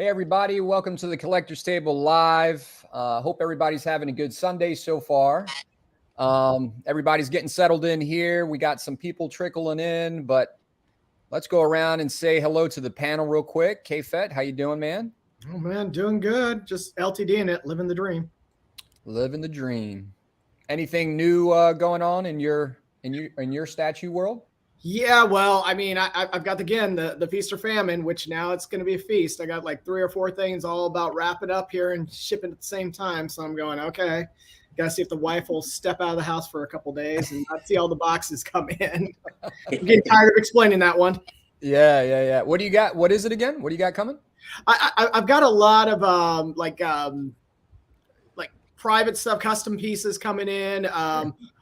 Hey everybody, welcome to the Collector's Table Live. Hope everybody's having a good Sunday so far. Everybody's getting settled in here. We got some people trickling in, but let's go around and say hello to the panel real quick. K-Fet, how you doing, man? Oh man, doing good. Just LTDing it, living the dream. Living the dream. Anything new going on in your statue world? Yeah, well, I mean, I've got the Feast or Famine, which now it's going to be a feast. I got like 3 or 4 things all about wrapping up here and shipping at the same time. So I'm going, okay, got to see if the wife will step out of the house for a couple days and not see all the boxes come in. I'm getting tired of explaining that one. Yeah. What do you got? What is it again? What do you got coming? I've got a lot of like private stuff, custom pieces coming in.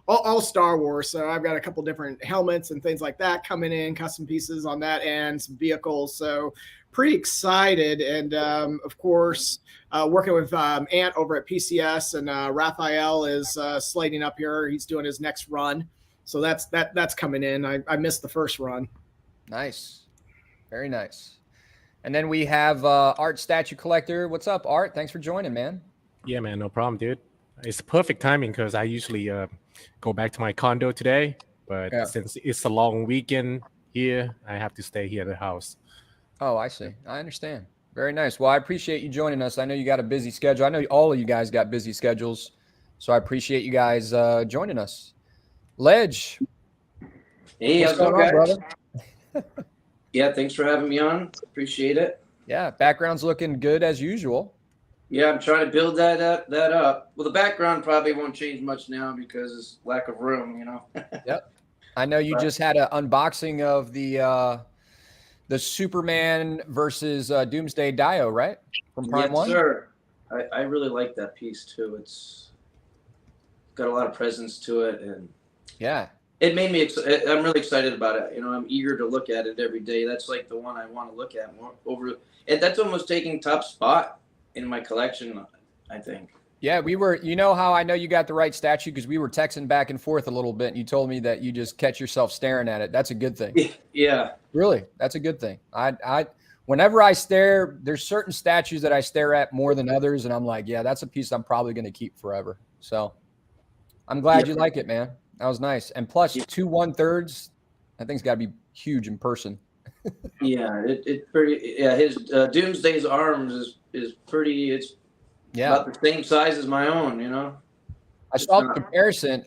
All Star Wars. So I've got a couple different helmets and things like that coming in, custom pieces on that end, some vehicles. So pretty excited. And of course, working with Ant over at PCS, and Raphael is slating up here. He's doing his next run. So that's coming in. I missed the first run. Nice. Very nice. And then we have Art Statue Collector. What's up, Art? Thanks for joining, man. Yeah, man, no problem, dude. It's perfect timing because I usually go back to my condo today, but since it's a long weekend here, I have to stay here at the house. Oh, I see. I understand. Very nice. Well, I appreciate you joining us. I know you got a busy schedule. I know all of you guys got busy schedules, so I appreciate you guys joining us. Ledge. Hey, how's it going, guys? Brother? Yeah, thanks for having me on. Appreciate it. Yeah, background's looking good as usual. Yeah, I'm trying to build that up. Well, the background probably won't change much now because it's lack of room, you know. Yep. I know you just had an unboxing of the Superman versus Doomsday Dio, right? From Prime One. Yes, sir. I really like that piece too. It's got a lot of presence to it, and yeah, it made me. I'm really excited about it. You know, I'm eager to look at it every day. That's like the one I want to look at more over, and that's almost taking top spot in my collection, I think. Yeah, we were, you know how I know you got the right statue because we were texting back and forth a little bit, and you told me that you just catch yourself staring at it. That's a good thing. Yeah. Really, that's a good thing. Whenever I stare, there's certain statues that I stare at more than others, and I'm like, yeah, that's a piece I'm probably going to keep forever. So I'm glad you like it, man. That was nice. And plus 2 1/3, I think it's got to be huge in person. Yeah, it pretty. Yeah, his Doomsday's arms is pretty. It's about the same size as my own. You know, I saw the comparison.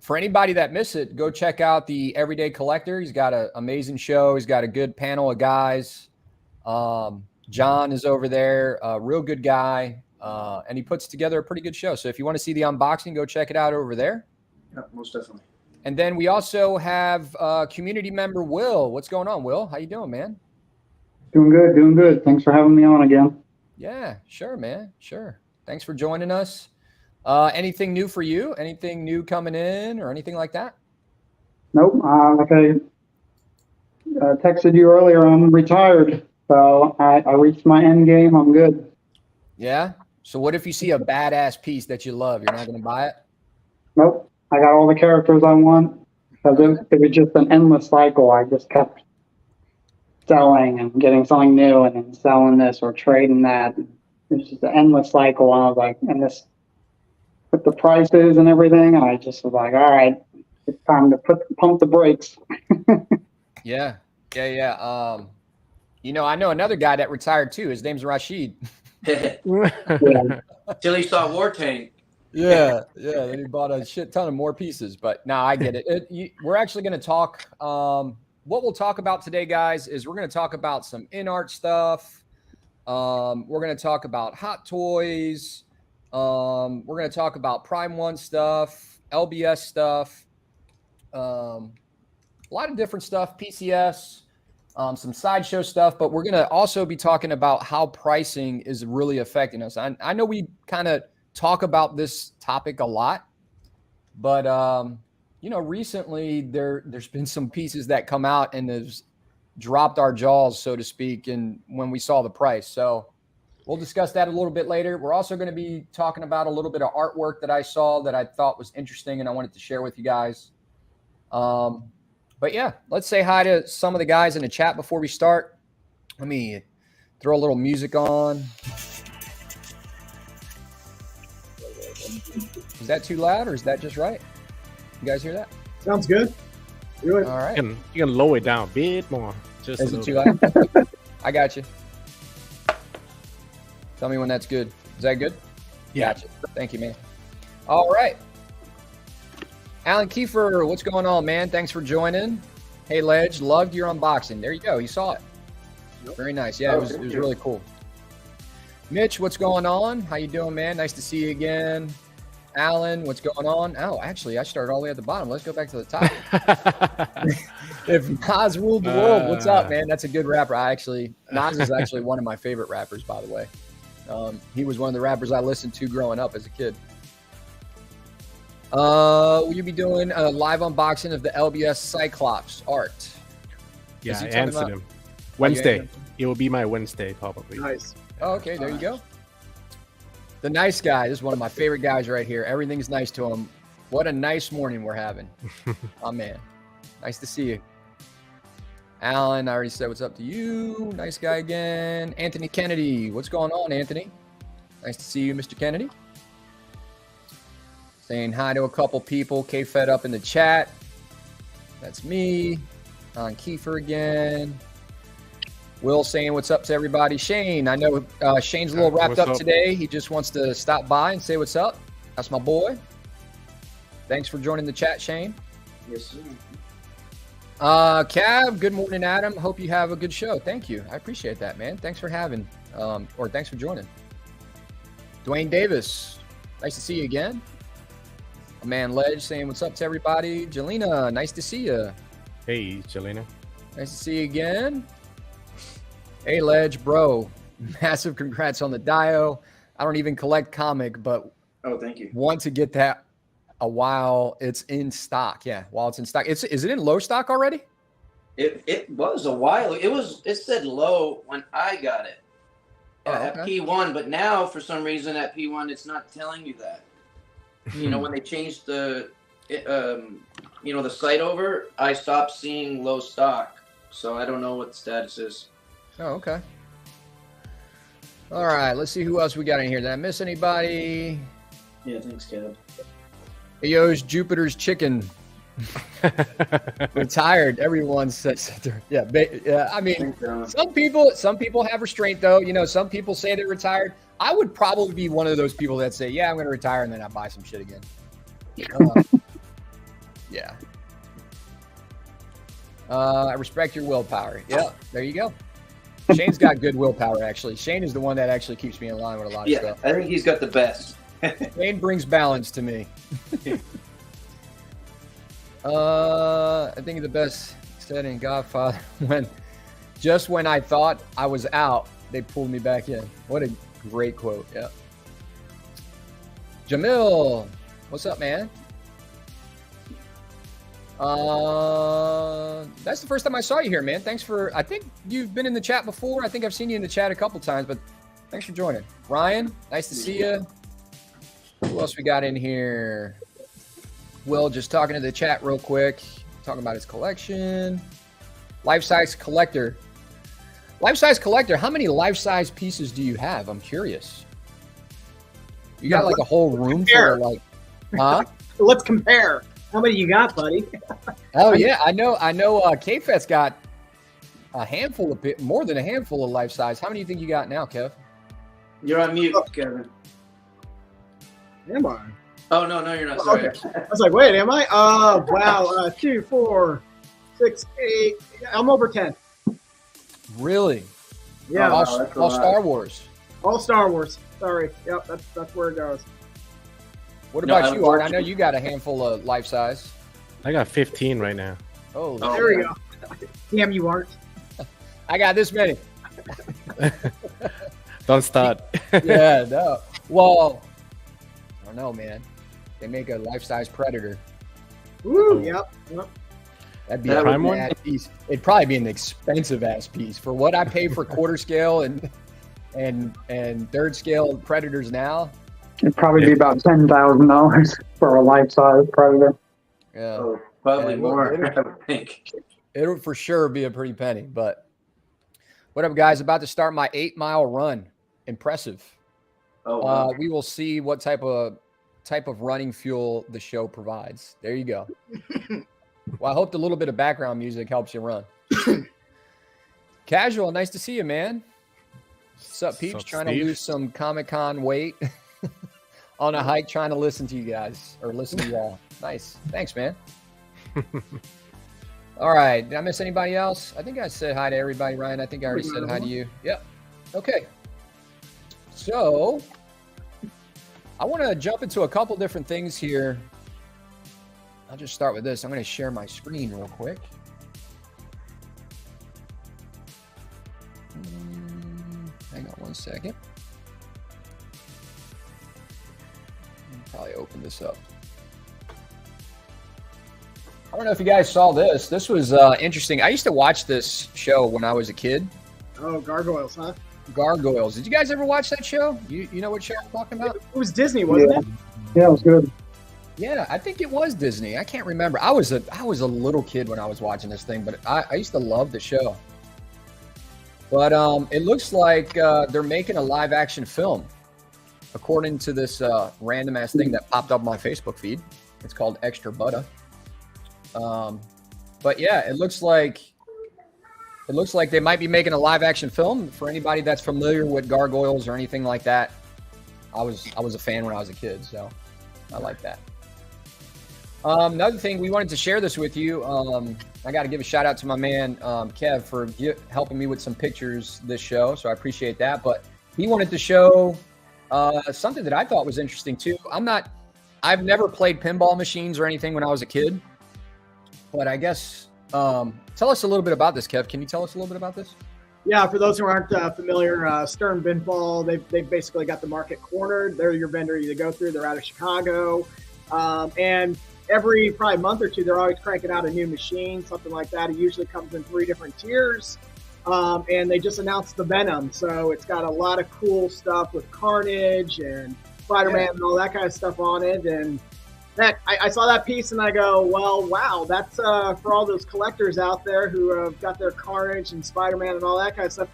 For anybody that missed it, go check out the Everyday Collector. He's got an amazing show. He's got a good panel of guys. John is over there, a real good guy, and he puts together a pretty good show. So if you want to see the unboxing, go check it out over there. Yeah, most definitely. And then we also have community member Will. What's going on, Will? How you doing, man? Doing good. Thanks for having me on again. Yeah, sure, man. Sure. Thanks for joining us. Anything new for you? Anything new coming in or anything like that? Nope. Like I texted you earlier, I'm retired. So I reached my end game. I'm good. Yeah? So what if you see a badass piece that you love? You're not going to buy it? Nope. I got all the characters I want. Because it was just an endless cycle. I just kept selling and getting something new and then selling this or trading that. It was just an endless cycle. And I was like, and this with the prices and everything, and I just was like, all right, it's time to pump the brakes. Yeah. You know, I know another guy that retired too. His name's Rashid. Till he saw War Tank. Yeah. Then he bought a shit ton of more pieces. But no, I get it. We're actually going to talk. What we'll talk about today, guys, is we're going to talk about some Inart stuff. We're going to talk about Hot Toys. We're going to talk about Prime One stuff, LBS stuff, a lot of different stuff, PCS. some sideshow stuff, but we're going to also be talking about how pricing is really affecting us. I know we kind of talk about this topic a lot, but recently there's been some pieces that come out and has dropped our jaws, so to speak, and when we saw the price. So we'll discuss that a little bit later. We're also going to be talking about a little bit of artwork that I saw that I thought was interesting and I wanted to share with you guys. But yeah, let's say hi to some of the guys in the chat before we start. Let me throw a little music on. Is that too loud or is that just right? You guys hear that? Sounds good. Do it. All right. You can lower it down a bit more. Just Is a it too little bit. loud? I got you. Tell me when that's good. Is that good? Yeah. Gotcha. Thank you, man. All right. Alan Kiefer, what's going on, man? Thanks for joining. Hey, Ledge, loved your unboxing. There you go. You saw it. Yep. Very nice. Yeah, it was really cool. Mitch, what's going on? How you doing, man? Nice to see you again. Alan, what's going on? Oh, actually, I started all the way at the bottom. Let's go back to the top. If Nas ruled the world, what's up, man? That's a good rapper. Nas is actually one of my favorite rappers, by the way. He was one of the rappers I listened to growing up as a kid. Will you be doing a live unboxing of the LBS Cyclops art? Yeah, I talking answered about- him. Wednesday. It will be my Wednesday, probably. Nice. Oh, okay, there you go. The nice guy. This is one of my favorite guys right here. Everything's nice to him. What a nice morning we're having. Oh, man. Nice to see you. Alan, I already said what's up to you. Nice guy again. Anthony Kennedy. What's going on, Anthony? Nice to see you, Mr. Kennedy. Saying hi to a couple people. K-Fed up in the chat. That's me. On Kiefer again. Will saying what's up to everybody. Shane, I know Shane's a little wrapped up today. He just wants to stop by and say what's up. That's my boy. Thanks for joining the chat, Shane. Yes, sir. Cav, good morning, Adam. Hope you have a good show. Thank you. I appreciate that, man. Thanks for having, or thanks for joining. Dwayne Davis, nice to see you again. A man Ledge saying what's up to everybody. Jelena, nice to see you. Hey, Jelena. Nice to see you again. Hey, Ledge, bro. Massive congrats on the Dio. I don't even collect comic, but Thank you. want to get that a while it's in stock. Yeah, while it's in stock. Is it in low stock already? It was a while. It said low when I got it at okay. P1, but now for some reason at P1 it's not telling you that. When they changed the the site over, I stopped seeing low stock. So I don't know what the status is. Oh, okay. All right, let's see who else we got in here. Did I miss anybody? Yeah, thanks, Kev. Yo's Jupiter's Chicken. Retired. Everyone says that yeah. I mean, some people have restraint though. Some people say they're retired. I would probably be one of those people that say, yeah, I'm going to retire and then I buy some shit again. Yeah. I respect your willpower. Yeah, there you go. Shane's got good willpower, actually. Shane is the one that actually keeps me in line with a lot of stuff. I think he's got the best. Shane brings balance to me. I think the best said in Godfather when I thought I was out, they pulled me back in. What a great quote. Yeah. Jamil, what's up, man? That's the first time I saw you here, man. I think you've been in the chat before. I think I've seen you in the chat a couple times, but thanks for joining. Ryan, nice to see you. Who else we got in here? Will, just talking to the chat real quick, talking about his collection. Life-size collector. Life-size collector, how many life-size pieces do you have? I'm curious. You got like a whole room full of like, huh? Let's compare. How many you got, buddy? Oh yeah, I know. K-Fet's got a handful of more than a handful of life size. How many do you think you got now, Kev? You're on mute, Kevin. Am I? Oh no, you're not. Sorry. Okay. I was like, wait, am I? Wow. 2, 4, 6, 8. I'm over 10. Really? Yeah. All Star Wars. All Star Wars. Sorry. Yep, that's where it goes. What about you, Art? I know you got a handful of life size. I got 15 right now. Oh, There we go. Damn you, Art. I got this many. Don't start. Yeah, no. Well, I don't know, man. They make a life-size Predator. Ooh, yep. That'd be That a prime one? bad piece. It'd probably be an expensive ass piece for what I pay for quarter scale and third scale Predators now. It'd probably be about $10,000 for a life-size Predator. Yeah, Oh, probably Yeah, more, it- I would think. it'll for sure be a pretty penny. But what up, guys? About to start my 8-mile run. Impressive. Oh, wow. We will see what type of running fuel the show provides. There you go. Well, I hope the little bit of background music helps you run. Casual, nice to see you, man. What's up, peeps? What's up, trying Steve? to lose some Comic-Con weight on a hike, trying to listen to you guys or listen to y'all. Nice. Thanks, man. All right. Did I miss anybody else? I think I said hi to everybody, Ryan. I think I already said hi to you. Yep. Okay. So I want to jump into a couple different things here. I'll just start with this. I'm going to share my screen real quick. Hang on one second. I'll probably open this up. I don't know if you guys saw this. This was interesting. I used to watch this show when I was a kid. Oh, gargoyles, huh? Gargoyles. Did you guys ever watch that show? You know what show I'm talking about? It was Disney, wasn't Yeah. it? Yeah, it was good. Yeah, I think it was Disney. I can't remember. I was a little kid when I was watching this thing, but I used to love the show. But it looks like they're making a live action film, according to this random ass thing that popped up on my Facebook feed. It's called Extra Butter. But yeah, it looks like they might be making a live action film. For anybody that's familiar with gargoyles or anything like that, I was a fan when I was a kid, so I like that. Another thing, we wanted to share this with you. I got to give a shout out to my man Kev for helping me with some pictures this show, so I appreciate that. But he wanted to show something that I thought was interesting too. I've never played pinball machines or anything when I was a kid, but I guess tell us a little bit about this, Kev. Can you tell us a little bit about this? Yeah, for those who aren't familiar, Stern Pinball, they've basically got the market cornered. They're your vendor you go through. They're out of Chicago. And every probably month or two, they're always cranking out a new machine, something like that. It usually comes in 3 different tiers. And they just announced the Venom. So it's got a lot of cool stuff with Carnage and Spider-Man and all that kind of stuff on it. And that I saw that piece and I go, well, wow, that's for all those collectors out there who have got their Carnage and Spider-Man and all that kind of stuff.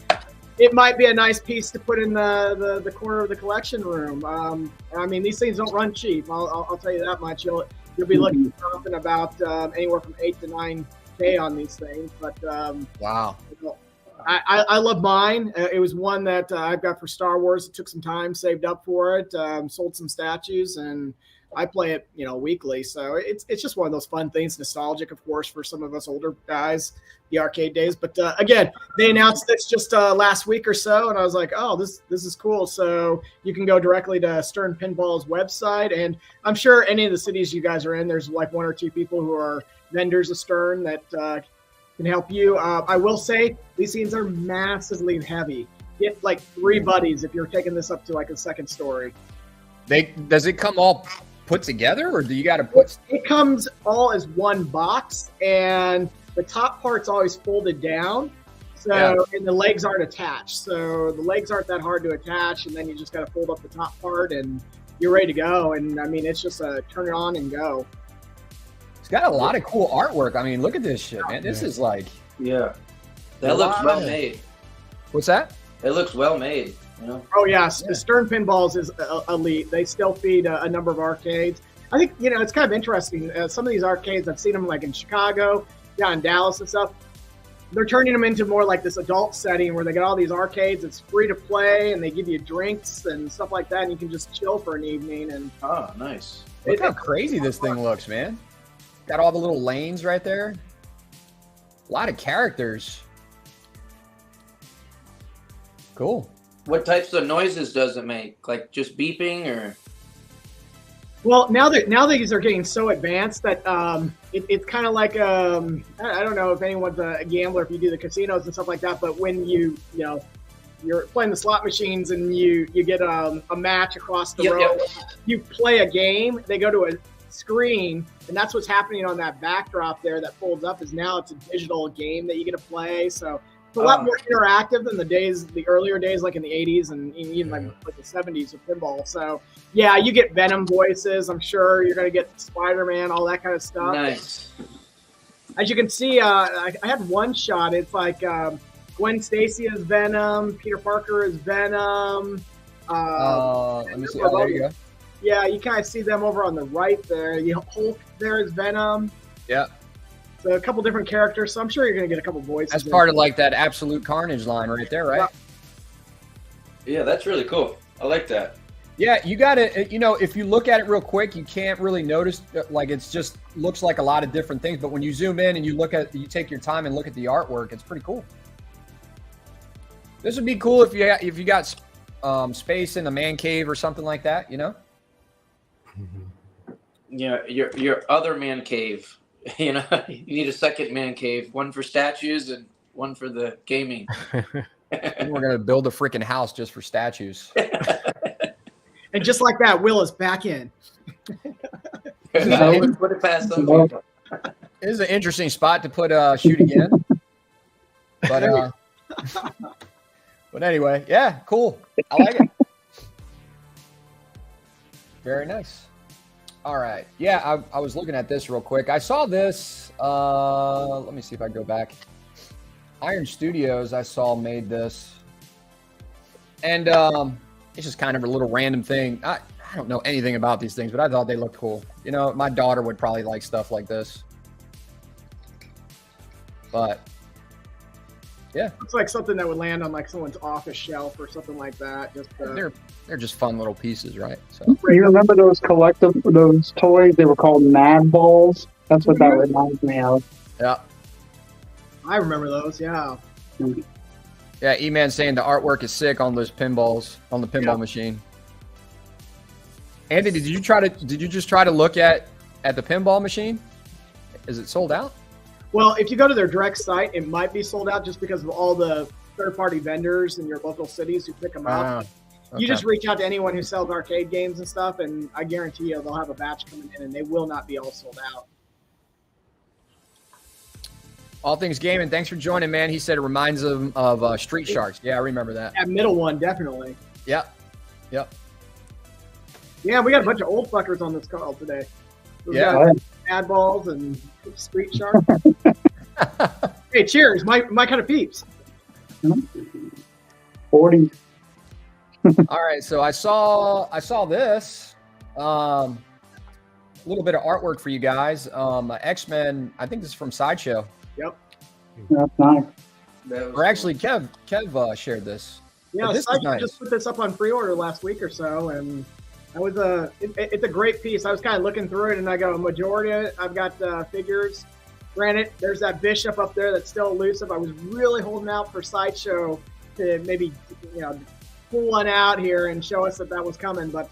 It might be a nice piece to put in the corner of the collection room. I mean, these things don't run cheap. I'll tell you that much. You'll be looking at something about anywhere from $8,000 to $9,000 on these things. But Wow. I love mine. It was one that I've got for Star Wars. It took some time, saved up for it, sold some statues, and I play it, weekly. So it's just one of those fun things, nostalgic, of course, for some of us older guys, the arcade days. But again, they announced this just last week or so, and I was like, oh, this is cool. So you can go directly to Stern Pinball's website, and I'm sure any of the cities you guys are in, there's like 1 or 2 people who are vendors of Stern that can help you. I will say these scenes are massively heavy. Get like 3 buddies if you're taking this up to like a second story. Does it come all put together, or do you got to put? It comes all as one box, and the top part's always folded down. So, and the legs aren't attached. So the legs aren't that hard to attach, and then you just got to fold up the top part, and you're ready to go. And I mean, it's just a turn it on and go. It's got a lot of cool artwork. I mean, look at this shit, man. This is like, Yeah. That looks well made. what's that? It looks well made. Oh yes, the Stern Pinballs is elite. They still feed a number of arcades. I think it's kind of interesting. Some of these arcades, I've seen them like in Chicago, down in Dallas and stuff. They're turning them into more like this adult setting where they got all these arcades. It's free to play, and they give you drinks and stuff like that, and you can just chill for an evening. And Oh, nice. Look how crazy this thing looks, man. Got all the little lanes right there. A lot of characters. Cool. What types of noises does it make? Like just beeping or? Well, now these are getting so advanced that it's kind of like I don't know if anyone's a gambler if you do the casinos and stuff like that, but when you're playing the slot machines and you get a match across the road, you play a game, they go to a screen, and that's what's happening on that backdrop there that folds up. Is now it's a digital game that you get to play, so it's a lot more interactive than the earlier days, like in the 80s and even like the 70s with pinball. So yeah, you get Venom voices. I'm sure you're going to get Spider-Man, all that kind of stuff. Nice. As you can see, I had one shot. It's like Gwen Stacy is Venom, Peter Parker is Venom. Let me see. Oh, there you go. Yeah, you kind of see them over on the right there. Hulk there is Venom. Yeah. So a couple different characters. So I'm sure you're going to get a couple voices. That's part of like that Absolute Carnage line right there, right? Yeah, that's really cool. I like that. Yeah, you got to, if you look at it real quick, you can't really notice, like it's just looks like a lot of different things. But when you zoom in and you take your time and look at the artwork, it's pretty cool. This would be cool if you got space in the man cave or something like that, Yeah, your other man cave. You need a second man cave, one for statues and one for the gaming. We're gonna build a freaking house just for statues. And just like that, Will is back in. I would put it past some people. It is an interesting spot to put shoot again. But anyway, yeah, cool. I like it. Very nice. All right. Yeah, I was looking at this real quick. I saw this. Let me see if I go back. Iron Studios, I saw made this. And it's just kind of a little random thing. I don't know anything about these things, but I thought they looked cool. My daughter would probably like stuff like this. But yeah, it's like something that would land on like someone's office shelf or something like that. Just they're just fun little pieces, right? So you remember those those toys? They were called Mad Balls. That's what that reminds me of. Yeah, I remember those. Yeah. Yeah, E-Man saying the artwork is sick on those pinballs on the pinball machine. Andy, did you just try to look at the pinball machine? Is it sold out? Well, if you go to their direct site, it might be sold out just because of all the third-party vendors in your local cities who pick them up. Okay. You just reach out to anyone who sells arcade games and stuff, and I guarantee you they'll have a batch coming in, and they will not be all sold out. All Things Gaming, thanks for joining, man. He said it reminds him of Street Sharks. Yeah, I remember that. That middle one, definitely. Yep. Yeah, we got a bunch of old fuckers on this call today. We've got Mad Balls and Street Sharks. Hey, cheers. My kind of peeps. 40. All right, so I saw this. A little bit of artwork for you guys. X-Men, I think this is from Sideshow. Yep. That's nice. Or actually, Kev shared this. Yeah, this Sideshow is nice. just put this up on pre-order last week or so, and that was it's a great piece. I was kind of looking through it, and I got a majority of it. I've got figures. Granted, there's that Bishop up there that's still elusive. I was really holding out for Sideshow to maybe pull one out here and show us that was coming, but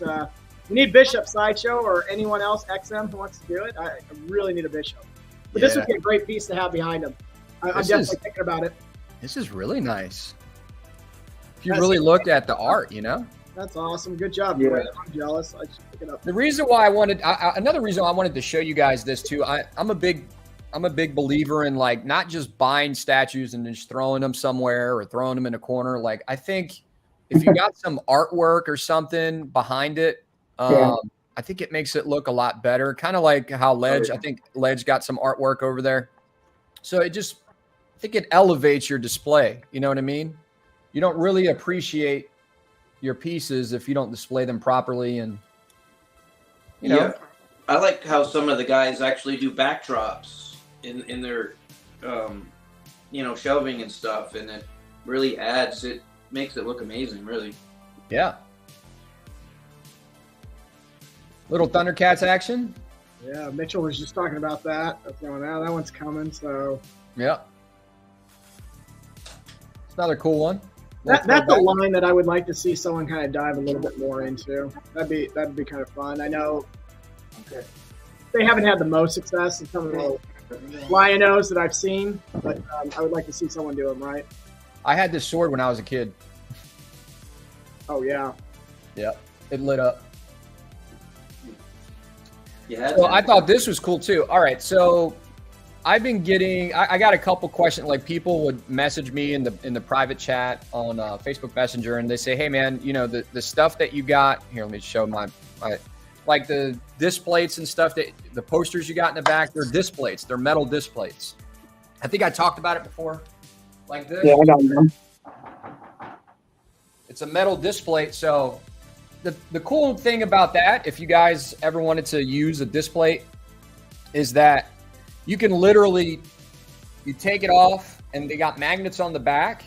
we need Bishop, Sideshow, or anyone else, XM, who wants to do it. I really need a Bishop. But this would be a great piece to have behind him. I'm definitely thinking about it. This is really nice. If you really looked at the art, That's awesome. Good job, Brad. I'm jealous. I should pick it up. The reason why another reason I wanted to show you guys this too, I'm a big believer in like not just buying statues and just throwing them somewhere or throwing them in a corner. Like I think if you got some artwork or something behind it, I think it makes it look a lot better. Kind of like how Ledge, I think Ledge got some artwork over there. So I think it elevates your display. You know what I mean? You don't really appreciate your pieces if you don't display them properly. And, Yeah. I like how some of the guys actually do backdrops in their, shelving and stuff. And it really makes it look amazing, really. Yeah. Little Thundercats action. Yeah, Mitchell was just talking about that. That's going out. That one's coming. So yeah, it's another cool one. That's a line that I would like to see someone kind of dive a little bit more into. That'd be kind of fun. I know Okay. They haven't had the most success in some of the Lion-O's that I've seen, but I would like to see someone do them right. I had this sword when I was a kid. Oh, yeah. Yep. It lit up. Yeah. So I thought this was cool too. All right. So I've been getting, I got a couple questions. Like people would message me in the private chat on Facebook Messenger, and they say, "Hey man, you know, the stuff that you got here, let me show my like the disc plates and stuff, that the posters you got in the back, they're disc plates. They're metal disc plates. I think I talked about it before. Like this. Yeah, I got them. It's a metal disc plate. So the cool thing about that, if you guys ever wanted to use a disc plate, is that you can literally, you take it off and they got magnets on the back.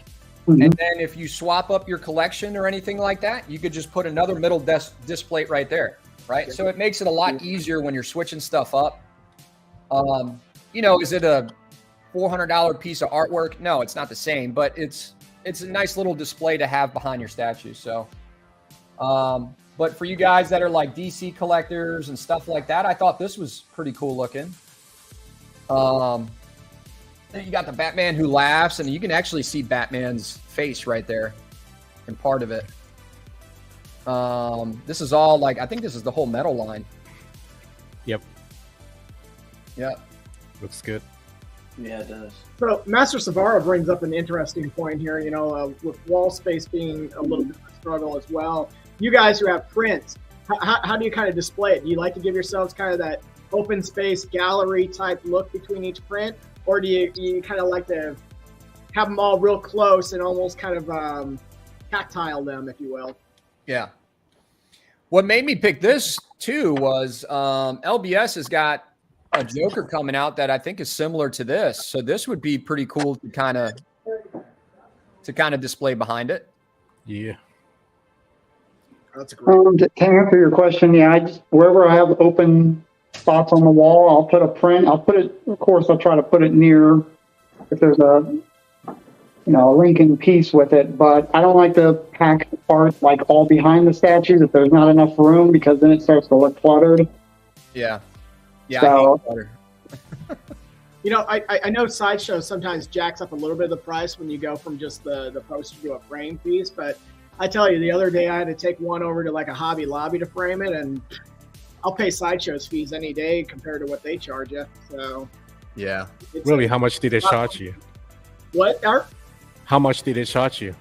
Mm-hmm. And then if you swap up your collection or anything like that, you could just put another metal disc plate right there. Right. So it makes it a lot easier when you're switching stuff up. You know, is it a $400 piece of artwork? No, it's not the same, but it's a nice little display to have behind your statue. So, but for you guys that are like DC collectors and stuff like that, I thought this was pretty cool looking. Then you got the Batman who laughs, and you can actually see Batman's face right there in part of it. This is all like, I think this is the whole metal line. Yep. Yep. Looks good. Yeah, it does. So Master Savara brings up an interesting point here, you know, with wall space being a little bit of a struggle as well. You guys who have prints, how do you kind of display it? Do you like to give yourselves kind of that open space gallery type look between each print? Or do you kind of like to have them all real close and almost kind of tactile them, if you will? Yeah. What made me pick this too was LBS has got a Joker coming out that I think is similar to this. So this would be pretty cool to kind of display behind it. Yeah. That's a great. To answer your question, yeah, I just, wherever I have open spots on the wall, I'll put a print. I'll put it, of course, I'll try to put it near, if there's a, you know, a linking piece with it, but I don't like to pack art like all behind the statues if there's not enough room, because then it starts to look cluttered. Yeah. Yeah. So, I hate clutter. You know, I know Sideshow sometimes jacks up a little bit of the price when you go from just the poster to a frame piece, but I tell you, the other day I had to take one over to like a Hobby Lobby to frame it, and I'll pay Sideshow's fees any day compared to what they charge you. So, Yeah. Really, how much did they charge you? What, Art? How much did they charge you?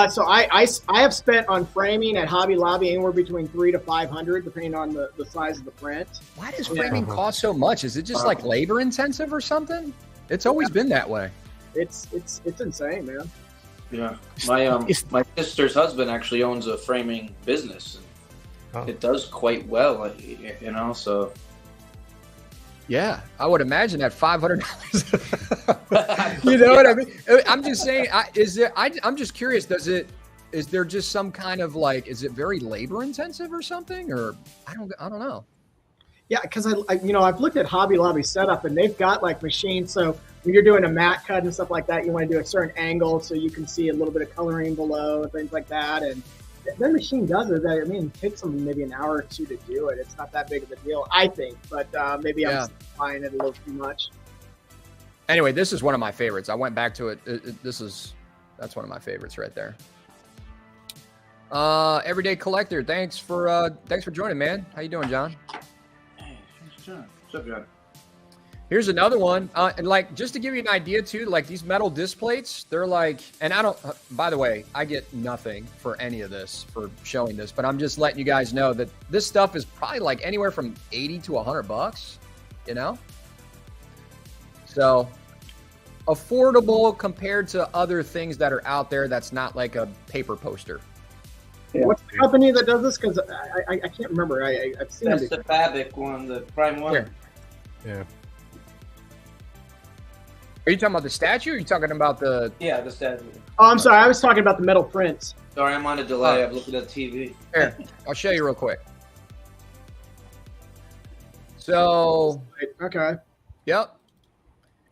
So I have spent on framing at Hobby Lobby anywhere between $300 to $500, depending on the size of the print. Why does framing cost so much? Is it just like labor intensive or something? It's always been that way. It's insane, man. Yeah, my sister's husband actually owns a framing business. And it does quite well, you know. So Yeah, I would imagine at $500. You know what I mean? I'm just saying. I'm just curious. Is there just some kind of like? Is it very labor intensive or something? Or I don't know. Yeah, because I've looked at Hobby Lobby setup, and they've got like machines. So when you're doing a matte cut and stuff like that, you want to do a certain angle so you can see a little bit of coloring below, things like that. And their machine does it. I mean, it takes them maybe an hour or two to do it. It's not that big of a deal, I think. But maybe I'm simplifying it a little too much. Anyway, this is one of my favorites. I went back to it. That's one of my favorites right there. Everyday Collector, thanks for joining, man. How you doing, John? hey, John. What's up, John? Here's another one. And like, just to give you an idea too, like these metal disc plates, they're like, and I don't, by the way, I get nothing for any of this, for showing this, but I'm just letting you guys know that this stuff is probably like anywhere from 80 to $100, you know? So affordable compared to other things that are out there. That's not like a paper poster. Yeah. What's the company that does this? Because I can't remember. I've seen That's it. the Fabic one, the Prime one. Here. Yeah. Are you talking about the statue? Or are you talking about the? Yeah, the statue. Oh, I'm sorry. I was talking about the metal prints. Sorry, I'm on a delay. I'm looking at TV. Here, I'll show you real quick. So, Okay. yep.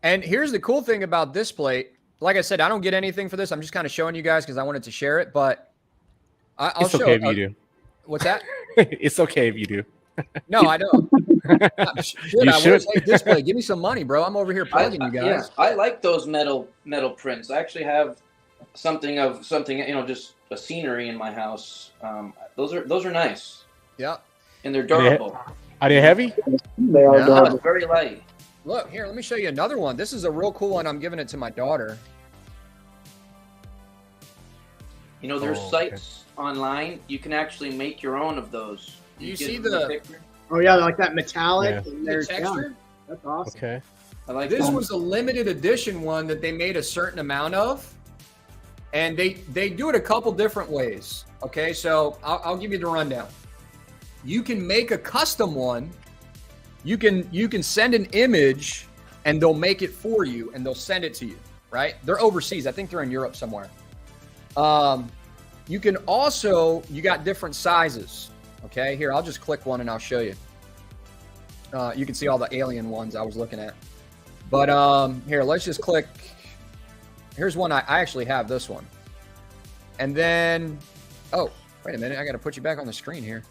And here's the cool thing about this plate. Like I said, I don't get anything for this. I'm just kind of showing you guys because I wanted to share it. But I'll It's show. okay if you do. What's that? It's okay if you do. No, I don't. Shit, You I should. would say display. Give me some money, bro. I'm over here plugging you Yeah, guys. I like those metal prints. I actually have something, just a scenery in my house. Those are nice. Yeah. And they're durable. Are they heavy? They are Yeah. durable. Very light. Look, here, let me show you another one. This is a real cool one. I'm giving it to my daughter. There's Oh, sites online. You can actually make your own of those. You get see the the picture. Oh yeah, like that metallic. Yeah. And the there's texture? that's awesome. Okay. I like This that. was a limited edition one that they made a certain amount of, and they do it a couple different ways. Okay, so I'll give you the rundown. You can make a custom one. You can send an image, and they'll make it for you, and they'll send it to you. Right? They're overseas. I think they're in Europe somewhere. You can also, you got different sizes. Okay, here, I'll just click one and I'll show you. You can see all the alien ones I was looking at. But here, let's just click. Here's one. I actually have this one. And then, oh, wait a minute. I got to put you back on the screen here.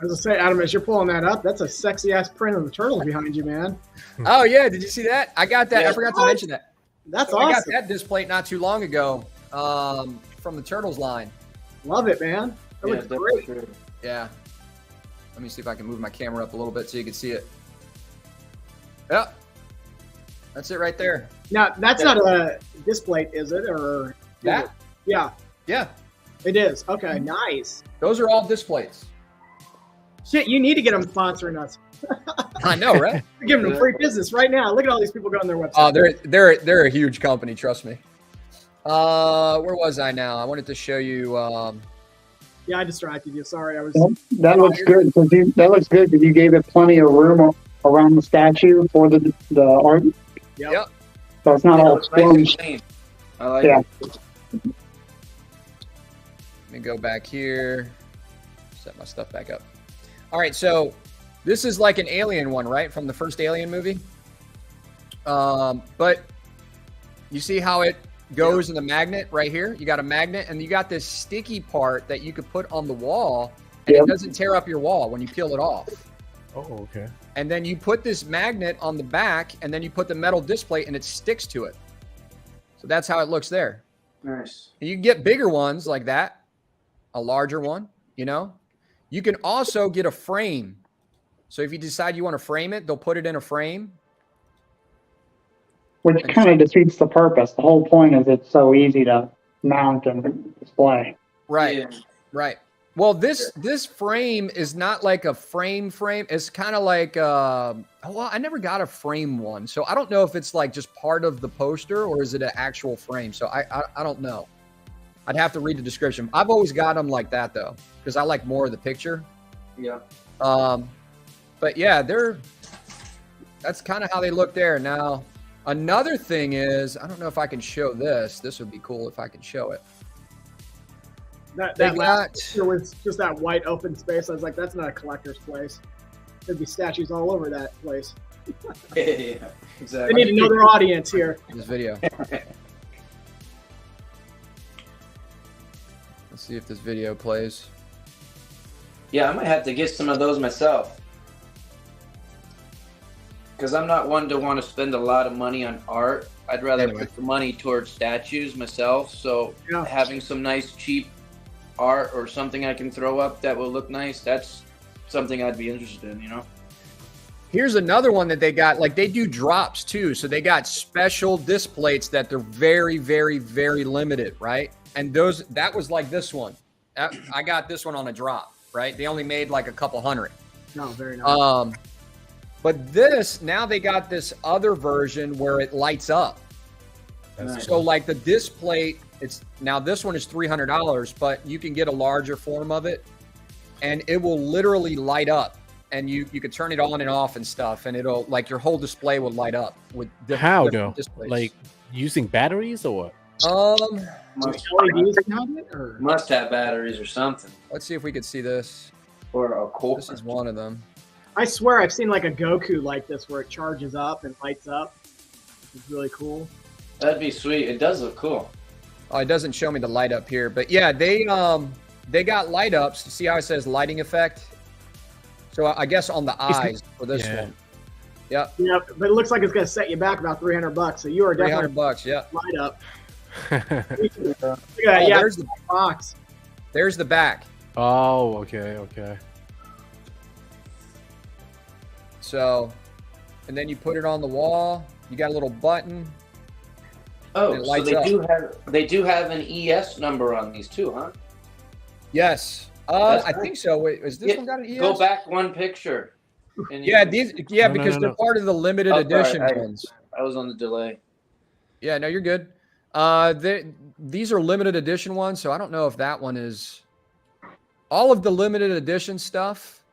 I was gonna say, Adam, as you're pulling that up, that's a sexy ass print of the turtle behind you, man. Oh, yeah. Did you see that? I got that. Yeah. I forgot to mention that. That's So I got awesome. that display not too long ago from the Turtles line. Love it, man. That looks definitely great. true. Yeah. Let me see if I can move my camera up a little bit so you can see it. Yep. That's it right there. Now that's not a display, is it? Or That? Yeah, Yeah. it is. Okay, nice. Those are all displays. Shit, you need to get them sponsoring us. I know, right? We're giving them free business right now. Look at all these people going on their website. Oh, they're a huge company, trust me. Where was I now? I wanted to show you Yeah, I distracted you. Sorry, I was. That looks good. That looks good because you gave it plenty of room around the statue for the art. Yep. So it's not Yeah, all it's nice and squished. clean. I like Yeah. it. Let me go back here. Set my stuff back up. All right, so this is like an alien one, right? From the first Alien movie. But you see how it goes in the magnet right here? You got a magnet and you got this sticky part that you could put on the wall and Yep. it doesn't tear up your wall when you peel it off. Oh, okay. And then you put this magnet on the back and then you put the metal display and it sticks to it. So that's how it looks there. Nice. You can get bigger ones like that, a larger one, you know. You can also get a frame. So if you decide you want to frame it, they'll put it in a frame. Which kind of defeats the purpose. The whole point is it's so easy to mount and display. Right. Yeah. Right. Well, this frame is not like a frame. It's kind of like well, I never got a frame one. So I don't know if it's like just part of the poster or is it an actual frame. So I don't know. I'd have to read the description. I've always got them like that though, because I like more of the picture. Yeah. But yeah, that's kind of how they look there. Now, another thing is, I don't know if I can show this. This would be cool if I could show it. That They last got, picture was just that white open space. I was like, that's not a collector's place. There'd be statues all over that place. Yeah, They exactly. need to know their audience here. this video. Let's see if this video plays. Yeah, I might have to get some of those myself. Because I'm not one to want to spend a lot of money on art. I'd rather Anyway. put the money towards statues myself. So Yeah. having some nice, cheap art or something I can throw up that will look nice, that's something I'd be interested in, you know? Here's another one that they got. Like they do drops too. So they got special disc plates that they're very, very, very limited, right? And that was like this one. I got this one on a drop, right? They only made like a couple hundred. No, very nice. But this, now they got this other version where it lights up. Nice. So like the disc plate, now this one is $300, but you can get a larger form of it and it will literally light up and you could turn it on and off and stuff. And it'll like your whole display will light up with How different though? displays. Like using batteries or what? LEDs behind it, or? Must have batteries or something. Let's see if we could see this. Or a core. This is one of them. I swear I've seen like a Goku like this where it charges up and lights up. It's really cool. That'd be sweet. It does look cool. Oh, it doesn't show me the light up here, but yeah, they got light ups. See how it says lighting effect? So I guess on the eyes for this one. Yep. Yeah, but it looks like it's going to set you back about $300. So you are definitely $300. Yeah. light up. Look at that. Oh, Yeah, there's the box. There's the back. Oh, okay. So, and then you put it on the wall. You got a little button. Oh, It so lights they up. do have an ES number on these too, huh? Yes. That's I nice. think so. Wait, is this one got an ES? Go back one picture. And Yeah, you- because they're part of the limited Oh, edition sorry, ones. I was on the delay. Yeah, no, you're good. These are limited edition ones, so I don't know if that one is. All of the limited edition stuff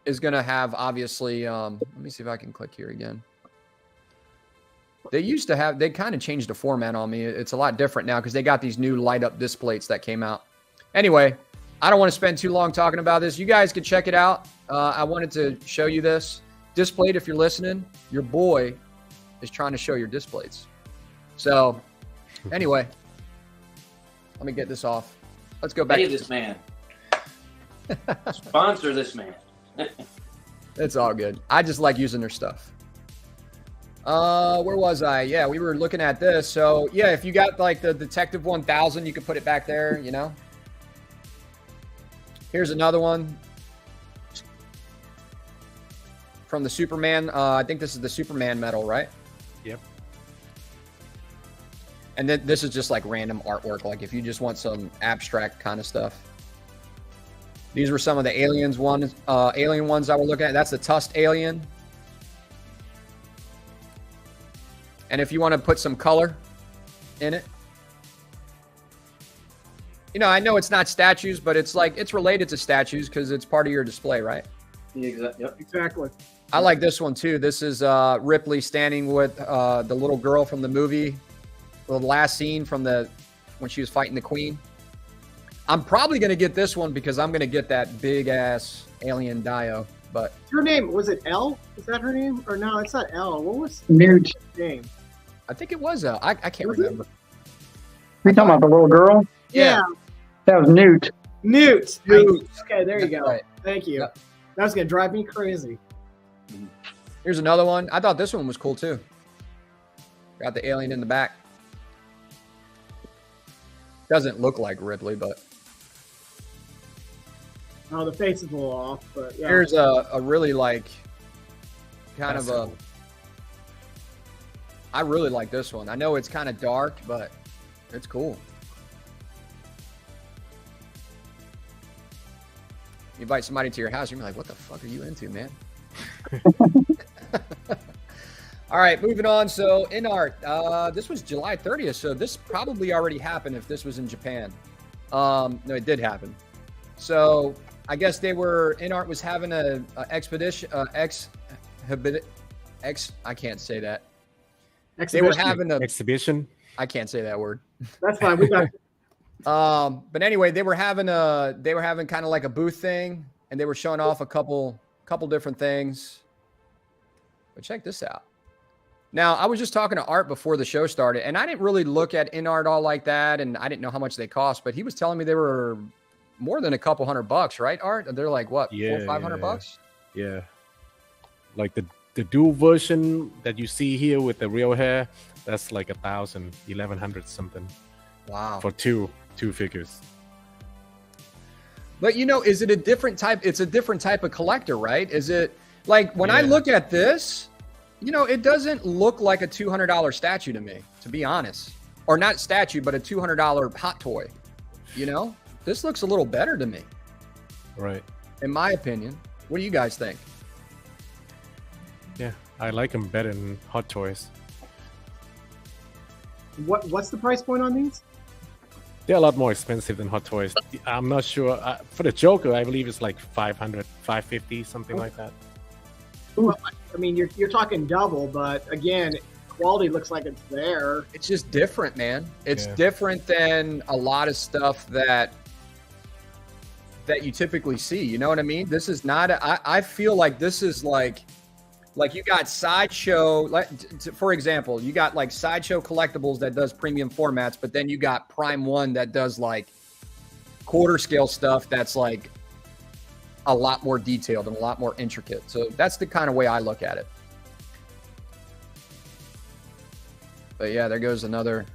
is going to have, obviously. Let me see if I can click here again. They used to have. They kind of changed the format on me. It's a lot different now because they got these new light up disc plates that came out. Anyway, I don't want to spend too long talking about this. You guys can check it out. I wanted to show you this disc plate. If you're listening, your boy is trying to show your disc plates. So, anyway, let me get this off. Let's go back. Pay this man. Sponsor this man. It's all good. I just like using their stuff. Where was I? Yeah, we were looking at this. So, yeah, if you got like the Detective 1000, you could put it back there, you know. Here's another one from the Superman. I think this is the Superman medal, right? Yep. And then this is just like random artwork. Like if you just want some abstract kind of stuff. These were some of the alien ones I were looking at. That's the Tusk alien. And if you want to put some color in it. You know, I know it's not statues, but it's like it's related to statues because it's part of your display, right? Yep. Exactly. I like this one too. This is Ripley standing with the little girl from the movie. The last scene from when she was fighting the Queen. I'm probably going to get this one because I'm going to get that big ass alien Dio. But Her name, was it Elle? Is that her name? Or no, it's not Elle. What was Newt. her name? I think it was I can't Was it? remember. You talking about the little girl? Yeah. That was Newt. Newt. Newt. Okay, there you That's go. right. Thank you. Yep. That was going to drive me crazy. Here's another one. I thought this one was cool too. Got the alien in the back. Doesn't look like Ripley, but Oh, the face is a little off, but yeah. here's a really like kind That's of a. cool. I really like this one. I know it's kind of dark, but it's cool. You invite somebody to your house, you're gonna be like, what the fuck are you into, man? All right, moving on. So Inart, this was July 30th, so this probably already happened if this was in Japan. No, it did happen. So I guess Inart was having a expedition, I can't say that. They were having a, Exhibition. I can't say that word. That's fine. We got But anyway, they were having kind of like a booth thing, and they were showing off a couple different things. But check this out. Now, I was just talking to Art before the show started, and I didn't really look at Inart all like that, and I didn't know how much they cost, but he was telling me they were more than a couple $100, right, Art? They're like what, $400-500? Yeah. Like the dual version that you see here with the real hair, that's like 1,000, 1,100 something. Wow. For two figures. But is it a different type? It's a different type of collector, right? Is it like when I Yeah. look at this, it doesn't look like a $200 statue to me, to be honest. Or not statue, but a $200 hot toy. This looks a little better to me, Right. in my opinion. What do you guys think? Yeah. I like them better than Hot Toys. what's the price point on these? They're a lot more expensive than Hot Toys. I'm not sure. For the Joker, I believe it's like 500, 550, something like that. Well, I mean, you're talking double, but again, quality looks like it's there. It's just different, man. It's Yeah. different than a lot of stuff that you typically see. You know what I mean? This is not. I feel like this is like you got Sideshow. Like for example, you got like Sideshow Collectibles that does premium formats, but then you got Prime One that does like quarter scale stuff. That's like a lot more detailed and a lot more intricate. So that's the kind of way I look at it. But yeah, there goes another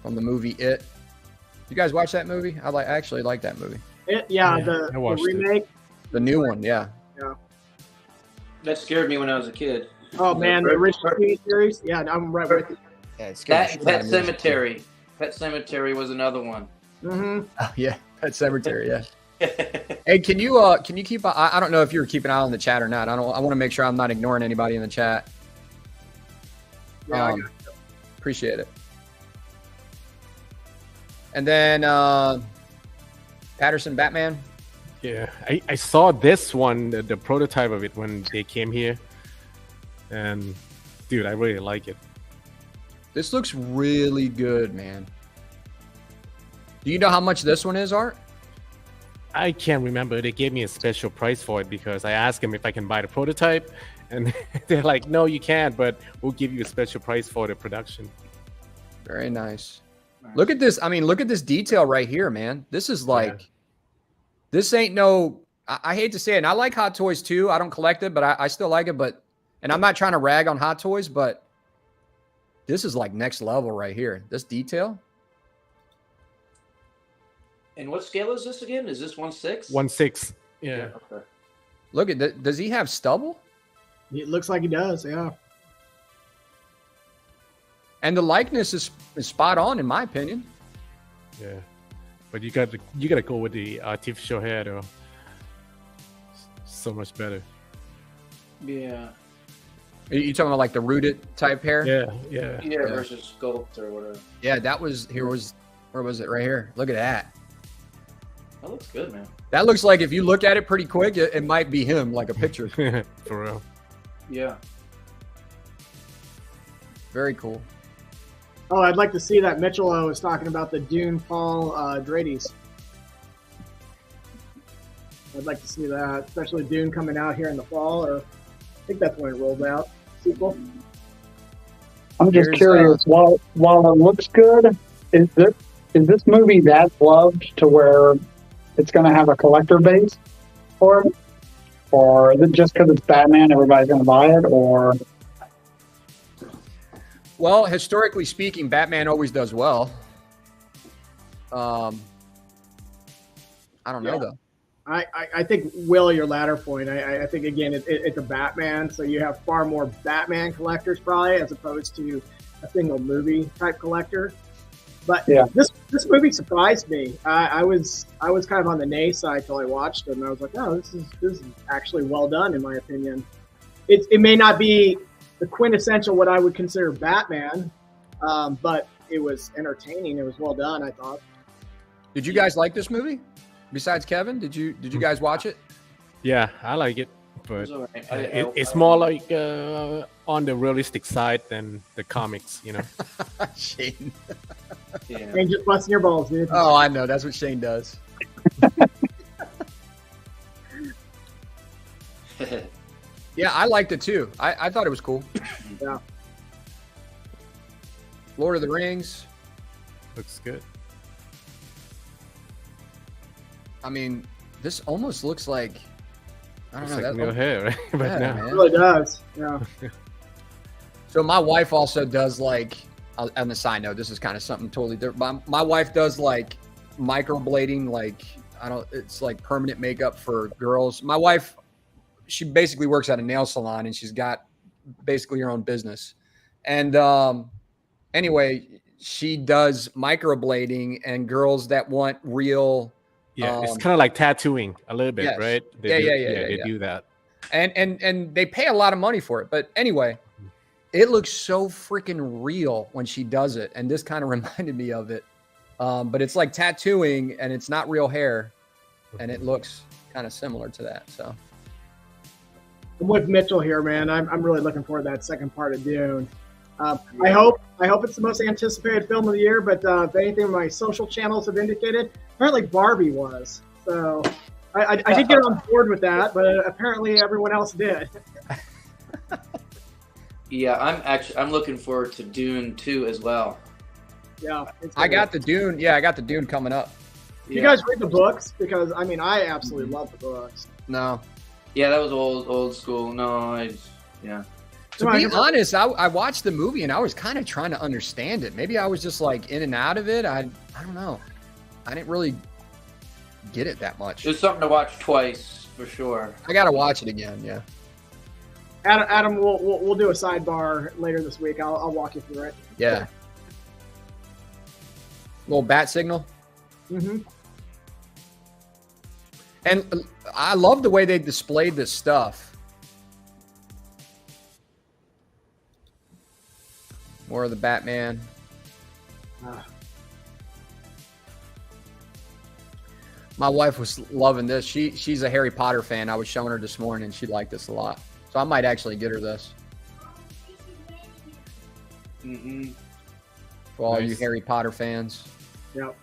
from the movie It. You guys watch that movie? I actually like that movie. The remake. The new one, yeah. Yeah. That scared me when I was a kid. Oh man, the original TV series. Yeah, I'm right with you. Yeah, it's scary. Pet Cemetery. Pet Cemetery was another one. Mm-hmm. Oh, yeah, Pet Cemetery. Yeah. Hey, can you keep? I don't know if you're keeping an eye on the chat or not. I want to make sure I'm not ignoring anybody in the chat. Yeah, appreciate it. And then Patterson Batman. Yeah, I saw this one, the prototype of it when they came here, and dude, I really like it. This looks really good, man. Do you know how much this one is, Art? I can't remember. They gave me a special price for it because I asked them if I can buy the prototype, and they're like, "No, you can't, but we'll give you a special price for the production." Very nice. Look at this. I mean, look at this detail right here, man. This is like, this ain't no, I hate to say it. And I like Hot Toys too. I don't collect it, but I still like it. But, and I'm not trying to rag on Hot Toys, but this is like next level right here. This detail. And what scale is this again? Is this 1/6? 1/6. Yeah. Okay. Look at that. Does he have stubble? It looks like he does. Yeah. And the likeness is spot on, in my opinion. Yeah, but you gotta go with the artificial hair though. So much better. Yeah. Are you talking about like the rooted type hair? Yeah. Versus sculpt or whatever. Yeah, that was where was it? Right here. Look at that. That looks good, man. That looks like if you look at it pretty quick, it might be him, like a picture. For real. Yeah. Very cool. Oh, I'd like to see that. Mitchell was talking about the Dune Fall Drades. I'd like to see that, especially Dune coming out here in the fall, or I think that's when it rolls out. Sequel. I'm just curious. While it looks good, is this movie that loved to where it's going to have a collector base for it, or is it just because it's Batman, everybody's going to buy it, or? Well, historically speaking, Batman always does well. I don't know though. I think, Will, your latter point, I think, again, it's a Batman, so you have far more Batman collectors probably as opposed to a single movie type collector. But yeah, this movie surprised me. I was kind of on the nay side till I watched it, and I was like, oh, this is actually well done in my opinion. It may not be the quintessential what I would consider Batman, but it was entertaining. It was well done, I thought. Did you guys like this movie? Besides Kevin, did you guys watch it? Yeah, I like it, but right. it's more like on the realistic side than the comics, you know. Shane. Yeah. And just busting your balls, dude. Oh, I know. That's what Shane does. Yeah, I liked it too. I thought it was cool. Yeah. Lord of the Rings. Looks good. I mean, this almost looks like, I don't It's know. like no hair, right? But Yeah, now. man. It really does. Yeah. So my wife also does like, on the side note, this is kind of something totally different. My wife does like microblading, like it's like permanent makeup for girls. My wife, she basically works at a nail salon and she's got basically her own business. And anyway, she does microblading and girls that want real. Yeah, it's kind of like tattooing a little bit, yes. right? They do that. And they pay a lot of money for it. But anyway, it looks so freaking real when she does it. And this kind of reminded me of it. But it's like tattooing and it's not real hair. And it looks kind of similar to that. So I'm with Mitchell here, man. I'm really looking forward to that second part of Dune. I hope it's the most anticipated film of the year, but if anything, my social channels have indicated, apparently Barbie was. So I did get on board with that, but apparently everyone else did. Yeah, I'm looking forward to Dune 2 as well. Yeah. I got the Dune. Yeah, I got the Dune coming up. You guys read the books? Because I mean, I absolutely love the books. No. Yeah, that was old school. No, yeah. To be honest, I watched the movie and I was kind of trying to understand it. Maybe I was just like in and out of it. I don't know. I didn't really get it that much. It's something to watch twice for sure. I gotta watch it again. Yeah. Adam, we'll do a sidebar later this week. I'll walk you through it. Yeah. Little bat signal. Mm-hmm. And I love the way they displayed this stuff. More of the Batman. My wife was loving this. She's a Harry Potter fan. I was showing her this morning and she liked this a lot. So I might actually get her this. Mm-hmm. For all you Harry Potter fans. Yep.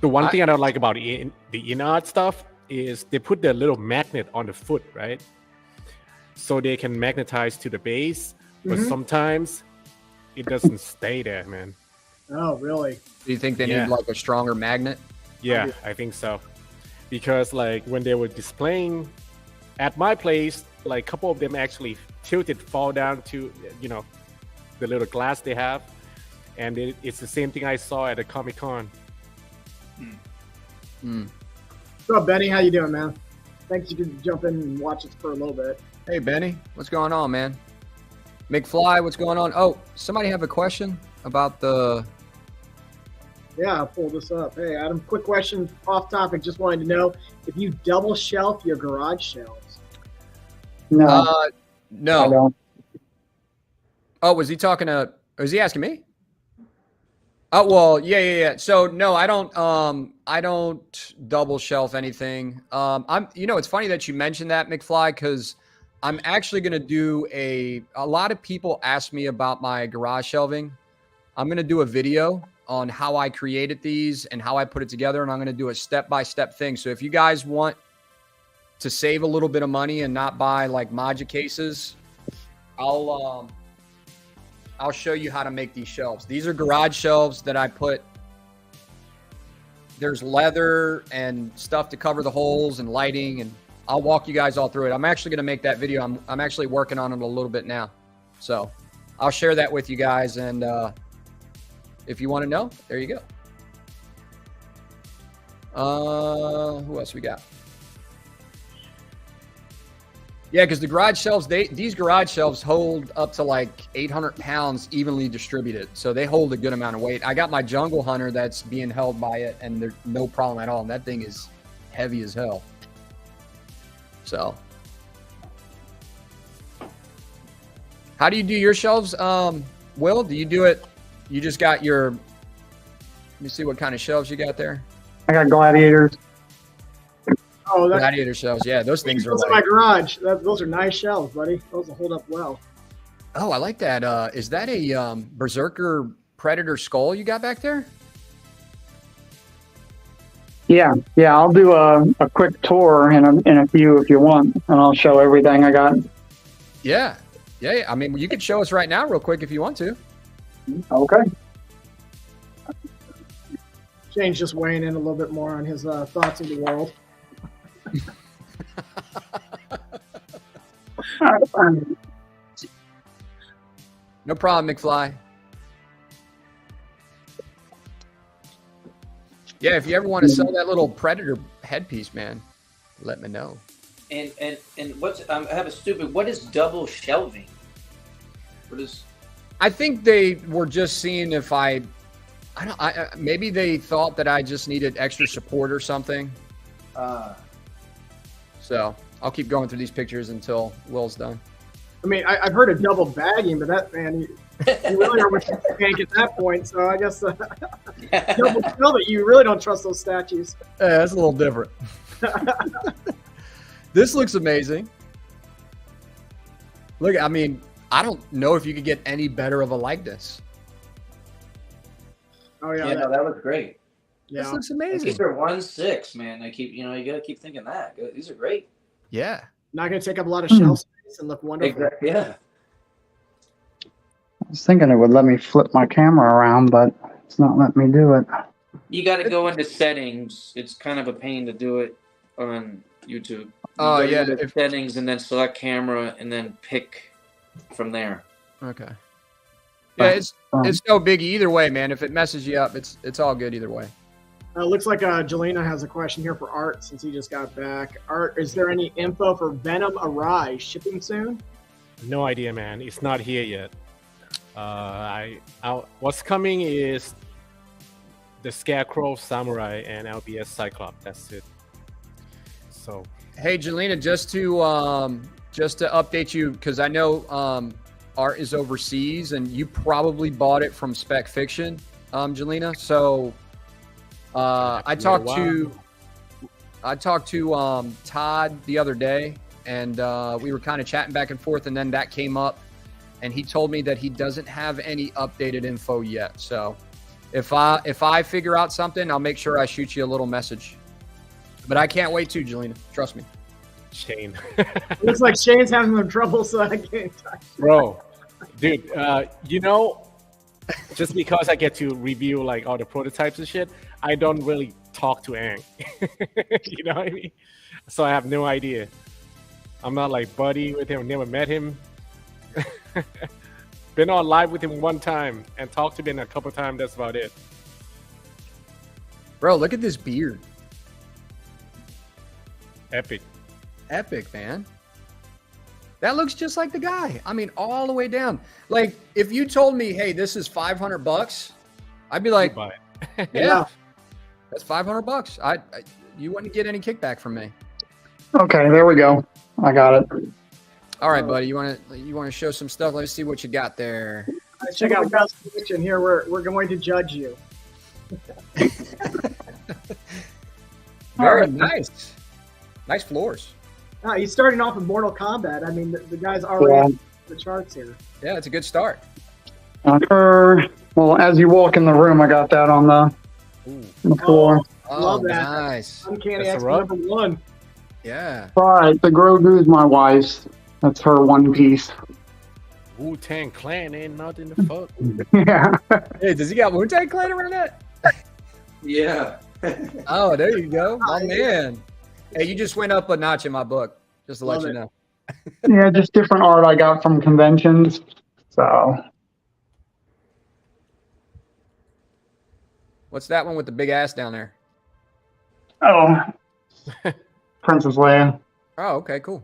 The one thing I don't like about the Inart stuff is they put the little magnet on the foot, right? So they can magnetize to the base, but sometimes it doesn't stay there, man. Oh, really? Do you think they need like a stronger magnet? Yeah, I think so. Because like when they were displaying at my place, like a couple of them actually tilted, fall down to, you know, the little glass they have. And it's the same thing I saw at a Comic-Con. What's up, Benny? How you doing, man? Thanks you could jump in and watch it for a little bit. Hey, Benny. What's going on, man? McFly, what's going on? Oh, somebody have a question about the... Yeah, I'll pull this up. Hey, Adam, quick question off topic. Just wanted to know if you double shelf your garage shelves. No, No. I don't. Oh, was he talking to... Was he asking me? Oh, well, yeah. So no, I don't double shelf anything. It's funny that you mentioned that, McFly, because I'm actually going to do a lot of people ask me about my garage shelving. I'm going to do a video on how I created these and how I put it together. And I'm going to do a step-by-step thing. So if you guys want to save a little bit of money and not buy like Maja cases, I'll show you how to make these shelves. These are garage shelves that I put. There's leather and stuff to cover the holes and lighting, and I'll walk you guys all through it. I'm actually going to make that video. I'm actually working on it a little bit now. So I'll share that with you guys. And if you want to know, there you go. Who else we got? Yeah, because the garage shelves, these garage shelves hold up to like 800 pounds evenly distributed. So they hold a good amount of weight. I got my Jungle Hunter that's being held by it, and there's no problem at all. And that thing is heavy as hell. So how do you do your shelves, Will? Do you do it? You just got your, let me see what kind of shelves you got there. I got gladiators. Oh, Gladiator shelves. Yeah, those things are those like, in my garage. Those are nice shelves, buddy. Those will hold up well. oh, I like that. Is that a Berserker Predator skull you got back there? Yeah. I'll do a quick tour in a few if you want, and I'll show everything I got. Yeah. I mean, you could show us right now real quick if you want to. Okay. Shane's just weighing in a little bit more on his thoughts of the world. No problem, McFly. Yeah, if you ever want to sell that little Predator headpiece, man, let me know. And what's I have a stupid. What is double shelving? What is? I think they were just seeing if maybe they thought that I just needed extra support or something. So I'll keep going through these pictures until Will's done. I mean, I've heard of double bagging, but that, man, you really are with the tank at that point. So I guess double shelving, you really don't trust those statues. Yeah, that's a little different. This looks amazing. Look, I mean, I don't know if you could get any better of a likeness. Oh yeah, No, that looks great. Yeah, This looks amazing. These are 1/6, man. I keep, you gotta keep thinking that. These are great. Yeah. not going to take up a lot of shelf space and look wonderful. Yeah. I was thinking it would let me flip my camera around, but It's not letting me do it. You got to go into settings. It's kind of a pain to do it on YouTube. Oh, You yeah. go to settings and then select camera and then pick from there. Okay. Yeah, it's no biggie either way, man. If it messes you up, it's all good either way. Looks like Jelena has a question here for Art since he just got back. Art, is there any info for Venom Arise shipping soon? No idea, man. It's not here yet. What's coming is the Scarecrow, Samurai, and LBS Cyclops. That's it. So, hey, Jelena, just to update you, because I know Art is overseas, and you probably bought it from Spec Fiction, Jelena. So I talked to Todd the other day, and we were kind of chatting back and forth, and then that came up, and he told me that he doesn't have any updated info yet. So if I figure out something, I'll make sure I shoot you a little message. But I can't wait to, Jelena. Trust me. Shane. Looks like Shane's having some trouble, so I can't touch. Bro, dude, just because I get to review like all the prototypes and shit, I don't really talk to Ang. You know what I mean? So I have no idea. I'm not like buddy with him. Never met him. Been on live with him one time and talked to him a couple times. That's about it. Bro, look at this beard. Epic. Epic, man. That looks just like the guy. I mean, all the way down. Like, if you told me, hey, this is $500, I'd be like, Buy it. yeah, that's $500. You wouldn't get any kickback from me. Okay, there we go. I got it. All right, buddy. You want to show some stuff? Let's see what you got there. Check out Gus Fiction here. We're going to judge you. Very nice. Nice floors. He's starting off in Mortal Kombat. I mean, the guy's already on the charts here. Yeah, it's a good start. Well, as you walk in the room, I got that on the floor. Oh, Love that. nice. Uncanny That's X a rub. number 1. Yeah. Right, the Grogu's my wife's. That's her one piece. Wu-Tang Clan ain't nothing to fuck. Yeah. Hey, does he got Wu-Tang Clan around that? Yeah. Oh, there you go. My man. Hey, you just went up a notch in my book, just to let you know. Yeah, just different art I got from conventions. So. What's that one with the big ass down there? Oh. Princess Leia. Oh, okay, cool.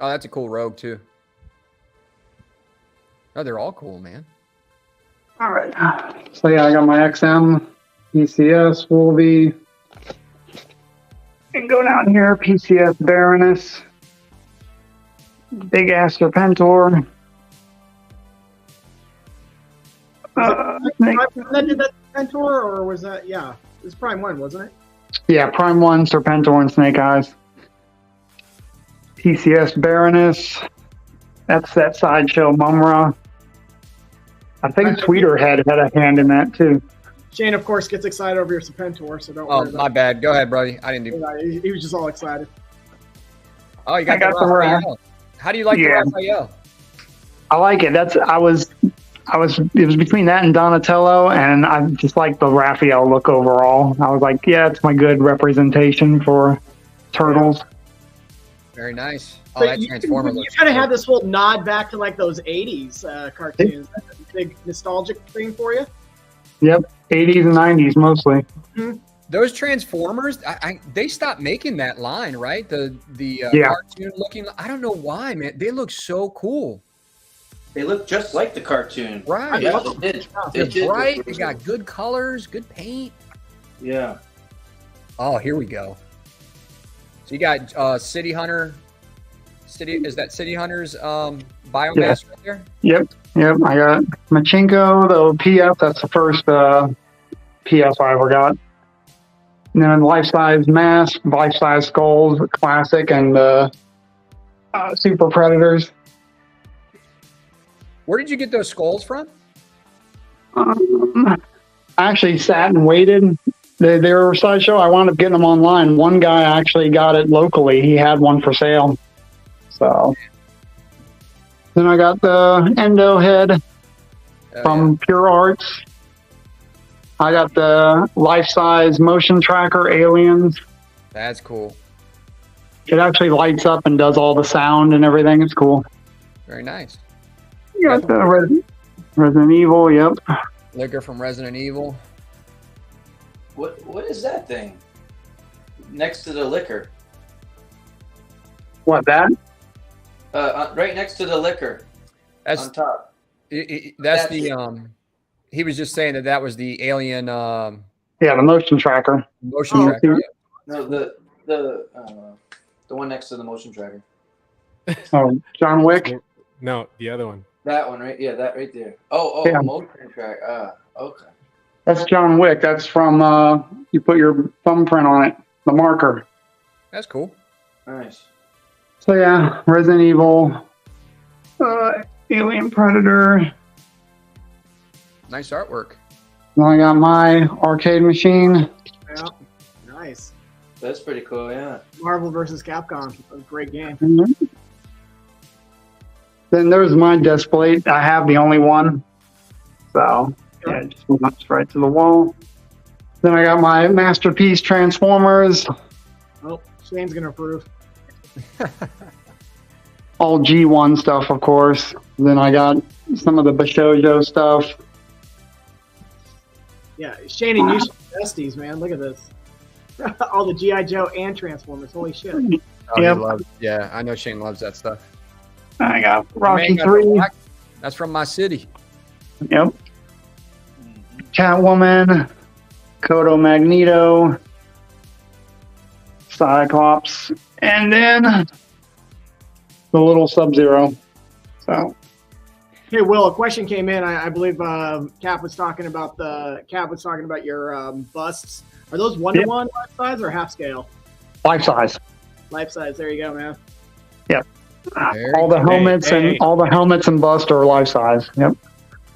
Oh, that's a cool rogue, too. Oh, they're all cool, man. All right. So, yeah, I got my XM, PCS, Wolvie. And go down here, PCS Baroness. Big ass Serpentor. That did that Mentor, or was that, yeah, it was Prime 1, wasn't it? Yeah, Prime 1, Serpentor, and Snake Eyes. PCS Baroness. That's that sideshow Mumra. I think Tweeterhead had a hand in that, too. Shane, of course, gets excited over your Serpentor, so don't Oh, worry my about bad. Go ahead, buddy. I didn't do. it. He was just all excited. Oh, you got I got the the Raphael. How do you like the Yeah. Raphael? I like it. It was between that and Donatello, and I just like the Raphael look overall. I was like, yeah, it's my good representation for Turtles. Very nice. Oh, But that Transformer you looks kind of good. had this whole nod back to like those 80s cartoons. That's a big nostalgic thing for you? Yep, 80s and 90s mostly. Those Transformers, they stopped making that line, right? The Yeah. cartoon looking. I don't know why, man. They look so cool. They look just like the cartoon. Right. Yeah, they did. They're They did. bright. They got good colors, good paint. Yeah. Oh, here we go. So you got City Hunter. Is that City Hunter's biomass right there? Yep. I got Machinko, the PF. That's the first PF I ever got. And then life-size mask, life-size skulls, classic, and super predators. Where did you get those skulls from? I actually sat and waited. They were a sideshow. I wound up getting them online. One guy actually got it locally. He had one for sale. So then I got the Endo head. from Pure Arts. I got the life-size motion tracker Aliens. That's cool. It actually lights up and does all the sound and everything. It's cool. Very nice. You got the Resident Evil, yep. Liquor from Resident Evil. What is that thing? Next to the liquor. What, that? Right next to the liquor. That's on top. That's the he was just saying that was the Alien Yeah, the motion tracker. motion tracker. No, the one next to the motion tracker. Oh, John Wick. No, the other one. That one, right? Yeah, that right there. Oh, Yeah. motion track. Okay. That's John Wick. That's from you put your thumbprint on it, the marker. That's cool. Nice. So yeah, Resident Evil, Alien Predator. Nice artwork. Then I got my arcade machine. Yeah. Nice. That's pretty cool, yeah. Marvel versus Capcom. A great game. Mm-hmm. Then there's my disc plate. I have the only one. So yeah, it just mounts right to the wall. Then I got my Masterpiece Transformers. Oh, Shane's gonna approve. All G1 stuff, of course. Then I got some of the Bishojo stuff. Yeah, Shane and you should be besties, man. Look at this. All the G.I. Joe and Transformers. Holy shit. Oh, Yep. yeah, I know Shane loves that stuff. I got Man Rocky got the 3. black- That's from my city. Yep. Catwoman, Kodo Magneto, Cyclops, and then the little Sub-Zero. So, Hey, Will, a question came in. I believe Cap was talking about your busts. Are those one-to-one life size or half scale? life size. Life size. There you go, man. Very All the cool. helmets Hey. and bust are life size. Yep.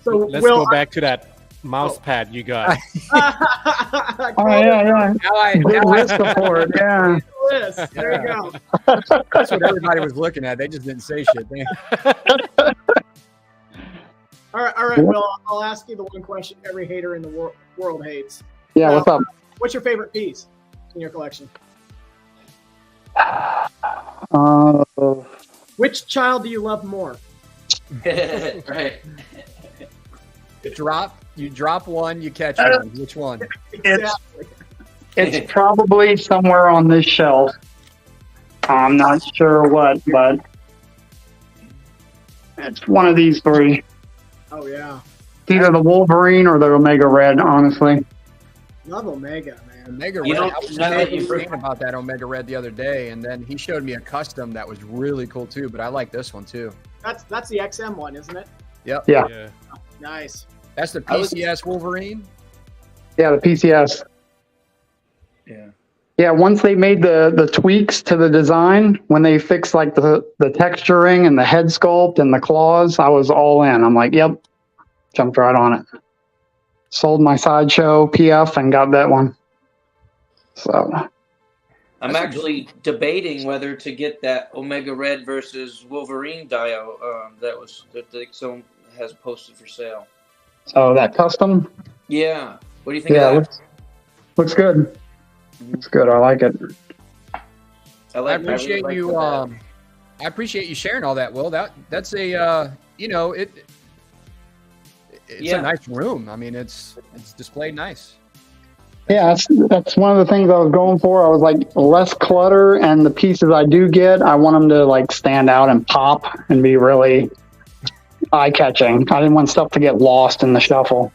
So, Let's Will, go back to that mouse pad you got. Oh yeah. Good list support. Yeah. List. There you go. That's what everybody was looking at. They just didn't say shit. All right, Will. I'll ask you the one question every hater in the world hates. Yeah. What's up? What's your favorite piece in your collection? Which child do you love more? Right. You drop one, you catch one. Which one? Exactly. It's probably somewhere on this shelf. I'm not sure what, but it's one of these three. Oh yeah, It's either the Wolverine or the Omega Red, honestly. love Omega, man. Omega You Red. know, I was now that you talking about that Omega Red the other day, and then he showed me a custom that was really cool too. But I like this one too. That's the XM one, isn't it? Yep. Yeah. Yeah. Nice. That's the PCS Wolverine. Yeah, the PCS. Yeah. Yeah, once they made the tweaks to the design, when they fixed like the texturing and the head sculpt and the claws, I was all in. I'm like, yep, jumped right on it. Sold my Sideshow PF and got that one. So I'm actually debating whether to get that Omega Red versus Wolverine dio that the XM has posted for sale. oh, that custom? Yeah. What do you think Yeah, of that? looks good. Looks good. I like it. I appreciate you. I appreciate you sharing all that, Will. That's a it's Yeah. a nice room. I mean, it's displayed nice. Yeah, that's one of the things I was going for. I was like, less clutter, and the pieces I do get, I want them to like stand out and pop and be really eye-catching. I didn't want stuff to get lost in the shuffle.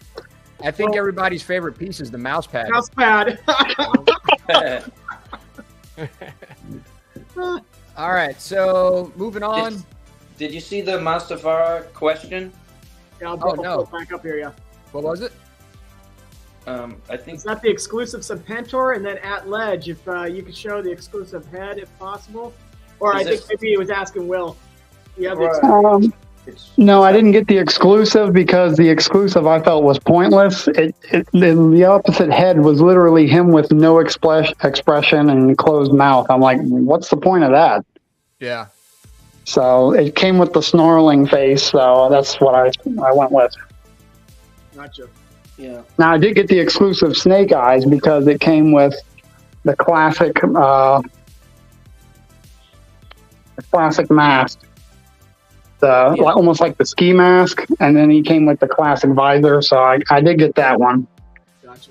I think everybody's favorite piece is the mouse pad. Mouse pad. All right, so moving on. Did you see the Mastafara question? Yeah, I'll Oh, put no. it back up here. Yeah. What was it? I think Is that the exclusive Subpentor? And then at Ledge, if you could show the exclusive head, if possible. Or I Is think this- maybe he was asking Will. You have the Right. It's No, I didn't get the exclusive because the exclusive I felt was pointless. The opposite head was literally him with no expression and closed mouth. I'm like, what's the point of that? Yeah. So it came with the snarling face, so that's what I went with. Gotcha. Yeah. Now I did get the exclusive Snake Eyes because it came with the classic mask, almost like the ski mask, and then he came with the classic visor. So I did get that one. Gotcha.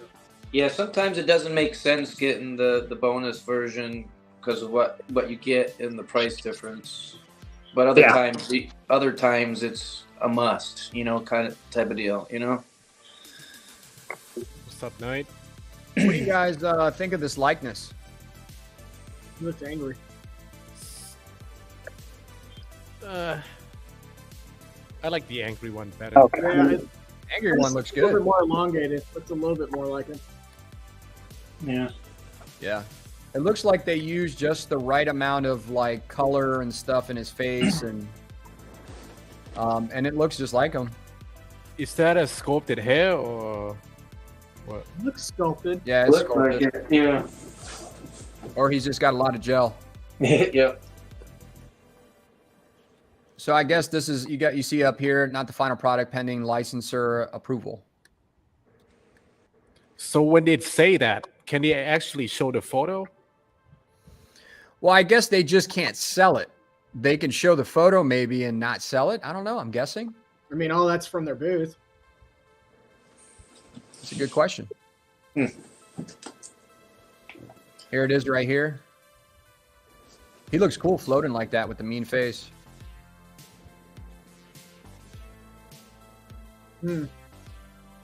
Yeah, sometimes it doesn't make sense getting the bonus version because of what you get in the price difference. But other times it's a must, kind of type of deal, What's up, Knight? What do you guys think of this likeness? He looks angry. I like the angry one better. Okay. Yeah, Angry one looks a little good. bit more elongated. Looks a little bit more like him. Yeah. Yeah. It looks like they used just the right amount of like color and stuff in his face, and it looks just like him. Is that a sculpted hair or what? Looks sculpted. Yeah, it's Look like sculpted. it. Yeah. Or he's just got a lot of gel. Yep. So I guess this is you see up here, not the final product pending licensor approval. So when they say that, can they actually show the photo? Well, I guess they just can't sell it. They can show the photo maybe and not sell it. I don't know. I'm guessing. I mean, all that's from their booth. It's a good question. Here it is right here. He looks cool floating like that with the mean face.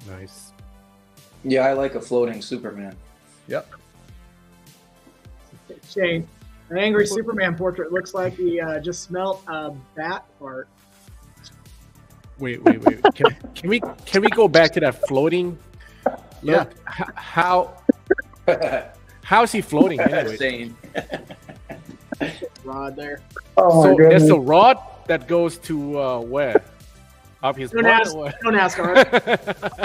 Nice. Yeah, I like a floating Superman. Yep. Shane, an angry Superman portrait looks like he just smelt a bat fart. Wait. Can we go back to that floating? Yeah. Look, how's he floating anyway? Same. Rod there. Oh my So goodness. there's a rod that goes to where? Up his Don't butt ask. or Don't ask. Art.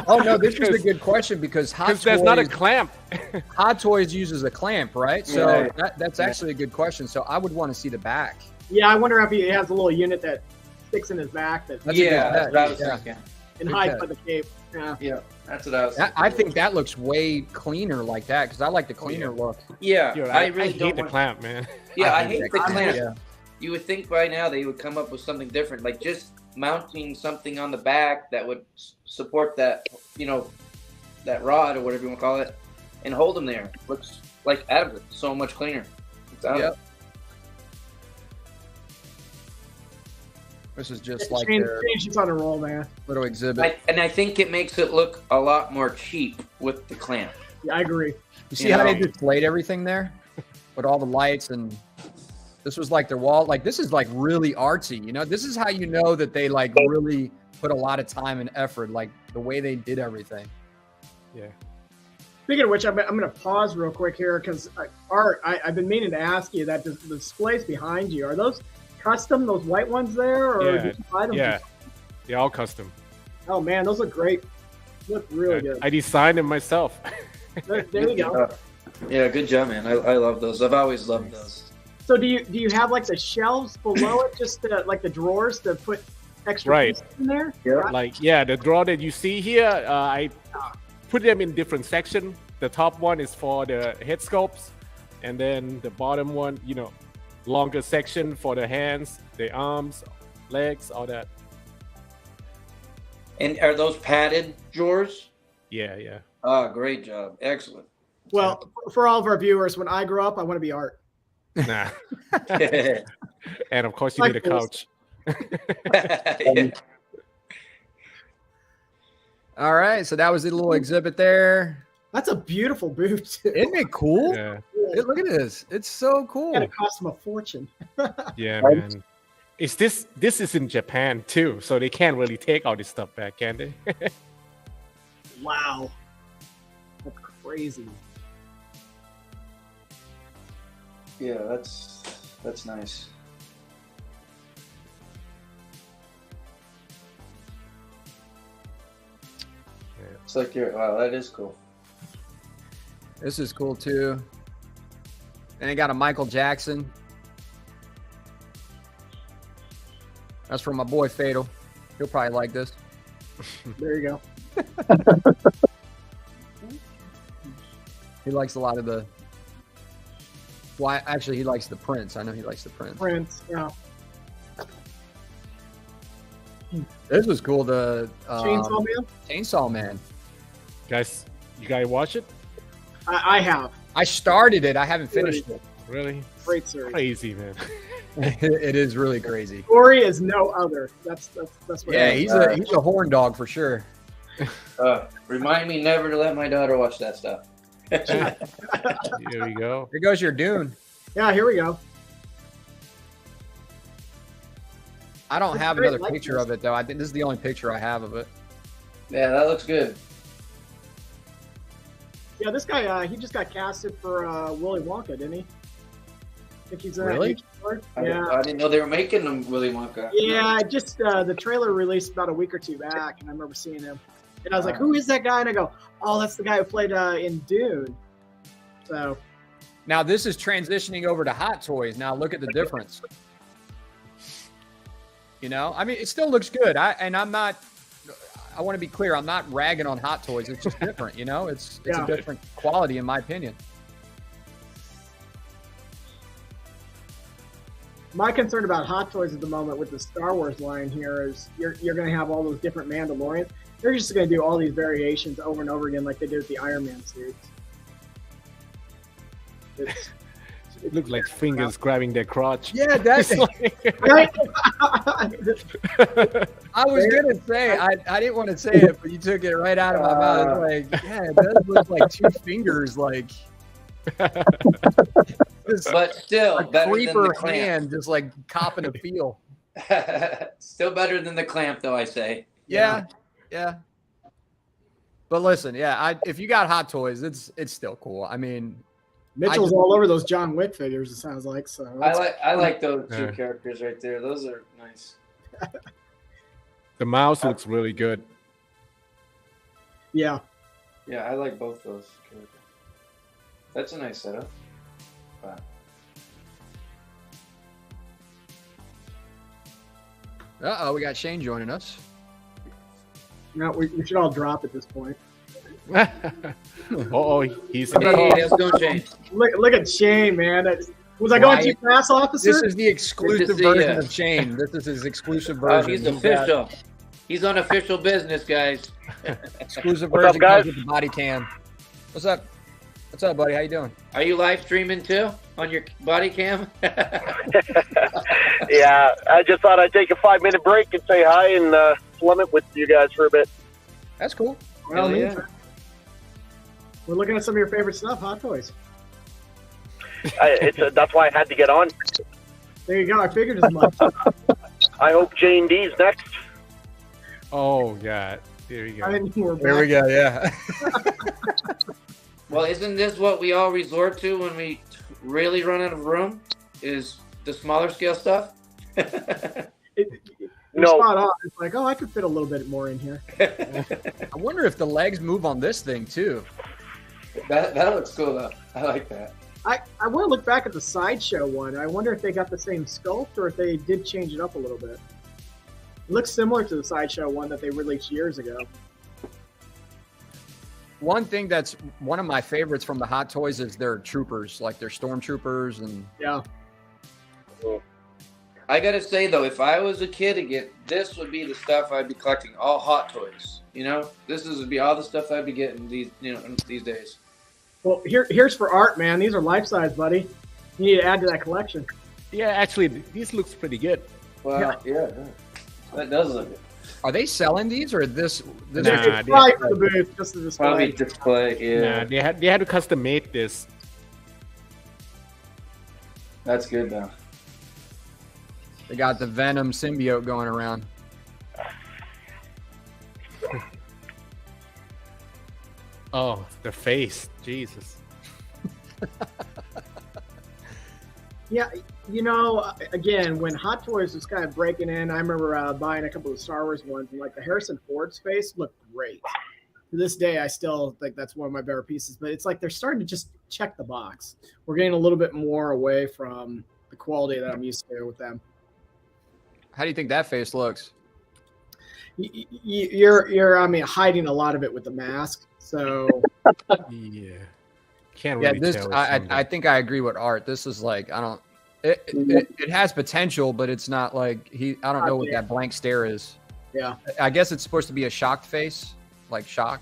Oh no, this is a good question because Because there's not a clamp. Hot Toys uses a clamp, right? So Right. that's actually a good question. So I would want to see the back. Yeah, I wonder if he has a little unit that sticks in his back that That's a good Yeah, bet. that's what I was Yeah. thinking. and hides bet. by the cape. Yeah. Yeah, that's what I was That, thinking. I think that looks way cleaner like that because I like the cleaner look. Yeah, Dude, I I really hate don't the want. clamp, man. Yeah, I think hate that the clamp, clamp. yeah. You would think by now they would come up with something different, like just mounting something on the back that would support that, that rod or whatever you want to call it, and hold them there. Looks like out of it, so much cleaner. It's out of Yep. it. This is just like Shane, their Shane's just on a roll, man. little exhibit. And I think it makes it look a lot more cheap with the clamp. Yeah, I agree. You see you how they know. displayed everything there with all the lights, and this was like their wall. Like this is like really artsy. This is how you know that they like really put a lot of time and effort, like the way they did everything. Yeah. Speaking of which, I'm going to pause real quick here because Art, I've been meaning to ask you that the displays behind you, are those custom, those white ones there, or Yeah, did you buy them? Yeah, they're all custom. Oh man, those look great. Look really good. I designed them myself. There you go. Yeah, good job, man. I love those. I've always loved those. So do you have like the shelves below it, just like the drawers to put extra Right. pieces in there? Yeah. Like, yeah, the drawer that you see here, I put them in different sections. The top one is for the head sculpts, and then the bottom one, longer section for the hands, the arms, legs, all that. And are those padded drawers? Yeah. Oh, great job. Excellent. Well, for all of our viewers, when I grow up, I want to be Art. Nah. And of course, you Like need a this. couch. Yeah. All right, so that was the little exhibit there. That's a beautiful booth. Too. Isn't it cool? Yeah, Hey, look at this. It's so cool. It's gonna cost them a fortune. yeah, man. This is in Japan too, so they can't really take all this stuff back, can they? Wow, that's crazy. Yeah, that's nice. It's like wow, that is cool. This is cool too. And they got a Michael Jackson. That's from my boy Fatal. He'll probably like this. There you go. He likes a lot of the. Well, actually, he likes the Prince. I know he likes the Prince. Prince, yeah. This was cool. The Chainsaw Man. Chainsaw Man. Guys, you guys watch it? I have. I started it. I haven't finished it. Really? Great series. Crazy, man. It is really crazy. Story is no other. That's what. Yeah, it is. he's a horn dog for sure. Remind me never to let my daughter watch that stuff. Here we go. Here goes your Dune. Yeah, here we go. I don't It's have great another picture likeness. of it though. I think this is the only picture I have of it. Yeah, that looks good. Yeah, this guy, he just got casted for Willy Wonka, didn't he? I think he's in Really? that part. I Yeah. didn't know they were making them Willy Wonka. Yeah, just the trailer released about a week or two back, and I remember seeing him. And I was like, who is that guy? And I go, oh, that's the guy who played in Dune. So, Now this is transitioning over to Hot Toys. Now look at the difference. You know, I mean, it still looks good. I want to be clear. I'm not ragging on Hot Toys. It's just different. You know, it's Yeah. a different quality in my opinion. my concern about Hot Toys at the moment with the Star Wars line here is you're going to have all those different Mandalorians. They're just going to do all these variations over and over again like they did with the Iron Man suits. It's, It looked like fingers grabbing their crotch. Yeah, that's. right? I was gonna say I didn't want to say it, but you took it right out of my mouth. It's like, yeah, it does look like two fingers, like. Just But still, a better than the creeper clamp. hand, just like copping a feel. Still better than the clamp, though, I say. Yeah. But listen, if you got Hot Toys, it's still cool. I mean, Mitchell's all over those John Wick figures, it sounds like. So I like those two Yeah. characters right there. Those are nice. The mouse looks really good. yeah. Yeah, I like both those characters. That's a nice setup. Wow. we got Shane joining us. No, we should all drop at this point. Oh, he's in the Hey, call. how's it going, Shane? Look at Shane, man. Was I going too fast, officer? This is the exclusive see version ya. of Shane. This is his exclusive Oh, version. he's got official. He's on official business, guys. exclusive What's up, version guys? comes with the body cam. What's up? What's up, buddy? How you doing? Are you live streaming too on your body cam? Yeah, I just thought I'd take a 5-minute break and say hi and plumb it with you guys for a bit. That's cool. Well, Hell yeah. we're looking at some of your favorite stuff, Hot Toys. That's why I had to get on. There you go. I figured as much. I hope Jane D's next. Oh, God. There you I go. didn't know we're There we back. go. Yeah. Well, isn't this what we all resort to when we really run out of room? Is the smaller scale stuff? You're No. spot on. It's like, oh, I could fit a little bit more in here. I wonder if the legs move on this thing too. That looks cool though. I like that. I want to look back at the Sideshow one. I wonder if they got the same sculpt or if they did change it up a little bit. It looks similar to the Sideshow one that they released years ago. One thing that's one of my favorites from the Hot Toys is their troopers, like their stormtroopers, and Yeah. I gotta say though, if I was a kid again, this would be the stuff I'd be collecting. All Hot Toys. You know, would be all the stuff I'd be getting these days. Well, here's for art, man. These are life size, buddy. You need to add to that collection. Yeah, actually, this looks pretty good. Well, yeah, that does look good. are they selling these or this? Nah, It's probably for the booth, just to display. Probably display. Yeah, Nah, they had to custom make this. that's good though. They got the Venom symbiote going around. Oh, the face. Jesus. Yeah, you know, again, when Hot Toys was kind of breaking in, I remember buying a couple of Star Wars ones, and like the Harrison Ford's face looked great. To this day, I still think that's one of my better pieces, but it's like they're starting to just check the box. We're getting a little bit more away from the quality that I'm used to with them. How do you think that face looks? You're I mean, hiding a lot of it with the mask. So Yeah. Can't Yeah, really this tell. I think I agree with Art. This is like it has potential, but it's not like I don't know what that blank stare is. yeah. I guess it's supposed to be a shocked face, like shock.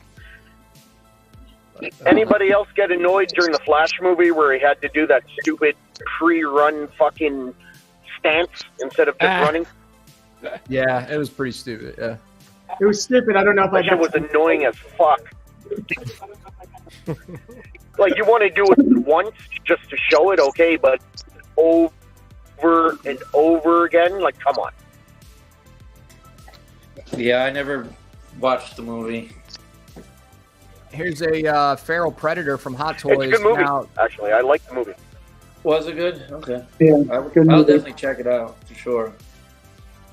But, Anybody else get annoyed during the Flash movie where he had to do that stupid pre-run fucking stance instead of just running? Yeah, it was pretty stupid. Yeah. It was stupid. I don't know if I That shit got was annoying as fuck. Like, you want to do it once just to show it, okay, but over and over again, like, come on. Yeah, I never watched the movie. Here's a feral predator from Hot Toys. It's a good movie, Now, actually. I like the movie. Was it good? Okay. Yeah, I'll good movie. definitely check it out for sure.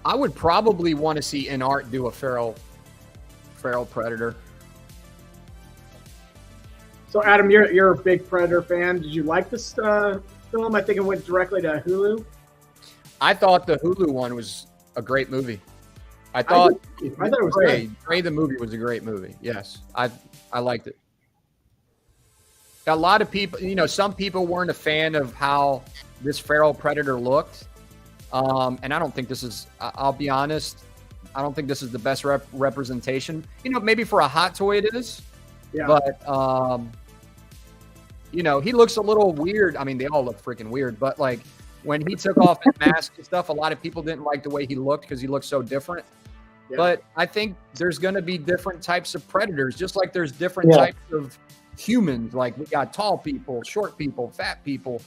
I would probably want to see Inart do a feral predator. So Adam, you're a big Predator fan. Did you like this film? I think it went directly to Hulu. I thought the Hulu one was a great movie. I thought it was Prey, good. Prey the movie was a great movie. Yes, I liked it. A lot of people, some people weren't a fan of how this feral predator looked, and I don't think this is. I'll be honest, I don't think this is the best representation. Maybe for a Hot Toy it is, Yeah. but he looks a little weird. I mean, they all look freaking weird, but like when he took off his mask and stuff, a lot of people didn't like the way he looked because he looked so different. Yeah. But I think there's going to be different types of predators, just like there's different types of humans. Like we got tall people, short people, fat people.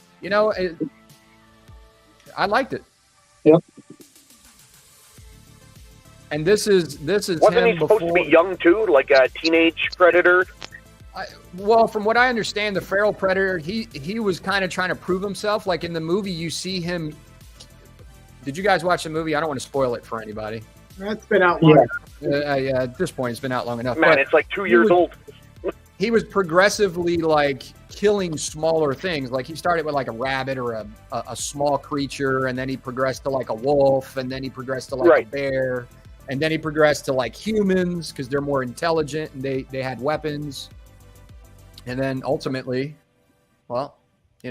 I liked it. Yep. And this is Wasn't him he supposed before. to be young, too? Like a teenage predator? Well, from what I understand, the feral predator, he was kind of trying to prove himself. Like in the movie, you see him. Did you guys watch the movie? I don't want to spoil it for anybody. That's been out long. Yeah, at this point, it's been out long enough. Man, But it's like 2 years old. he was progressively like killing smaller things. Like he started with like a rabbit or a small creature, and then he progressed to like a wolf, and then he progressed to like a bear, and then he progressed to like humans because they're more intelligent and they had weapons. And then ultimately, well, he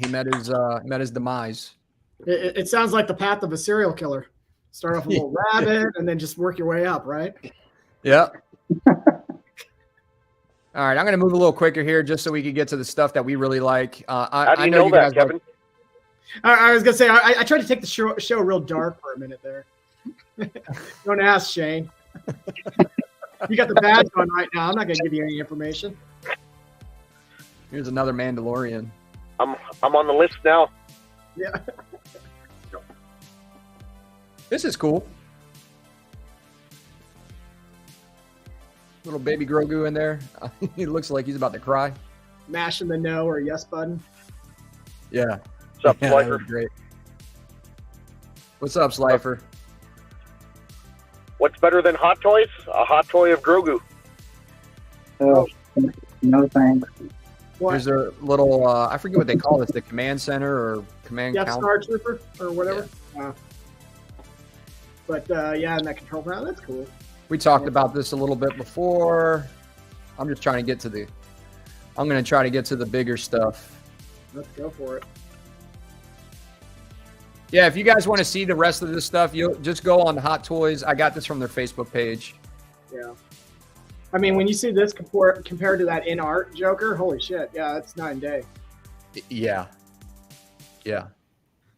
met his demise. It sounds like the path of a serial killer. Start off a little rabbit and then just work your way up, right? Yeah. All right, I'm going to move a little quicker here just so we can get to the stuff that we really like. How do you know that, Kevin? I was going to say, I tried to take the show real dark for a minute there. Don't ask, Shane. You got the badge on right now. I'm not going to give you any information. Here's another Mandalorian. I'm on the list now. Yeah. This is cool. Little baby Grogu in there. He looks like he's about to cry. Mashing the no or yes button. Yeah. What's up, Yeah, Slifer? that was great. What's up, Slifer? What's better than Hot Toys? A Hot Toy of Grogu. Oh, no thanks. What? There's a little, I forget what they call this, the command center or command Death count. Star Trooper or whatever. But and that control panel, that's cool. We talked about this a little bit before. I'm just trying to get to I'm going to try to get to the bigger stuff. Let's go for it. Yeah, if you guys want to see the rest of this stuff, you'll just go on Hot Toys. I got this from their Facebook page. Yeah. I mean, when you see this compared to that Inart Joker, holy shit. Yeah, that's night and day. Yeah. Yeah.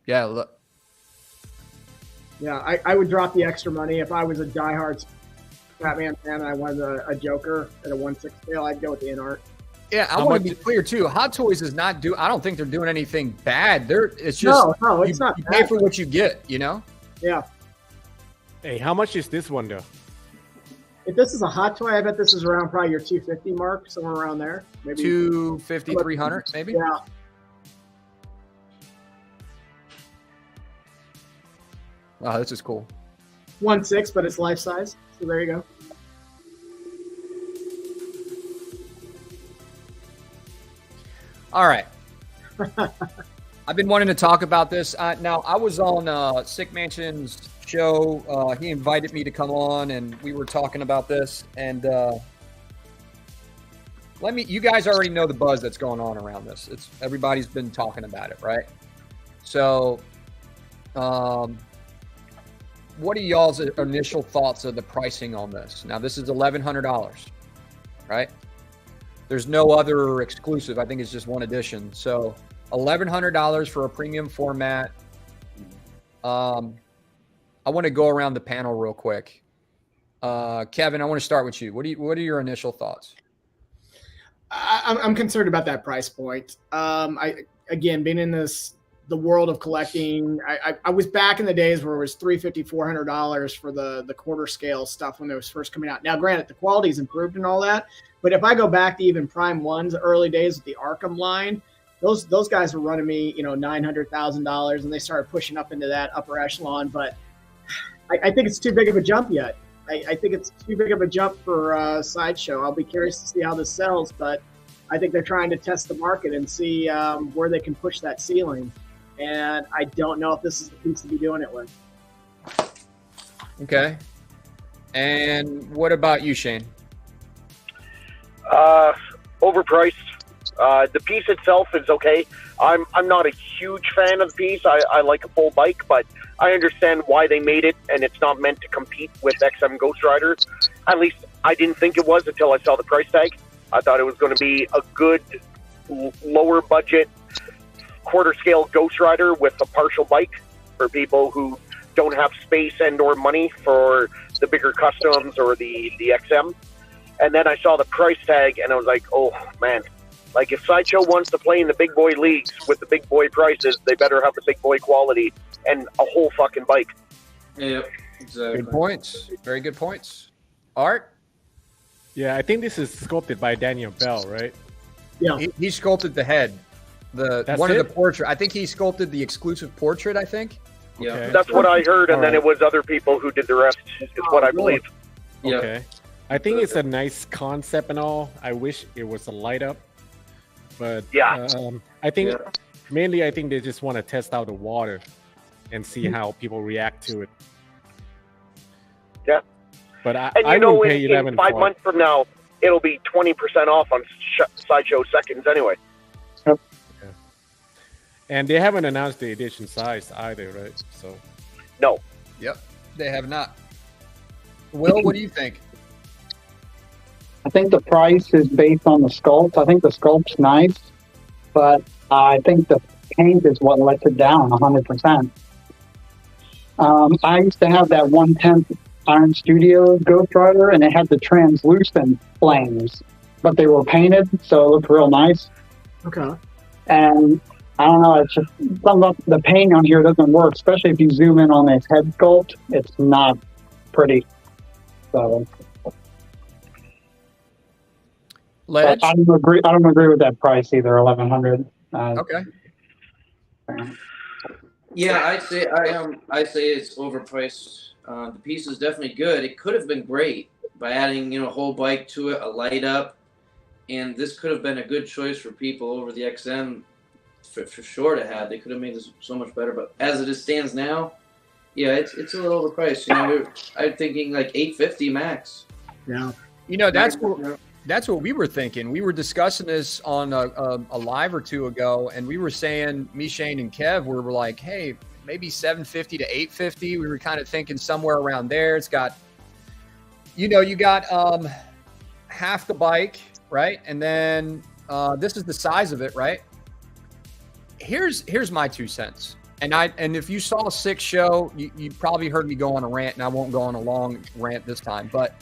Yeah, look. Yeah, I would drop the extra money. If I was a diehard Batman fan and I wanted a Joker at a 1/6 scale, I'd go with the Inart. Yeah, I want to be clear too. Hot Toys is not I don't think they're doing anything bad. It's just no, it's not you bad. pay for what you get, Yeah. Hey, how much is this one though? If this is a Hot Toy, I bet this is around probably your 250 mark, somewhere around there. Maybe 250, 300 maybe. Yeah. Oh, this is cool. 1/6, but it's life size. So there you go. All right. I've been wanting to talk about this. Now, I was on Sick Mansion's show, he invited me to come on, and we were talking about this. And you guys already know the buzz that's going on around this. Everybody's been talking about it, right? So, what are y'all's initial thoughts of the pricing on this? Now, this is $1,100, right? There's no other exclusive. I think it's just one edition. So, $1,100 for a premium format. I want to go around the panel real quick. Kevin, I want to start with you. What are your initial thoughts? I'm concerned about that price point. Again, being in the world of collecting, I was back in the days where it was $350, $400 for the quarter scale stuff when it was first coming out. Now, granted, the quality's improved and all that, but if I go back to even Prime 1's early days with the Arkham line, those guys were running me, $900,000, and they started pushing up into that upper echelon. But I think it's too big of a jump yet. I think it's too big of a jump for Sideshow. I'll be curious to see how this sells, but I think they're trying to test the market and see where they can push that ceiling. And I don't know if this is the piece to be doing it with. Okay. And what about you, Shane? Overpriced. The piece itself is okay. I'm not a huge fan of the piece. I like a full bike, but I understand why they made it, and it's not meant to compete with XM Ghost Rider. At least I didn't think it was until I saw the price tag. I thought it was going to be a good lower budget quarter scale Ghost Rider with a partial bike for people who don't have space and or money for the bigger customs or the XM. And then I saw the price tag and I was like, oh man, like if Sideshow wants to play in the big boy leagues with the big boy prices, they better have the big boy quality and a whole fucking bike. Yeah, exactly. Good points. Very good points. Art? Yeah, I think this is sculpted by Daniel Bell, right? Yeah. He sculpted the head. Of the portrait. I think he sculpted the exclusive portrait, I think. Yeah. Okay. That's what I heard, and then it was other people who did the rest, is what I believe. Yeah. Okay. I think it's a nice concept and all. I wish it was a light up. But Yeah. I think mainly I think they just want to test out the water and see how people react to it. Yeah. But I And would pay in 11 5 for it. months from now, it'll be 20% off on Sideshow seconds anyway. And they haven't announced the edition size either, right? So No. Yep. They have not. Will, what do you think? I think the price is based on the sculpt. I think the sculpt's nice, but I think the paint is what lets it down 100%. I used to have that 1/10 Iron Studio Ghost Rider, and it had the translucent flames, but they were painted, so it looked real nice. Okay. And I don't know, it's just something about the paint on here doesn't work, especially if you zoom in on this head sculpt. It's not pretty. So Ledge? I don't agree with that price either. 1,100. Okay. Yeah, I'd say it's overpriced. The piece is definitely good. It could have been great by adding, a whole bike to it, a light up, and this could have been a good choice for people over the XM for sure to have. They could have made this so much better, but as it stands now, yeah, it's a little overpriced. I'm thinking like $850 max. Yeah. That's what we were thinking. We were discussing this on a live or two ago, and we were saying, me, Shane, and Kev, we were like, hey, maybe $750 to $850. We were kind of thinking somewhere around there. It's got, you got half the bike, right? And then this is the size of it, right? Here's my 2 cents. And if you saw a 6 show, you probably heard me go on a rant, and I won't go on a long rant this time, but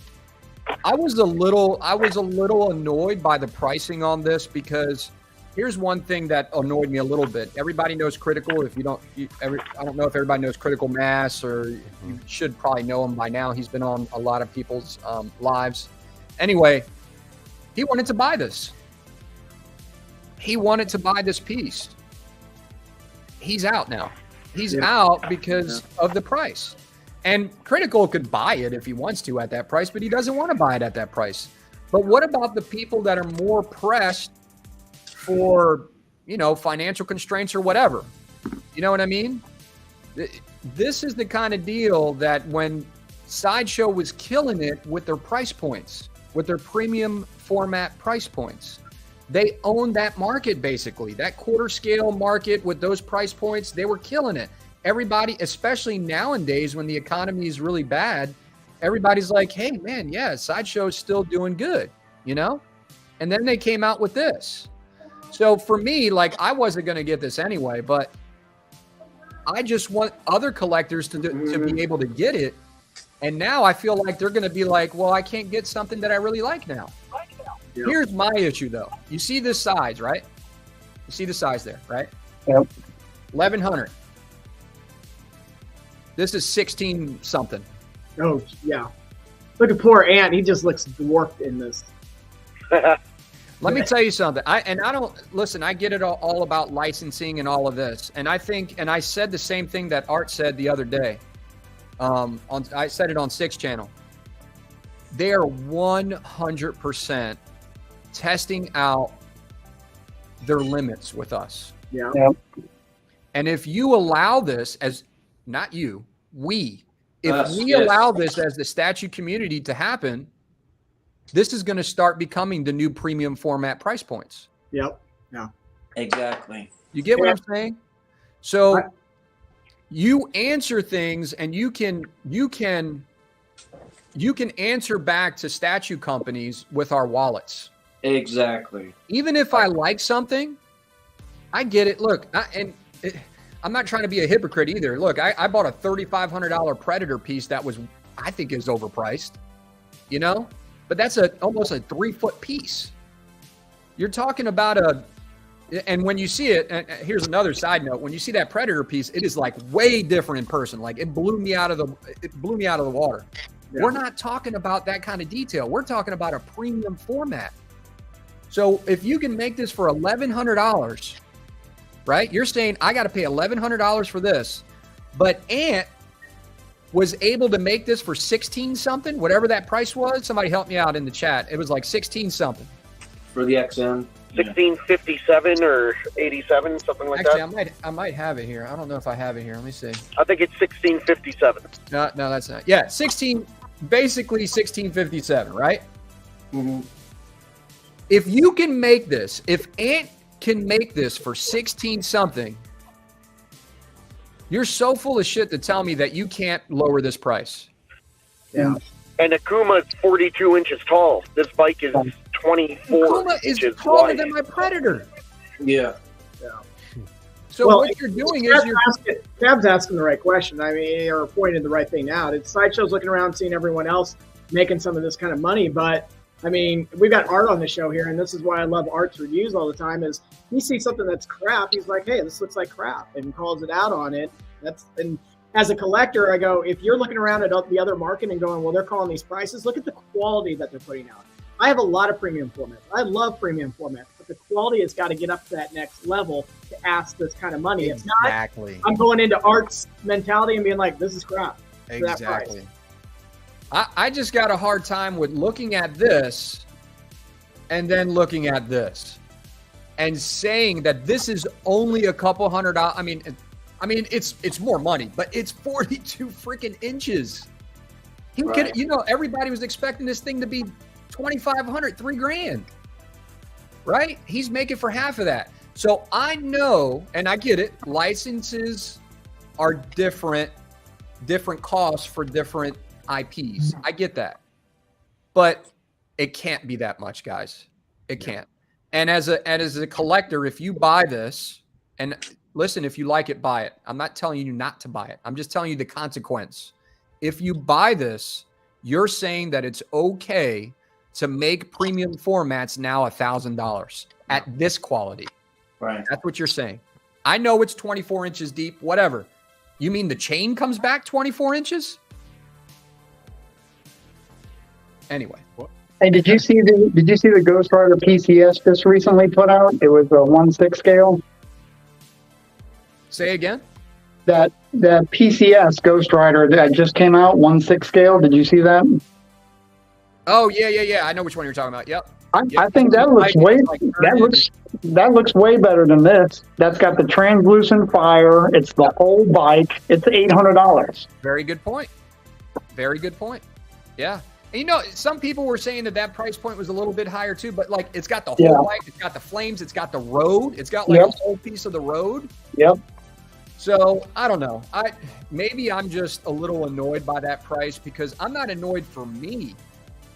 I was a little annoyed by the pricing on this, because here's one thing that annoyed me a little bit. Everybody knows Critical. I don't know if everybody knows Critical Mass, or you should probably know him by now. He's been on a lot of people's lives. Anyway, he wanted to buy this. He wanted to buy this piece. He's out now. He's out because of the price. And Critical could buy it if he wants to at that price, but he doesn't want to buy it at that price. But what about the people that are more pressed for, financial constraints or whatever? You know what I mean? this is the kind of deal that when Sideshow was killing it with their price points, with their premium format price points, they owned that market basically. That quarter scale market with those price points, they were killing it. Everybody, especially nowadays when the economy is really bad, everybody's like, hey man, yeah, Sideshow's still doing good, you know? And then they came out with this. So for me, like, I wasn't going to get this anyway, but I just want other collectors to be able to get it. And now I feel like they're going to be like, well, I can't get something that I really like now. Yep. Here's my issue though. You see this size, right? You see the size there, right? Yep. 1100. This is 16 something. Oh yeah. Look at poor Ant. He just looks dwarfed in this. Let me tell you something. I get it all about licensing and all of this. And I think, and I said the same thing that Art said the other day. I said it on 6 Channel. They are 100% testing out their limits with us. Yeah. Yep. And if you allow this as, not you, we, if we yes. allow this as the statue community to happen, this is going to start becoming the new premium format price points. Yep. Yeah. Exactly. You get what I'm saying? So you answer things and you can answer back to statue companies with our wallets. Exactly. Even if I like something, I get it. Look, I'm not trying to be a hypocrite either. Look, I bought a $3,500 Predator piece that was, I think, is overpriced, you know, but that's almost a 3-foot piece. You're talking about and when you see it, and here's another side note, when you see that Predator piece, it is like way different in person. Like it blew me out of the water. Yeah. We're not talking about that kind of detail. We're talking about a premium format. So if you can make this for $1,100, right? You're saying I got to pay $1,100 for this, but Ant was able to make this for 16 something, whatever that price was. Somebody help me out in the chat. It was like 16 something For the XM. 1657 or 87, something like Actually, that. I might have it here. I don't know if I have it here. Let me see. I think it's 1657. No, that's not. Yeah, basically 1657, right? Mm-hmm. If you can make this, if Ant can make this for 16 something, you're so full of shit to tell me that you can't lower this price. Yeah. And Akuma is 42 inches tall. This bike is 24 Akuma is inches taller wide. than my Predator. Yeah. So Well, what you're doing is Tab's asking the right question. I mean, or pointing the right thing out. It's Sideshow's looking around, seeing everyone else making some of this kind of money. But I mean, we've got Art on the show here, and this is why I love Art's reviews all the time. Is he sees something that's crap, he's like, "Hey, this looks like crap," and calls it out on it. And as a collector, I go, if you're looking around at the other market and going, well, they're calling these prices, look at the quality that they're putting out. I have a lot of premium formats. I love premium formats, but the quality has got to get up to that next level to ask this kind of money. Exactly. If not, I'm going into Art's mentality and being like, this is crap. Exactly. I just got a hard time with looking at this and then looking at this and saying that this is only a couple $100. I mean, it's more money, but it's 42 freaking inches. He could, everybody was expecting this thing to be $2,500, $3,000, right? He's making for half of that. So I know, and I get it, licenses are different costs for different IPs. I get that. But it can't be that much, guys. It can't. And as a collector, if you buy this, and listen, if you like it, buy it. I'm not telling you not to buy it. I'm just telling you the consequence. If you buy this, you're saying that it's okay to make premium formats now $1,000 at this quality. Right. That's what you're saying. I know it's 24 inches deep, whatever. You mean the chain comes back 24 inches? Anyway. Hey, did you see the Ghost Rider PCS just recently put out? It was a 1/6 scale. Say again? That PCS Ghost Rider that just came out, 1/6 scale. Did you see that? Oh yeah. I know which one you're talking about. Yep. I think that looks that looks way better than this. That's got the translucent fire. It's the whole bike. It's $800. Very good point. Very good point. Yeah. And you know, some people were saying that price point was a little bit higher too, but like it's got the whole bike, it's got the flames, it's got the road, it's got like a whole piece of the road. Yep. So I don't know. Maybe I'm just a little annoyed by that price because I'm not annoyed for me.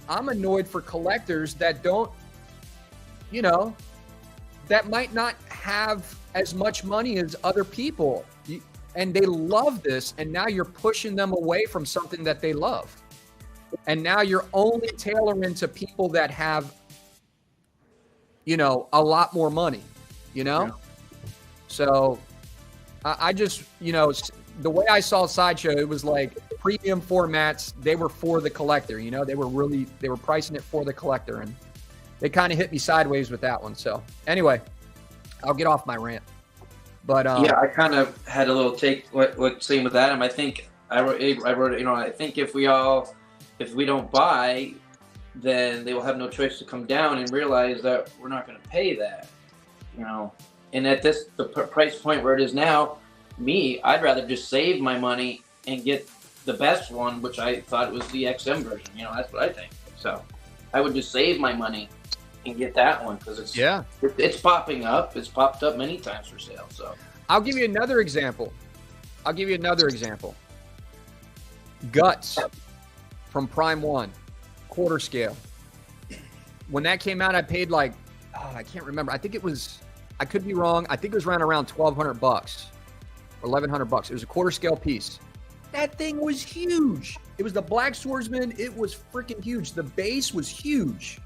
I'm annoyed for collectors that don't, you know, that might not have as much money as other people. And they love this. And now you're pushing them away from something that they love. And now you're only tailoring to people that have, you know, a lot more money, you know? Yeah. So I just, you know, the way I saw Sideshow, it was like premium formats. They were for the collector, you know, they were pricing it for the collector, and they kind of hit me sideways with that one. So anyway, I'll get off my rant. But yeah, I kind of had a little take what same with Adam. I think I wrote, you know, I think if we don't buy, then they will have no choice to come down and realize that we're not going to pay that, you know. And at the price point where it is now, I'd rather just save my money and get the best one, which I thought it was the XM version. You know, that's what I think. So I would just save my money and get that one because it's popping up. It's popped up many times for sale. So I'll give you another example. Guts from Prime 1, quarter scale. When that came out, I paid like, I can't remember. I think it was, I could be wrong. I think it was around $1,200 or $1,100. It was a quarter scale piece. That thing was huge. It was the Black Swordsman. It was freaking huge. The base was huge.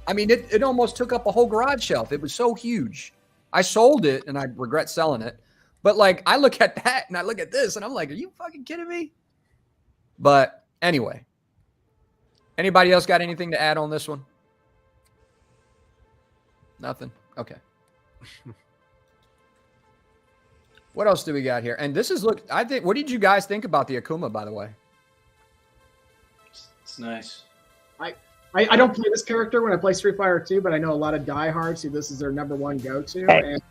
I mean, it almost took up a whole garage shelf. It was so huge. I sold it and I regret selling it. But like, I look at that and I look at this and I'm like, are you fucking kidding me? But anyway, anybody else got anything to add on this one? Nothing. Okay. What else do we got here? And this is, look, I think, what did you guys think about the Akuma, by the way? It's nice. I don't play this character when I play Street Fighter 2, but I know a lot of diehards who this is their number one go-to. And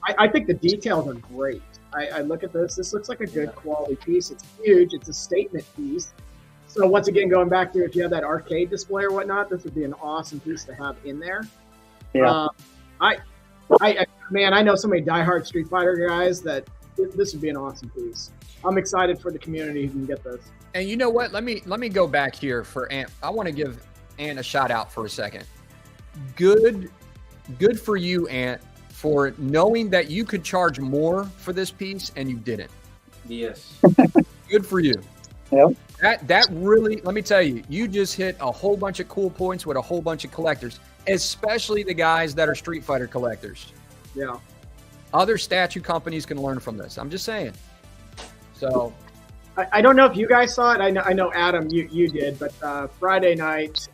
I think the details are great. I look at this. This looks like a good quality piece. It's huge. It's a statement piece. So once again, going back to if you have that arcade display or whatnot, this would be an awesome piece to have in there. Yeah. Man, I know so many diehard Street Fighter guys that this would be an awesome piece. I'm excited for the community who can get this. And you know what? Let me go back here for Ant. I want to give Ant a shout out for a second. Good for you, Ant, for knowing that you could charge more for this piece and you didn't. Yes. Good for you. Yep. That really, let me tell you, you just hit a whole bunch of cool points with a whole bunch of collectors, especially the guys that are Street Fighter collectors. Yeah. Other statue companies can learn from this. I'm just saying. So I don't know if you guys saw it. I know Adam, you did, but Friday night,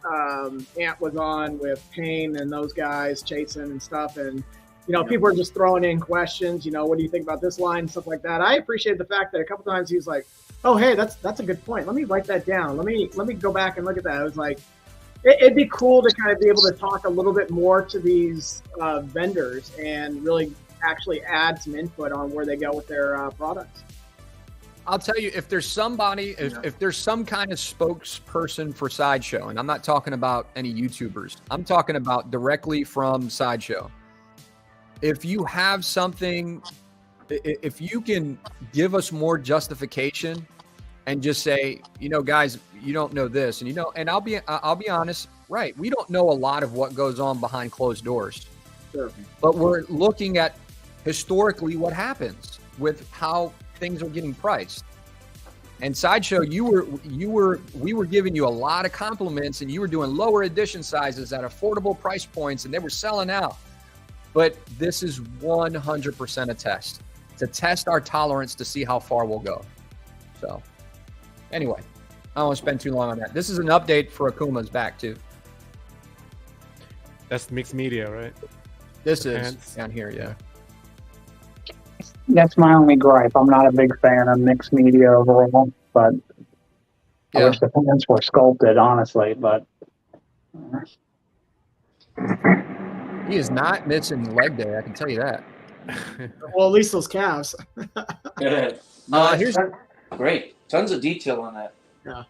Ant was on with Payne and those guys, Chasen and stuff, and you know, people were just throwing in questions. You know, what do you think about this line and stuff like that. I appreciate the fact that a couple times he was like, "Oh, hey, that's a good point. Let me write that down. Let me go back and look at that." I was like, it'd be cool to kind of be able to talk a little bit more to these vendors and really actually add some input on where they go with their products. I'll tell you, if there's somebody, if there's some kind of spokesperson for Sideshow, and I'm not talking about any YouTubers, I'm talking about directly from Sideshow. If you have something, if you can give us more justification and just say, you know, guys, you don't know this, and you know, and I'll be honest, right? We don't know a lot of what goes on behind closed doors, Sure. but we're looking at historically what happens with how things are getting priced. And Sideshow, we were giving you a lot of compliments, and you were doing lower edition sizes at affordable price points, and they were selling out. But this is 100% a test to test our tolerance to see how far we'll go. So anyway, I don't want to spend too long on that. This is an update for Akuma's back too. That's mixed media, right? This is down here, yeah. That's my only gripe. I'm not a big fan of mixed media overall, but I wish the pants were sculpted, honestly. But He is not missing leg day. I can tell you that. Well, at least those calves. Here's great. Tons of detail on that.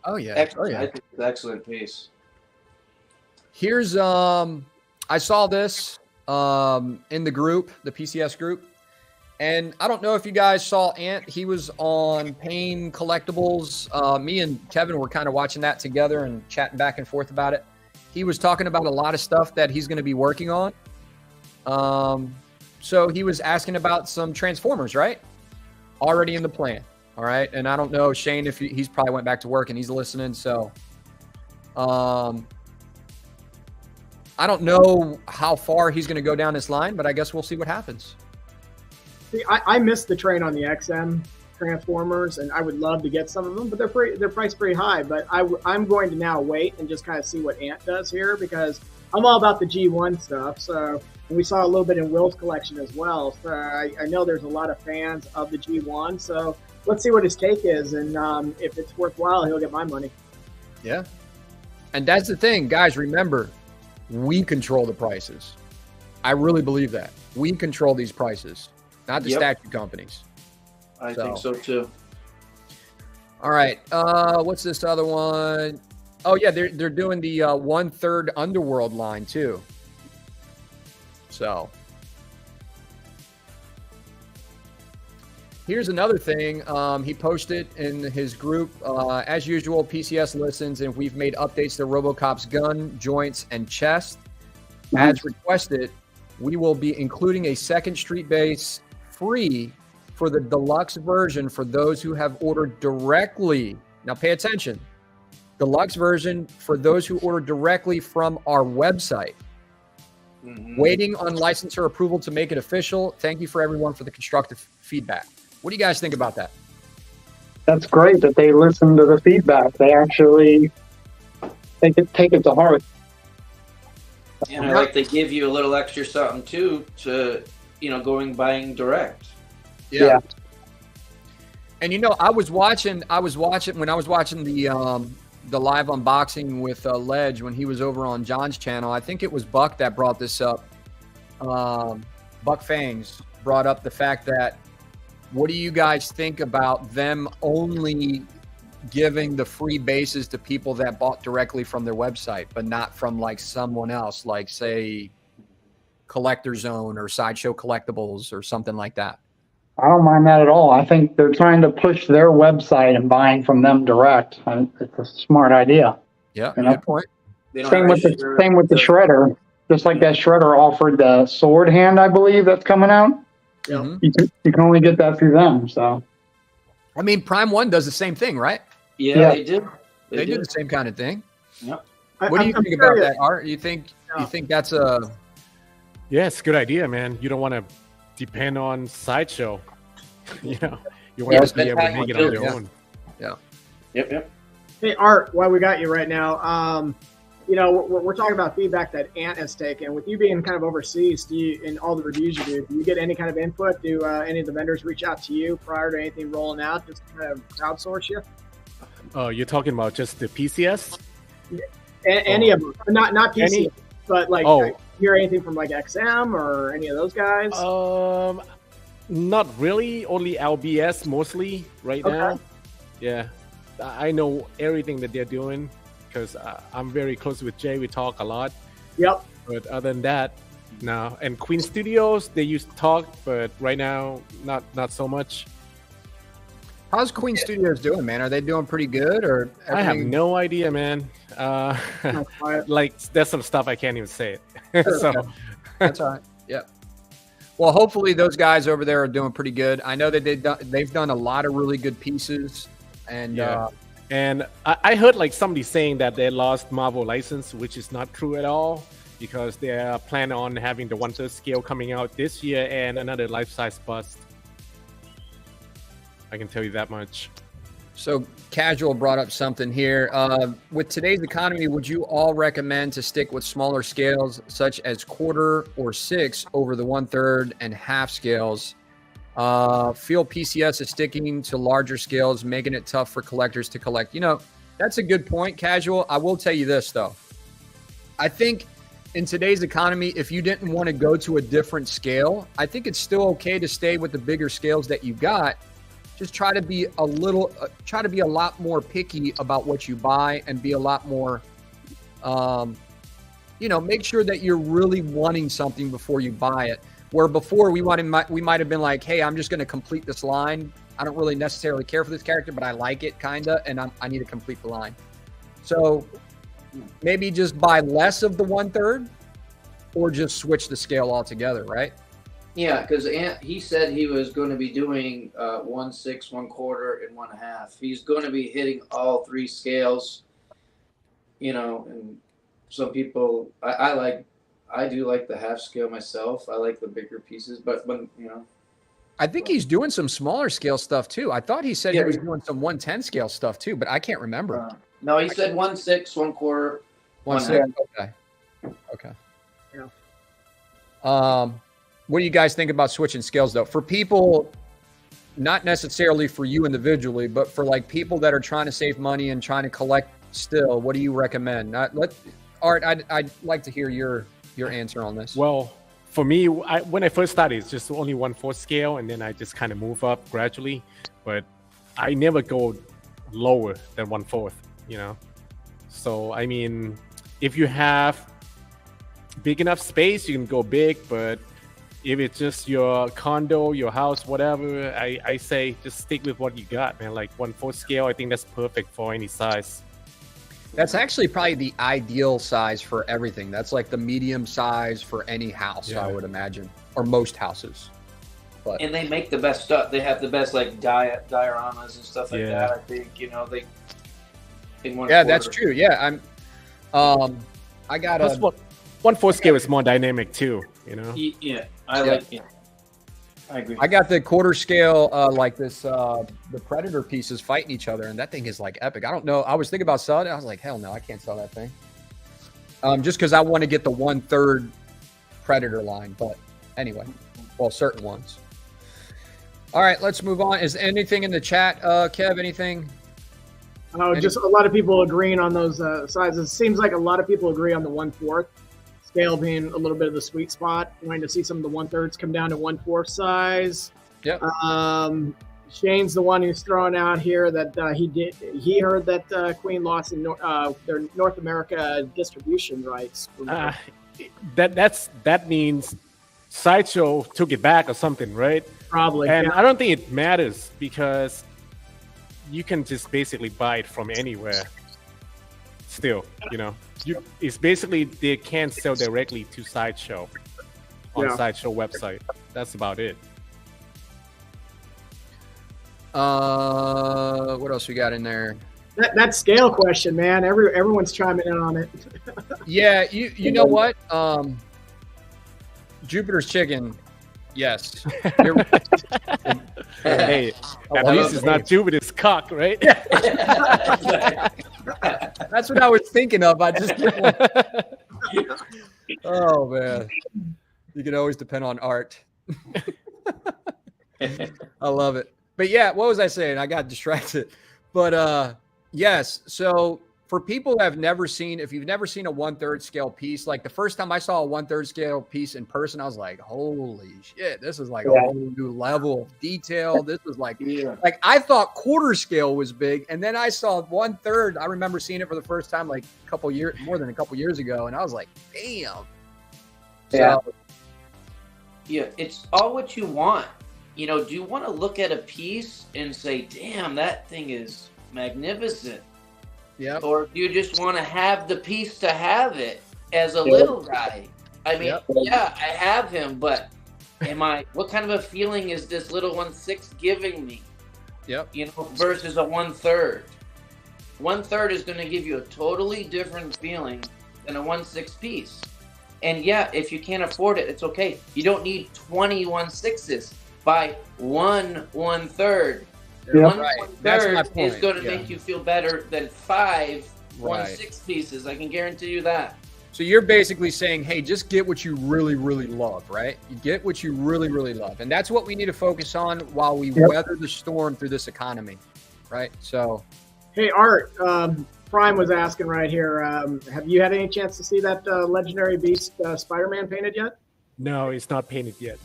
Oh yeah. Excellent. Oh yeah. I think it's excellent piece. Here's I saw this in the group, the PCS group, and I don't know if you guys saw Ant. He was on Pain Collectibles. Me and Kevin were kind of watching that together and chatting back and forth about it. He was talking about a lot of stuff that he's going to be working on. So he was asking about some Transformers, right? Already in the plan. All right. And I don't know, Shane, if he's probably went back to work and he's listening. So I don't know how far he's going to go down this line, but I guess we'll see what happens. See, I missed the train on the XM Transformers, and I would love to get some of them, but they're priced pretty high. But I'm going to now wait and just kind of see what Ant does here, because I'm all about the G1 stuff. So and we saw a little bit in Will's collection as well. So I know there's a lot of fans of the G1. So let's see what his take is, and if it's worthwhile, he'll get my money. Yeah. And that's the thing, guys. Remember, we control the prices. I really believe that. We control these prices, not the statue companies. I think so too. All right. What's this other one? Oh yeah, they're doing the 1/3 Underworld line too. So here's another thing. He posted in his group, as usual, PCS listens, and we've made updates to RoboCop's gun, joints, and chest. As requested, we will be including a second street base free for the deluxe version for those who have ordered directly. Now pay attention. Deluxe version for those who order directly from our website. Waiting on licensor approval to make it official. Thank you for everyone for the constructive feedback. What do you guys think about that? That's great that they listen to the feedback. They actually take it to heart. And I like they give you a little extra something too to, buying direct. Yeah. And I was watching when I was watching the live unboxing with Ledge when he was over on John's channel. I think it was Buck that brought this up. Buck Fangs brought up the fact that, what do you guys think about them only giving the free bases to people that bought directly from their website, but not from like someone else, like say Collector Zone or Sideshow Collectibles or something like that? I don't mind that at all. I think they're trying to push their website and buying from them direct. It's a smart idea. Yeah, good point. Same with the Shredder. Just like that Shredder offered the sword hand, I believe, that's coming out. Yeah. You can only get that through them. So, I mean, Prime One does the same thing, right? Yeah. They did. They do the same kind of thing. Yep. What do you think about that, Art? You think that's a? Yeah, it's a good idea, man. You don't want to depend on Sideshow. You want to be able to make it on your own. Yeah. Yep. Hey, Art, while we got you right now, we're talking about feedback that Ant has taken. With you being kind of overseas, in all the reviews do you get any kind of input? Do any of the vendors reach out to you prior to anything rolling out, just to kind of crowdsource you? Oh, you're talking about just the PCS? Any of them, not PCS, but hear anything from like XM or any of those guys? Not really. Only LBS mostly right now. Yeah, I know everything that they're doing because I'm very close with Jay. We talk a lot. Yep. But other than that, no. And Queen Studios, they used to talk, but right now, not so much. How's Queen Studios doing, man? Are they doing pretty good, or everything? I have no idea, man. There's some stuff I can't even say it. So that's all right. Yeah. Well, hopefully those guys over there are doing pretty good. I know that they've done a lot of really good pieces, and and I heard like somebody saying that they lost Marvel license, which is not true at all, because they're planning on having the 1/3 scale coming out this year and another life-size bust. I can tell you that much. So Casual brought up something here. With today's economy, would you all recommend to stick with smaller scales such as 1/4 or 6 over the 1/3 and half scales? Feel PCS is sticking to larger scales, making it tough for collectors to collect. That's a good point, Casual. I will tell you this, though. I think in today's economy, if you didn't want to go to a different scale, I think it's still okay to stay with the bigger scales that you got. Just try to be a lot more picky about what you buy and be a lot more, make sure that you're really wanting something before you buy it. Where before we might have been like, hey, I'm just going to complete this line. I don't really necessarily care for this character, but I like it kinda, and I need to complete the line. So maybe just buy less of the 1/3, or just switch the scale altogether, right? Yeah, because he said he was going to be doing 1/6, 1/4, and 1/2. He's going to be hitting all 3 scales. And some people, I do like the half scale myself. I like the bigger pieces, but I think he's doing some smaller scale stuff too. I thought he said he was doing some 1/10 scale stuff too, but I can't remember. No, he said 1/6, 1/4, 1/6. Okay. Yeah. What do you guys think about switching scales though? For people, not necessarily for you individually, but for like people that are trying to save money and trying to collect still, what do you recommend? Art, I'd like to hear your answer on this. Well, for me, when I first started, it's just only 1/4 scale, and then I just kind of move up gradually. But I never go lower than 1/4, So, I mean, if you have big enough space, you can go big. But if it's just your condo, your house, whatever, I say just stick with what you got, man. Like 1/4 scale, I think that's perfect for any size. That's actually probably the ideal size for everything. That's like the medium size for any house, I would imagine, or most houses. But and they make the best stuff. They have the best like dioramas and stuff like that. I think they. That's true. Yeah, I got a 1/4 scale is more dynamic too. Yeah, I like it. I agree. I got the 1/4 scale, like this, the Predator pieces fighting each other, and that thing is like epic. I don't know. I was thinking about selling it. I was like, hell no, I can't sell that thing. Just because I want to get the 1/3 Predator line. But anyway, well, certain ones. All right, let's move on. Is anything in the chat, Kev? Anything? Just a lot of people agreeing on those sizes. It seems like a lot of people agree on the 1/4. Scale being a little bit of the sweet spot. Going to see some of the 1/3s come down to 1/4 size. Yep. Shane's the one who's throwing out here that he heard that Queen lost in their North America distribution rights. That means Sideshow took it back or something, right? Probably. And I don't think it matters because you can just basically buy it from anywhere. Still, it's basically they can't sell directly to Sideshow on Sideshow website. That's about it. What else we got in there? That scale question, man. Everyone's chiming in on it. Yeah, you know what? Jupiter's Chicken. Yes. Hey, at least it's not Jupiter's cock, right? That's what I was thinking of. I just oh man, you can always depend on Art. I love it. But yeah, what was I saying? I got distracted. But yes, so for people who have never seen, if you've never seen a 1/3 scale piece, like the first time I saw a 1/3 scale piece in person, I was like, holy shit, this is like a whole new level of detail. This was like, like I thought 1/4 scale was big. And then I saw 1/3. I remember seeing it for the first time, like more than a couple years ago. And I was like, damn. Yeah. So, yeah. It's all what you want. Do you want to look at a piece and say, damn, that thing is magnificent? Yeah. Or do you just want to have the piece to have it as a little guy? I mean, I have him, but what kind of a feeling is this little 1/6 giving me? Yep. Versus a 1/3. 1/3 is going to give you a totally different feeling than a 1/6 piece. And if you can't afford it, it's okay. You don't need 20 1/6s. Buy 1 1/3. Yep. 1/3 is going to make you feel better than 5 1/6 pieces. I can guarantee you that. So you're basically saying, hey, just get what you really, really love, right? You get what you really, really love. And that's what we need to focus on while we weather the storm through this economy, right? So. Hey, Art, Prime was asking right here, have you had any chance to see that Legendary Beast Spider-Man painted yet? No, it's not painted yet.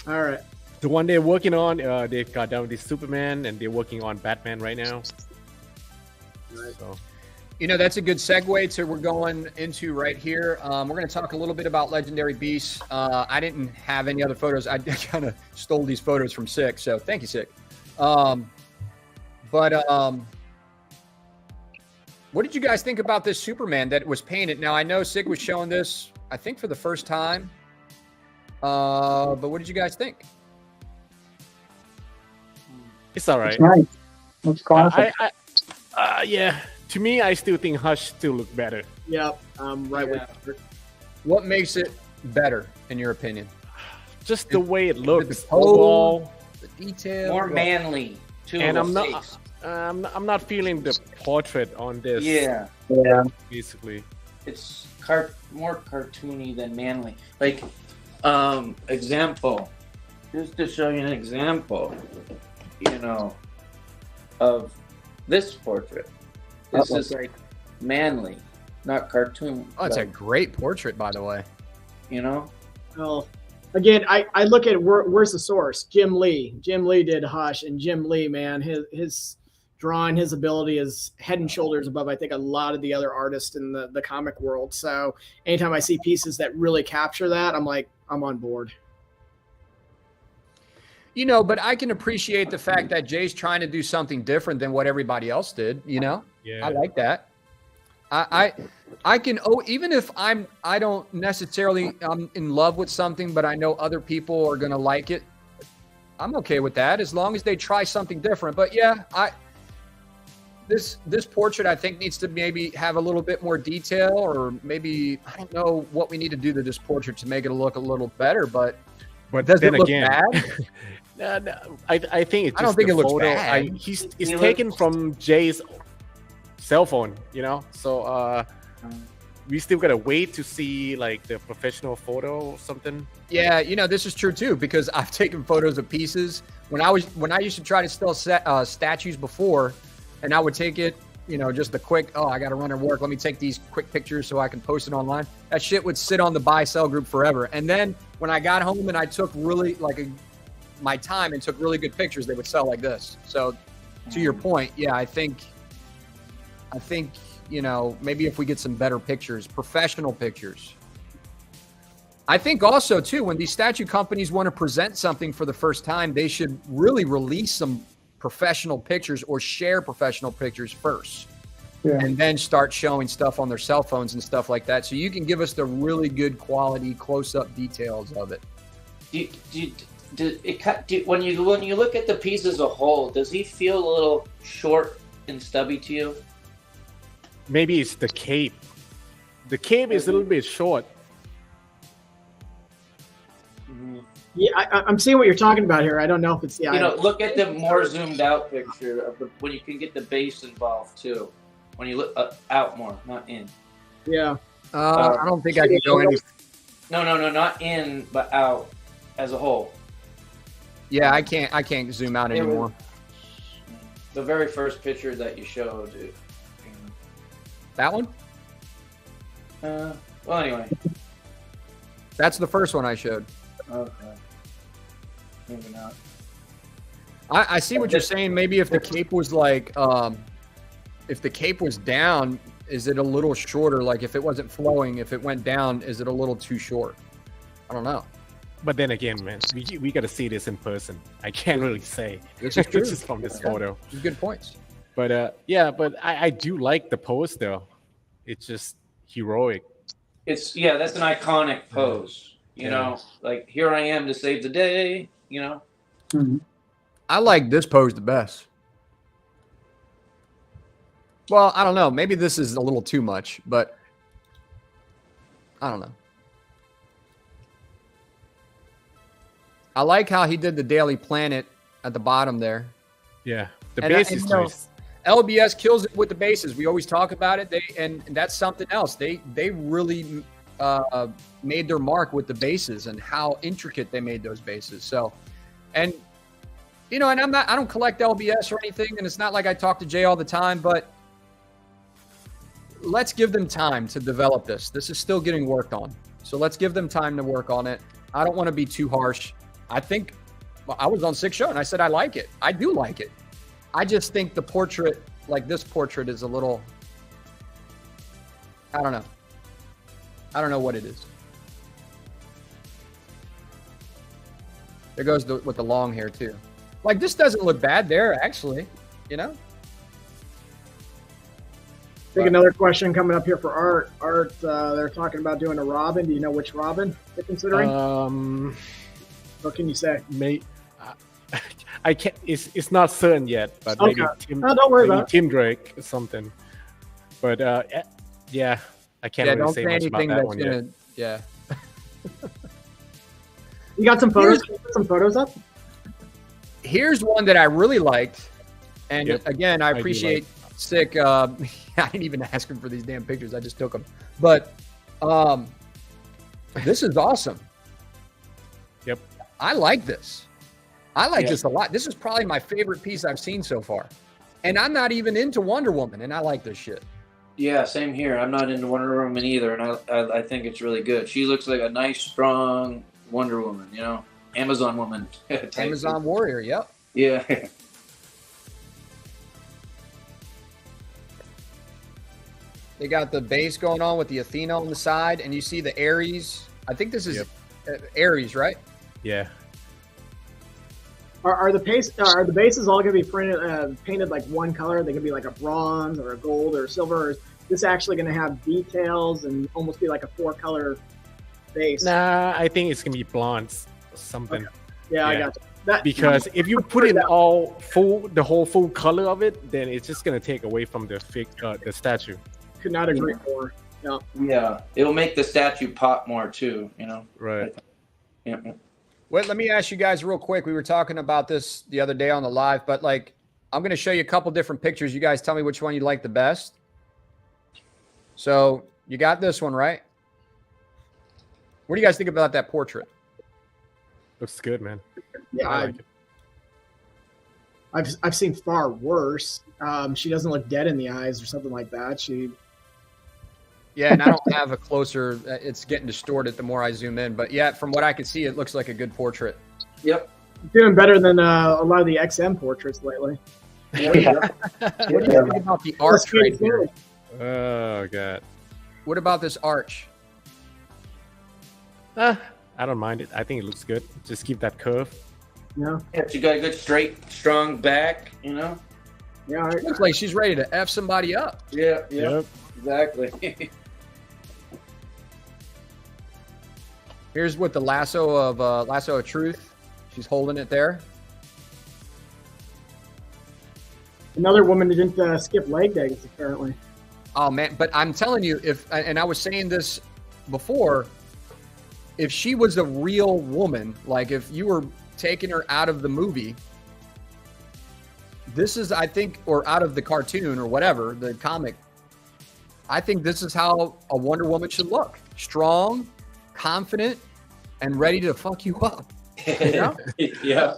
All right. The one they're working on, they got done with the Superman, and they're working on Batman right now. So. You know, that's a good segue to we're going into right here. We're going to talk a little bit about Legendary Beasts. I didn't have any other photos. I kind of stole these photos from Sick, so thank you, Sick. What did you guys think about this Superman that was painted? Now, I know Sick was showing this, I think, for the first time. But what did you guys think? It's all right. It's nice. It's classic. Yeah. To me, I still think Hush still look better. Yep. Right with you. What makes it better, in your opinion? Just the way it looks. The pose, overall, the detail. More manly, too. And I'm not feeling the portrait on this. Yeah. Yeah. Basically. It's more cartoony than manly. Like, example. Just to show you an example, you know, of this portrait. This is like manly, not cartoon. Oh, it's a great portrait, by the way. You know? Well, again, I look at where's the source? Jim Lee. Jim Lee did Hush, and Jim Lee, man, his drawing, his ability is head and shoulders above, I think, a lot of the other artists in the comic world. So anytime I see pieces that really capture that, I'm like, I'm on board. You know, but I can appreciate the fact that Jay's trying to do something different than what everybody else did. You know, Yeah. I like that. I can. Oh, even if I don't necessarily I'm in love with something, but I know other people are gonna like it. I'm okay with that as long as they try something different. But yeah, this portrait I think needs to maybe have a little bit more detail, or maybe I don't know what we need to do to this portrait to make it look a little better. But does then it look again, bad? no, I think it's just I don't think the it looks photo. bad. It's taken from Jay's cell phone, you know. So we still gotta wait to see like the professional photo or something. Yeah, you know, this is true too, because I've taken photos of pieces when I used to try to still set statues before, and I would take it, you know, just the quick, oh, I got to run and work. Let me take these quick pictures so I can post it online. That shit would sit on the buy sell group forever. And then when I got home and I took really my time and took really good pictures, they would sell like this. So to your point, yeah, I think, you know, maybe if we get some better pictures, professional pictures. I think also too, when these statue companies want to present something for the first time, they should really release some professional pictures or share professional pictures first. Yeah. And then start showing stuff on their cell phones and stuff like that. So you can give us the really good quality close-up details of it. When you look at the piece as a whole, does he feel a little short and stubby to you? Maybe it's the cape. The cape is a little bit short. Yeah, I'm seeing what you're talking about here. I don't know if it's you know. Look at the more zoomed out picture of when you can get the base involved too. When you look out more, not in. Yeah. I don't think I can go any. No, not in, but out as a whole. Yeah, I can't zoom out anymore. The very first picture that you showed. That one? Well, anyway. That's the first one I showed. Okay. Maybe not. I see what you're saying. Maybe if the cape was like, if the cape was down, is it a little shorter? Like if it wasn't flowing, if it went down, is it a little too short? I don't know. But then again, man, we got to see this in person. I can't really say. This is true. Just from this photo. Good points. But yeah, but I do like the pose though. It's just heroic. That's an iconic pose. You know, like here I am to save the day. You know. Mm-hmm. I like this pose the best. Well, I don't know. Maybe this is a little too much, but I don't know. I like how he did the Daily Planet at the bottom there. Yeah, the base is nice. LBS kills it with the bases. We always talk about it. And that's something else. They really made their mark with the bases and how intricate they made those bases. So, and you know, and I don't collect LBS or anything, and it's not like I talk to Jay all the time, but let's give them time to develop this. This is still getting worked on. So let's give them time to work on it. I don't want to be too harsh. I think I was on Six Show and I said I like it. I do like it. I just think the portrait, like this portrait, is a little, I don't know. I don't know what it is. There goes with the long hair too. Like, this doesn't look bad there, actually, you know? I think another question coming up here for Art. Art, they're talking about doing a Robin. Do you know which Robin they're considering? What can you say? I can't. It's not certain yet, but Okay. maybe Tim. Don't worry maybe about it. Tim Drake or something. But yeah, I can't really don't say say much about anything that that's one gonna, yet. yeah. You got some photos? Can you put some photos up? Here's one that I really liked. And Yep, again, I do appreciate Sick. I didn't even ask him for these damn pictures. I just took them. But this is awesome. Yep. I like this. I like this a lot. This is probably my favorite piece I've seen so far. And I'm not even into Wonder Woman, and I like this shit. Yeah, same here. I'm not into Wonder Woman either, and I think it's really good. She looks like a nice, strong Wonder Woman, you know, Amazon woman. Amazon warrior, yep. Yeah. They got the base going on with the Athena on the side, and you see the Ares. I think this is Ares, right? Yeah. Are the bases all going to be painted like one color? They could be like a bronze or a gold or a silver. Or is this actually going to have details and almost be like a 4-color base? Nah, I think it's gonna be blondes or something. Okay. Yeah, I got you. That, Because if you put in the whole full color of it, then it's just gonna take away from the the statue. could not agree more. Yeah. Yeah, it'll make the statue pop more too, you know. Right. Yeah. Well, let me ask you guys real quick. We were talking about this the other day on the live, but like, I'm going to show you a couple different pictures. You guys tell me which one you like the best. So you got this one, right? What do you guys think about that portrait? Looks good, man. Yeah, I like it. I've seen far worse. She doesn't look dead in the eyes or something like that. Yeah, and I don't have a closer. It's getting distorted the more I zoom in. But yeah, from what I can see, it looks like a good portrait. Yep. doing better than a lot of the XM portraits lately. What do you think about the arch right here? Oh god. What about this arch? I don't mind it. I think it looks good. Just keep that curve. Yeah. Yeah, she got a good, straight, strong back, you know? Yeah. It looks like she's ready to F somebody up. Yeah, Yep. exactly. Here's with the lasso of truth. She's holding it there. Another woman didn't skip leg days, apparently. Oh man, but I'm telling you, and I was saying this before, if she was a real woman, like if you were taking her out of the movie, this is, I think, or out of the cartoon or whatever, the comic, I think this is how a Wonder Woman should look. Strong, confident, and ready to fuck you up. You know? Yeah.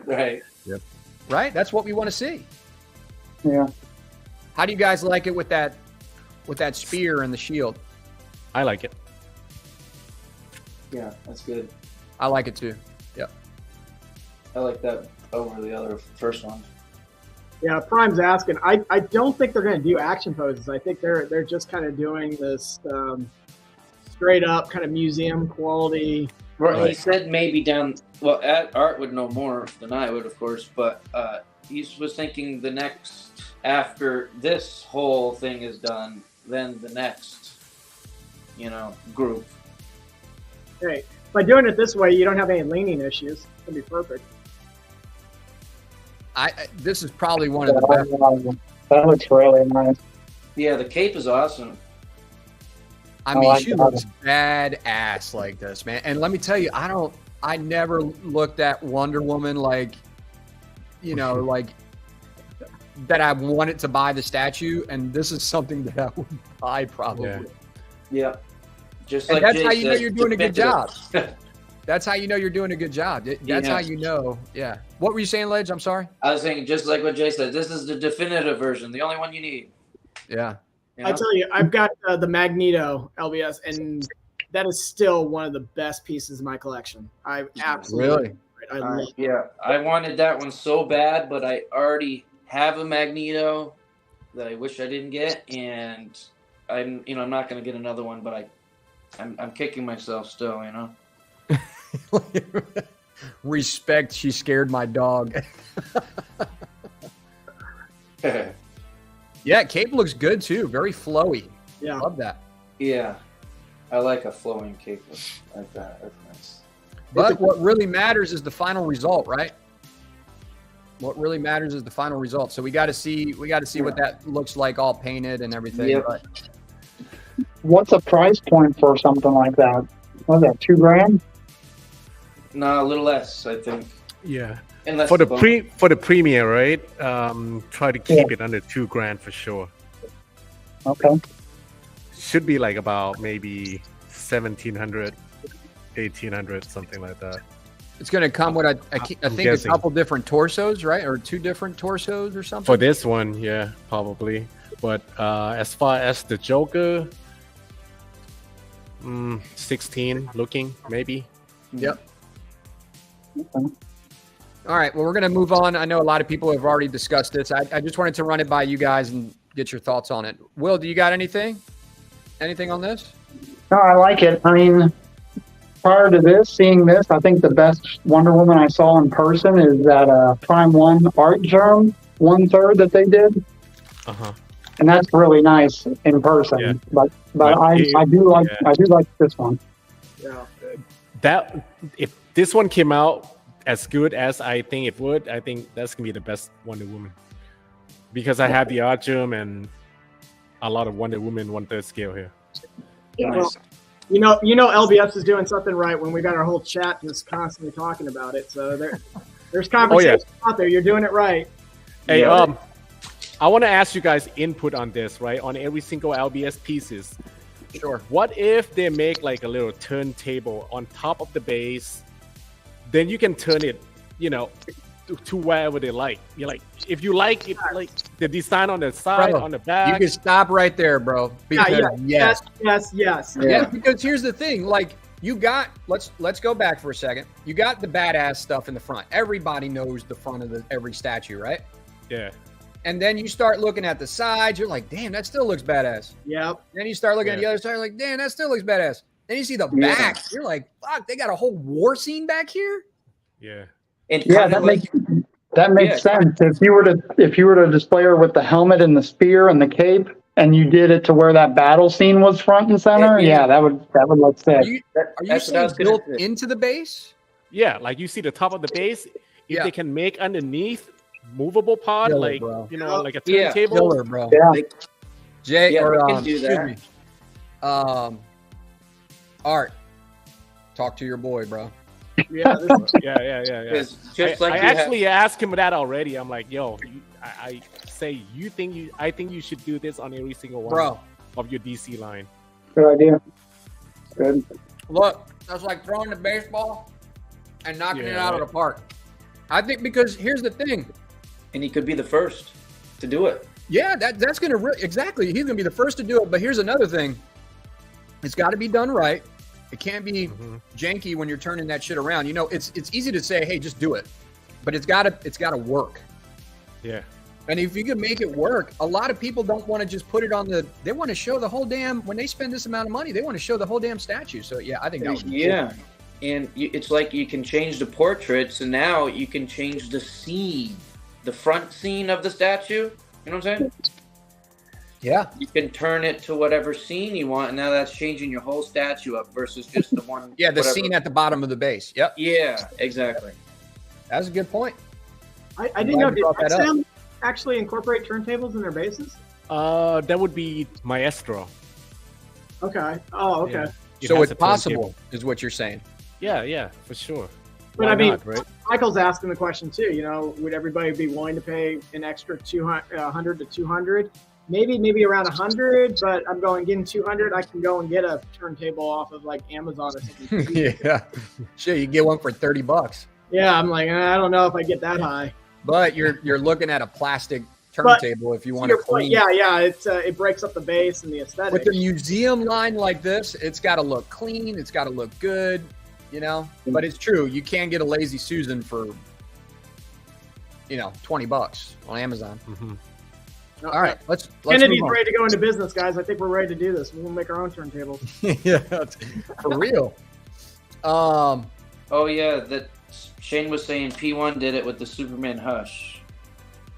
Right. Yep. Right? That's what we want to see. Yeah. How do you guys like it with that spear and the shield? I like it. Yeah, that's good. I like it too. Yep. I like that over the other first one. Yeah, Prime's asking. I don't think they're going to do action poses. I think they're just kind of doing this straight up kind of museum quality. Well, he said maybe down. Well, Art would know more than I would, of course, but he was thinking the next after this whole thing is done, then the next, group. Hey, by doing it this way, you don't have any leaning issues. It'll be perfect. This is probably one of the best. That looks really nice. Yeah, the cape is awesome. I mean, she looks badass like this, man. And let me tell you, I never looked at Wonder Woman like that I wanted to buy the statue, and this is something that I would buy probably. Yeah. Just and like that's Jay how you know said, you're doing a good job. definitive. That's how you know you're doing a good job. That's how you know. Yeah. What were you saying, Ledge? I'm sorry. I was saying, just like what Jay said, this is the definitive version, the only one you need. Yeah. You know? I tell you, I've got the Magneto LBS, and that is still one of the best pieces of my collection. I absolutely I love it. Yeah, I wanted that one so bad, but I already have a Magneto that I wish I didn't get, and I'm not going to get another one, but I'm kicking myself still, Respect. She scared my dog. Yeah, cape looks good too. Very flowy. Yeah. Love that. Yeah, I like a flowing cape like that. That's nice. But what really matters is the final result, right? What really matters is the final result. So we got to see what that looks like, all painted and everything. Yep. But What's a price point for something like that? What is that, $2,000? No, a little less, I think. Yeah. Unless For the bonus. for the premiere, right? Try to keep it under $2,000 for sure. Okay. Should be like about maybe 1,700, 1,800, something like that. it's going to come with I think guessing. a couple different torsos, right? Or 2 different torsos or something. For this one, yeah, probably. But as far as the Joker, 16 looking, maybe. Yep. All right. Well, we're going to move on. I know a lot of people have already discussed this. I just wanted to run it by you guys and get your thoughts on it. Will, do you got anything? Anything on this? No, I like it. I mean, prior to seeing this, I think the best Wonder Woman I saw in person is that Prime 1 Art Germ 1/3 that they did. Uh-huh. And that's really nice in person. Yeah. But I do like this one. Yeah. That if this one came out as good as I think it would, I think that's gonna be the best Wonder Woman. Because I have the Art Germ and a lot of Wonder Woman 1/3 scale here. Well, you know, LBS is doing something right when we got our whole chat just constantly talking about it. So there's conversation out there. You're doing it right. Hey, Yeah. I want to ask you guys input on this, right? On every single LBS pieces. Sure. What if they make like a little turntable on top of the base? Then you can turn it, to wherever they like. You're like, if you like it, like the design on the side, Bro, on the You back. can stop right there, bro. Because yes. Yeah. Because here's the thing. Like, you got, let's go back for a second. You got the badass stuff in the front. Everybody knows the front of every statue, right? Yeah. And then you start looking at the sides. You're like, damn, that still looks badass. Yep. Then you start looking at the other side. You're like, damn, that still looks badass. Then you see the back. You're like, fuck, they got a whole war scene back here. Yeah. And Yeah, kinda that makes sense. If you were to display her with the helmet and the spear and the cape, and you did it to where that battle scene was front and center, that would look sick. Are you that's what I saying was gonna built say. into the base? Yeah, like you see the top of the base. If they can make underneath movable part, Killer, like bro. like a Yeah. turntable. Killer, bro. Yeah. Jay, Yeah, or we can do excuse that. me. Art, talk to your boy, bro. Yeah. Yeah. Because just like I you have- actually asked him that already. I'm like, yo, I say I think you should do this on every single one Bro, of your DC line. Good idea. Good. look, that's like throwing the baseball and knocking it Yeah, out of right. the park. I think because here's the thing. and he could be the first to do it. Yeah, that's going to exactly. He's going to be the first to do it. But here's another thing. It's got to be done right. It can't be janky when you're turning that shit around. It's easy to say, hey, just do it, but it's got to work. Yeah. And if you can make it work, a lot of people don't want to just put it on they want to show the whole damn, when they spend this amount of money, they want to show the whole damn statue. So yeah, I think that would be Yeah. And it's like you can change the portraits, and now you can change the scene, the front scene of the statue. You know what I'm saying? Yeah. You can turn it to whatever scene you want, and now that's changing your whole statue up versus just the one. Yeah, the whatever. scene at the bottom of the base. Yep. Yeah, exactly. That's a good point. I I'm didn't glad know. you Did brought that up. XM actually incorporate turntables in their bases? That would be Maestro. Okay. Oh, okay. Yeah. It So has it's a turntable. possible, is what you're saying. Yeah, for sure. But Why I mean, not, right? Michael's asking the question too. Would everybody be willing to pay an extra 100 to 200? Maybe around 100, but I'm going getting 200. I can go and get a turntable off of like Amazon or something. Yeah. Sure, you get one for $30. Yeah, I'm like, I don't know if I get that high. But you're looking at a plastic turntable if you want to clean. Yeah, it breaks up the base and the aesthetic. With the museum line like this, it's got to look clean. It's got to look good, you know. But it's true, you can get a Lazy Susan for, you know, $20 on Amazon. Mm-hmm. All right, let's Kennedy's move on. ready to go into business, guys. I think we're ready to do this. We'll make our own turntables. Yeah, for real. Oh yeah, that Shane was saying P1 did it with the Superman Hush.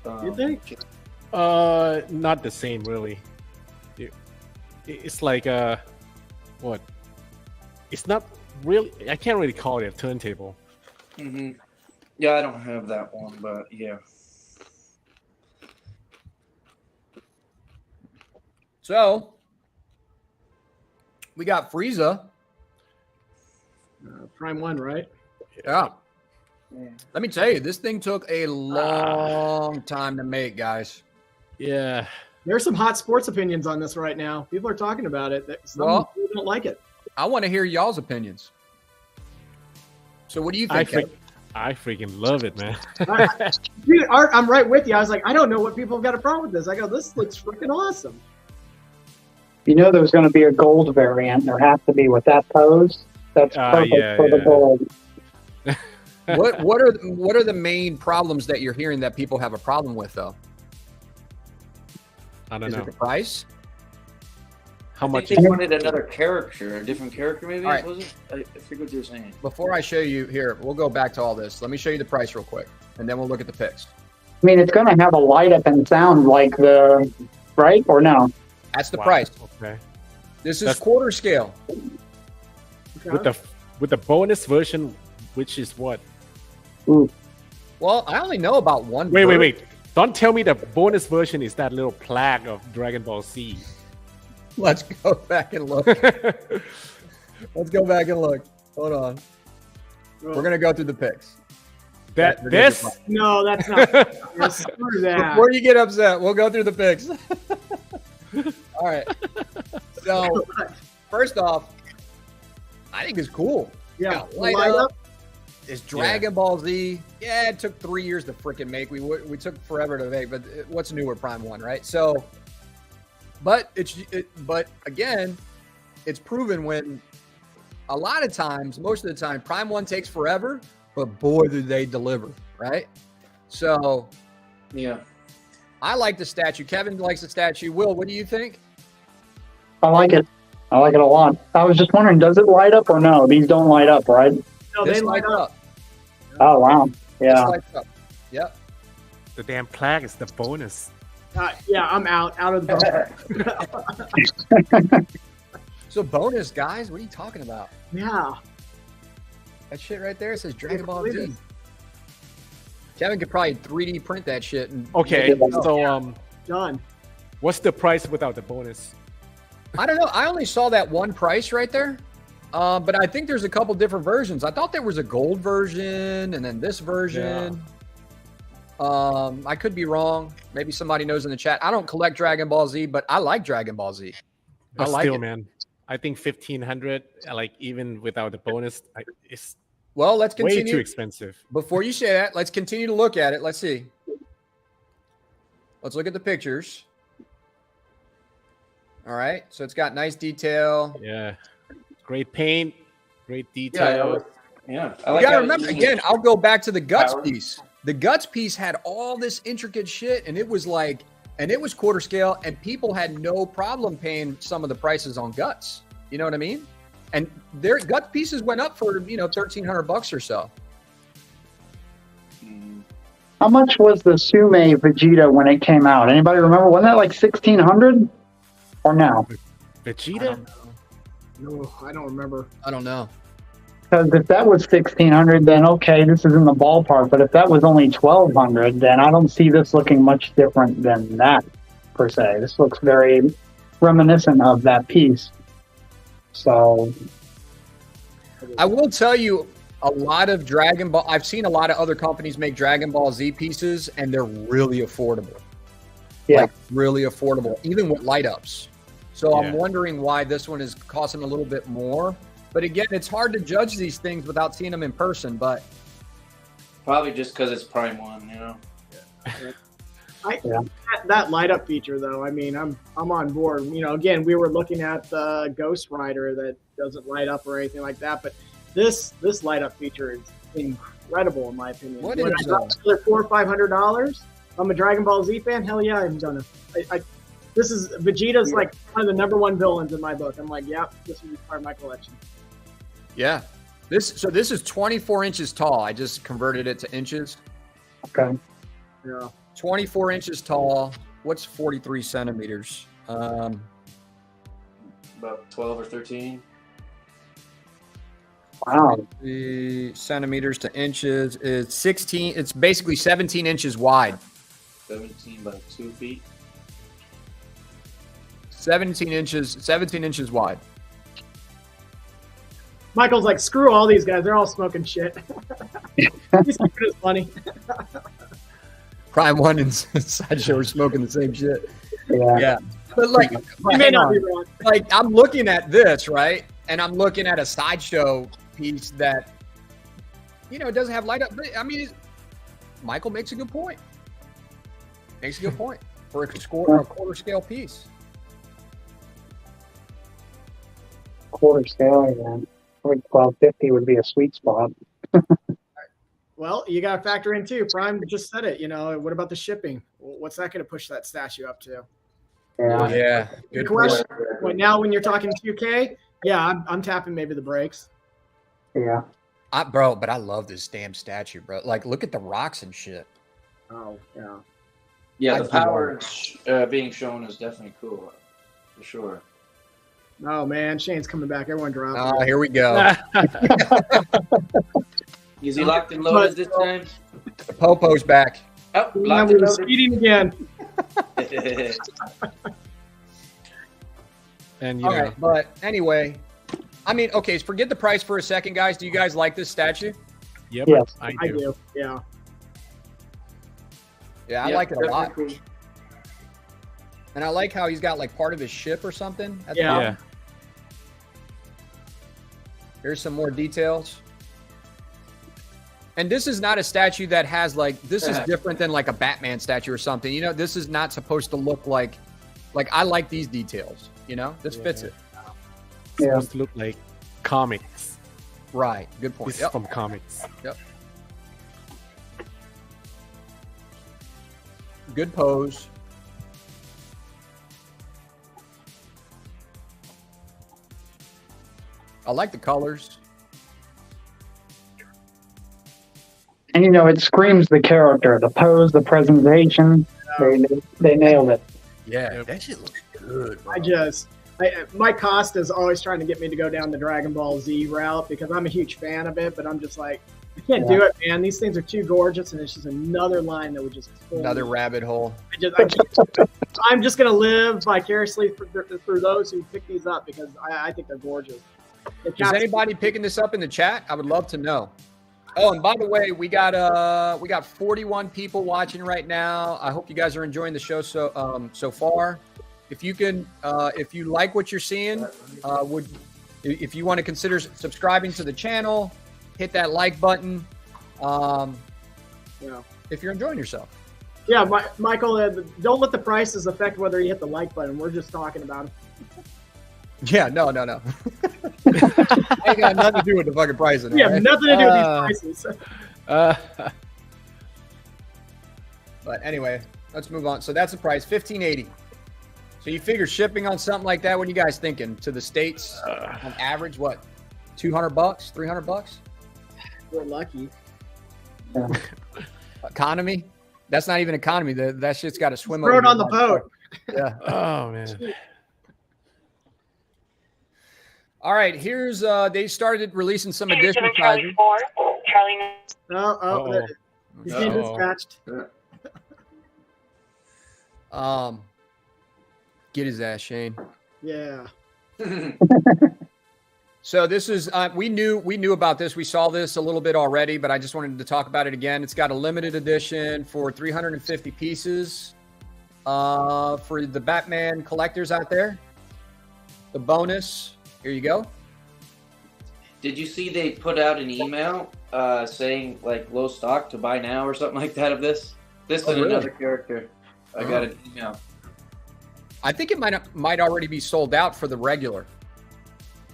You think? Not the same, really. It's like what? It's not really. I can't really call it a turntable. Mm-hmm. Yeah, I don't have that one, but yeah. So we got Frieza. Prime 1, right? Yeah. Let me tell you, this thing took a long time to make, guys. Yeah. There's some hot sports opinions on this right now. People are talking about it. Some people don't like it. I want to hear y'all's opinions. So what do you think? I freaking love it, man. Dude, Art, I'm right with you. I was like, I don't know what people have got a problem with this. I go, this looks freaking awesome. You know there's going to be a gold variant. There has to be with that pose. That's perfect for the gold. What are the main problems that you're hearing that people have a problem with, though? I don't know. Is it the price? How much? They wanted another character, a different character, maybe. Right. Was it? I forget what you were saying. Before I show you here, we'll go back to all this. Let me show you the price real quick, and then we'll look at the picks. I mean, it's going to have a light up and sound like the, right? Or no? That's the price. Okay. This is quarter scale. With the bonus version, which is what? Ooh. Well, I only know about one. Wait. Don't tell me the bonus version is that little plaque of Dragon Ball Z. Let's go back and look. Let's go back and look. Hold on. We're gonna go through the picks. No, that's not. Screw that. Before you get upset, we'll go through the picks. All right. So, first off, I think it's cool. Yeah, light up. It's Dragon Ball Z. Yeah, it took 3 years to freaking make. We took forever to make, but what's newer, Prime 1, right? So, but again, it's proven when a lot of times, most of the time, Prime 1 takes forever, but boy, do they deliver, right? So, yeah. I like the statue. Kevin likes the statue. Will, what do you think? I like it. I like it a lot. I was just wondering, does it light up or no? These don't light up, right? No, This they light up. Oh, wow. Yeah. This lights up. Yep. The damn plaque is the bonus. Yeah, I'm out of the. So bonus, guys. What are you talking about? Yeah. That shit right there says Dragon Ball Z. Kevin could probably 3D print that shit. And Okay, so Done. what's the price without the bonus? I don't know. I only saw that one price right there. But I think there's a couple different versions. I thought there was a gold version and then this version. I could be wrong. Maybe somebody knows in the chat. I don't collect Dragon Ball Z, but I like Dragon Ball Z. But I like still, it. man, I think 1,500, like even without the bonus, it's Well, let's continue. way too expensive. Before you say that, let's continue to look at it. Let's see. Let's look at the pictures. All right. So it's got nice detail. Yeah, great paint, great detail. Yeah. You gotta remember, again, I'll go back to the guts piece. The guts piece had all this intricate shit, and it was like, and it was quarter scale, and people had no problem paying some of the prices on guts. You know what I mean? And their gut pieces went up for, $1,300 or so. How much was the Sume Vegeta when it came out? Anybody remember? Wasn't that like 1,600 or no? Vegeta? No, I don't remember. I don't know. Because if that was 1,600, then okay, this is in the ballpark. But if that was only 1,200, then I don't see this looking much different than that, per se. This looks very reminiscent of that piece. So, I will tell you, a lot of Dragon Ball, I've seen a lot of other companies make Dragon Ball Z pieces, and they're really affordable. yeah. Like, really affordable, even with light ups. So I'm wondering why this one is costing a little bit more. But again, it's hard to judge these things without seeing them in person. But probably just because it's Prime 1, That light up feature, though, I mean, I'm on board. You know, again, we were looking at the Ghost Rider that doesn't light up or anything like that, but this light up feature is incredible in my opinion. What When is I got another $400 or $500, I'm a Dragon Ball Z fan. Hell yeah, I'm gonna. This is Vegeta's like one of the #1 villains in my book. I'm like, yeah, this will be part of my collection. Yeah. This is 24 inches tall. I just converted it to inches. Okay. Yeah. 24 inches tall. What's 43 centimeters? About 12 or 13. Wow. The centimeters to inches is 16. It's basically 17 inches wide. 17 by 2 feet. 17 inches wide. Michael's like, screw all these guys. They're all smoking shit. He's keeping his money. Prime One and Sideshow are smoking the same shit. Yeah. Yeah. But like, You may not be wrong. like I'm looking at this, right? And I'm looking at a Sideshow piece that, you know, it doesn't have light up. But I mean, Michael makes a good point. Makes a good point for a quarter scale piece. Quarter scale, yeah. I think 1250 would be a sweet spot. Well, you got to factor in too. Prime just said it. You know, what about the shipping? What's that going to push that statue up to? Yeah. Yeah. Good question. Well, now, when you're talking 2K, yeah, I'm tapping maybe the brakes. Yeah. Bro, but I love this damn statue, bro. Like, look at the rocks and shit. Oh, yeah. Yeah, the power being shown is definitely cool, for sure. Oh man, Shane's coming back. Everyone drop. Oh, here we go. Is he locked and loaded this time? The Popo's back. Oh, Yeah, locked we and were loaded. speeding again. And you All know, right, but anyway, I mean, okay, forget the price for a second, guys. Do you guys like this statue? yep, Yes. I I do. do. Yeah. Yeah, I Yeah, like it a lot. definitely. And I like how he's got like part of his ship or something. At the Yeah. bottom. Yeah. Here's some more details. And this is not a statue that has like, this is different than like a Batman statue or something. You know, this is not supposed to look like I like these details, you know, this fits it. It's Yeah. supposed to look like comics. Right. Good point. This is Yep. from comics. Good pose. I like the colors. And you know, it screams the character, the pose, the presentation. They nailed it. Yeah, that shit looks good. Bro. Mike Costa's always trying to get me to go down the Dragon Ball Z route because I'm a huge fan of it, but I'm just like, I can't do it, man. These things are too gorgeous, and it's just another line that would just pull Another me. rabbit hole. I'm just gonna live vicariously through those who pick these up because I think they're gorgeous. Is anybody picking this up in the chat? I would love to know. Oh, and by the way, we got 41 people watching right now. I hope you guys are enjoying the show so far. If you can, if you like what you're seeing, if you want to consider subscribing to the channel, hit that like button. If you're enjoying yourself. Yeah, Michael, don't let the prices affect whether you hit the like button. We're just talking about it. Yeah, no. Ain't got nothing to do with the fucking pricing. Yeah, all right? nothing to do with these prices. But anyway, let's move on. So that's the price, $15.80. So you figure shipping on something like that, what are you guys thinking? To the States, on average, what? $200, $300? We're lucky. Yeah. Economy? That's not even economy. That shit's got to swim Throw it over on the boat. Yeah. Oh man. All right, here's they started releasing some additional sizes. Oh, he's being dispatched. Get his ass, Shane. Yeah. So this is we knew about this. We saw this a little bit already, but I just wanted to talk about it again. It's got a limited edition for 350 pieces for the Batman collectors out there. The bonus, here you go. Did you see they put out an email saying like low stock to buy now or something like that of this? This is really? another character. I got an email. I think it might already be sold out for the regular.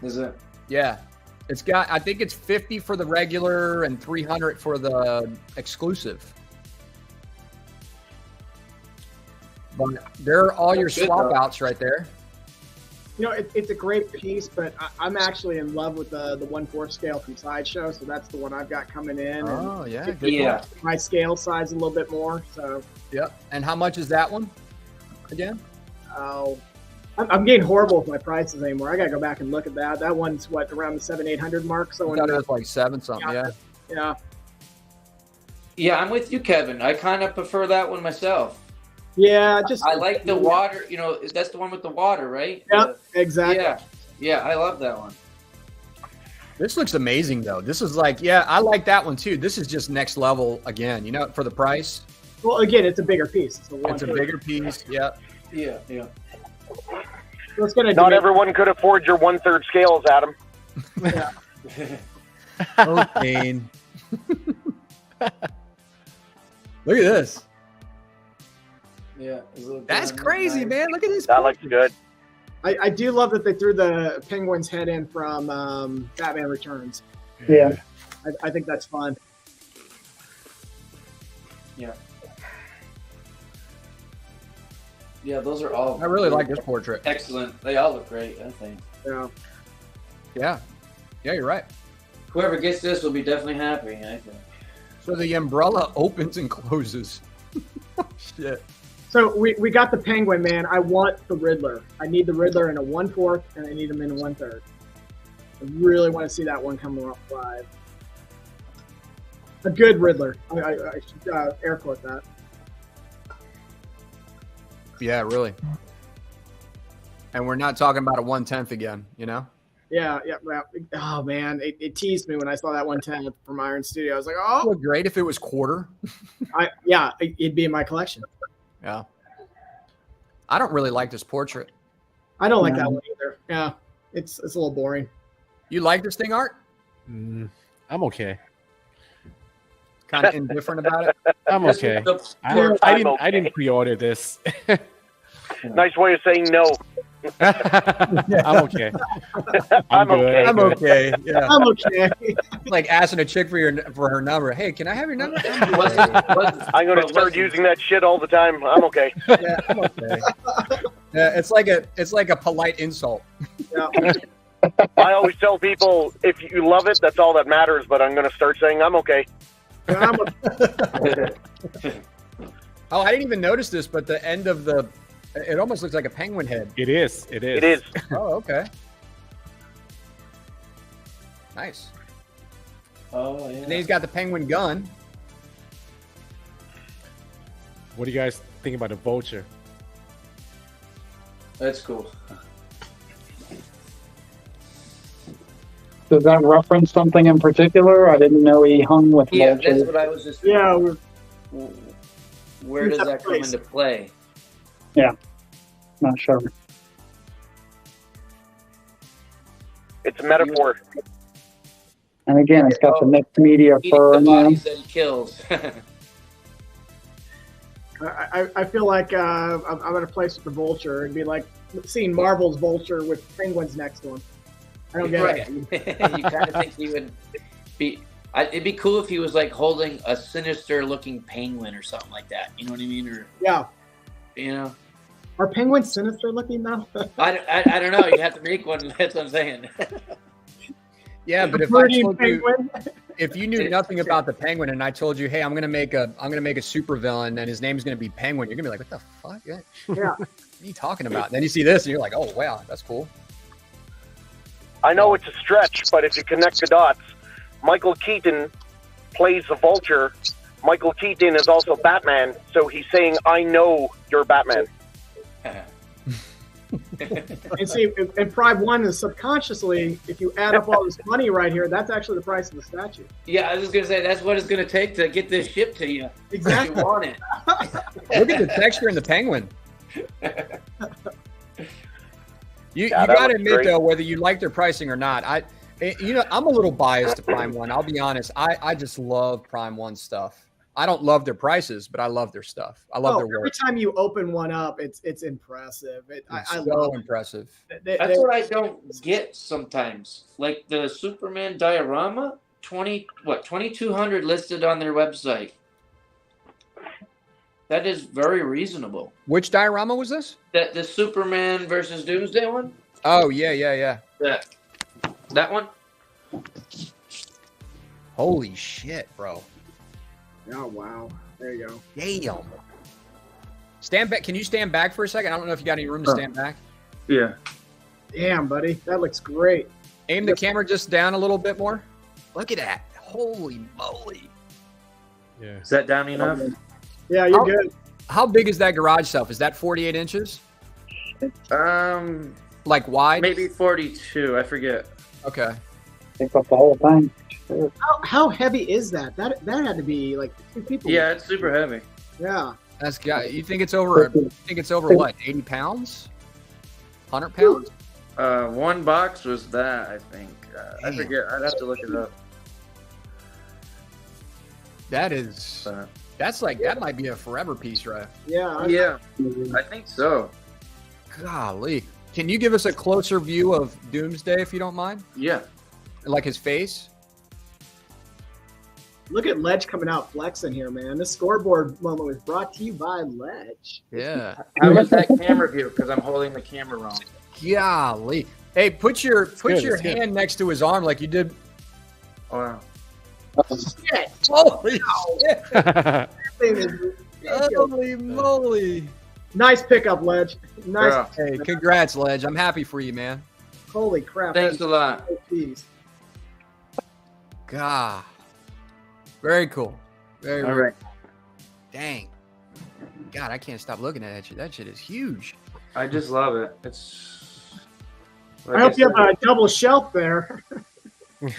Is it? Yeah. I think it's 50 for the regular and 300 for the exclusive. But there are all your That's good, swap though. outs right there. You know, it's a great piece, but I'm actually in love with the 1/4 scale from Sideshow, so that's the one I've got coming in. Oh, and yeah. it- Good Yeah. my scale size a little bit more, so Yep. And how much is that one again? I'm getting horrible with my prices anymore. I gotta go back and look at that. That one's what, around the 700-800 mark. So I thought it was like 7 something. Yeah. yeah, Yeah, I'm with you, Kevin. I kind of prefer that one myself. yeah, just I like the water. You know, that's the one with the water, right? Yep, exactly. Yeah, I love that one. This looks amazing though. This is like, yeah, I like that one too. This is just next level again, you know, for the price. Well, again, it's a bigger piece. It's a bigger piece. Yeah. Yeah. So it's gonna Not do everyone could afford your 1/3 scales, Adam. Oh, Kane. Look at this. Yeah. That's crazy, man. Look at this. That looks good. I do love that they threw the Penguin's head in from Batman Returns. Yeah. I think that's fun. Yeah, those are all. I really like this portrait. Excellent. They all look great, I think. Yeah. Yeah. Yeah, you're right. Whoever gets this will be definitely happy, I think. So the umbrella opens and closes. Shit. So we got the Penguin, man. I want the Riddler. I need the Riddler in a 1/4, and I need him in a 1/3. I really want to see that one come off live. A good Riddler. I should air quote that. Yeah, really. And we're not talking about a 1/10 again, you know? Yeah. Oh man, it teased me when I saw that 1/10 from Iron Studio. I was like, It oh, would look great if it was quarter. it'd be in my collection. Yeah. I don't really like this portrait. I don't like No. that one either. Yeah, it's a little boring. You like this thing, Art? I'm okay. Kind of indifferent about it? I'm okay. I didn't pre-order this. Nice way of saying no. I'm okay. I'm good. okay. I'm okay. Yeah. I'm okay. Like asking a chick for her number. Hey, can I have your number? I'm going to start using that shit all the time. I'm okay. Yeah, I'm okay. Yeah, it's like a polite insult. Yeah. I always tell people, if you love it, that's all that matters. But I'm going to start saying I'm okay. I'm okay. Oh, I didn't even notice this, but the end of it almost looks like a penguin head. It is. It is. Oh, okay. Nice. Oh, yeah. And then he's got the penguin gun. What do you guys think about the vulture? That's cool. Does that reference something in particular? I didn't know he hung with Yeah, vultures. that's what I was just. Yeah, Where does that come into play? Not sure. It's a metaphor. And again, it's got the mixed media Eating fur the in there. bodies that he kills. I feel like I'm at a place with the Vulture. It'd be like seeing Marvel's Vulture with penguins next to him. I don't get Right. it. You kind of think he would be. It'd be cool if he was like holding a sinister-looking penguin or something like that. You know what I mean? Or Yeah. you know, Are penguins sinister looking now? I don't know. You have to make one. That's what I'm saying. Yeah, but if I Birdie told you, penguin. if you knew nothing about the penguin and I told you, hey, I'm gonna make a super villain and his name's gonna be Penguin, you're gonna be like, what the fuck? Yeah. What are you talking about? And then you see this and you're like, oh wow, that's cool. I know it's a stretch, but if you connect the dots, Michael Keaton plays the Vulture. Michael Keaton is also Batman, so he's saying, I know you're Batman. And see, and Prime 1 is subconsciously, if you add up all this money right here, that's actually the price of the statue. Yeah, I was just gonna say that's what it's gonna take to get this shipped to you. If Exactly. you want it. Look at the texture in the penguin. You Yeah, that gotta looks admit great. though, whether you like their pricing or not, I'm a little biased to Prime 1. I'll be honest. I just love Prime 1 stuff. I don't love their prices, but I love their stuff. I love their work. Every time you open one up, it's impressive. I So love impressive. That's what I don't get sometimes. Like the Superman diorama, 2,200 listed on their website. That is very reasonable. Which diorama was this? That the Superman versus Doomsday one? Oh, yeah. That one? Holy shit, bro. Oh, wow. There you go. Damn. Stand back. Can you stand back for a second? I don't know if you got any room to stand back. Yeah. Damn, buddy. That looks great. Aim the camera just down a little bit more. Look at that. Holy moly. Yeah. Is that down enough? Yeah, you're good. How big is that garage shelf? Is that 48 inches? Like wide? Maybe 42. I forget. Okay. Take up the whole thing. How heavy is that? That had to be like 2 people. Yeah, it's super heavy. Yeah. That's got. You think it's over? What? 80 pounds? 100 pounds? One box was that, I think. I Damn. forget. I'd have to look it up. That is. That's like that might be a forever piece, right? Yeah. Yeah, I think so. Golly. Can you give us a closer view of Doomsday if you don't mind? Yeah. Like his face? Look at Ledge coming out flexing here, man. This scoreboard moment was brought to you by Ledge. Yeah. How was that camera view? Because I'm holding the camera wrong. Golly. Hey, put your good. hand next to his arm like you did. Wow. Shit. Holy shit. That thing is ridiculous. Holy moly. Nice pickup, Ledge. Nice. Yeah. Hey, congrats, Ledge. I'm happy for you, man. Holy crap. Thanks a lot. Jeez. God. Very cool. Very All right. Dang. God, I can't stop looking at that shit. That shit is huge. I just love it. It's. I hope you have a double shelf there.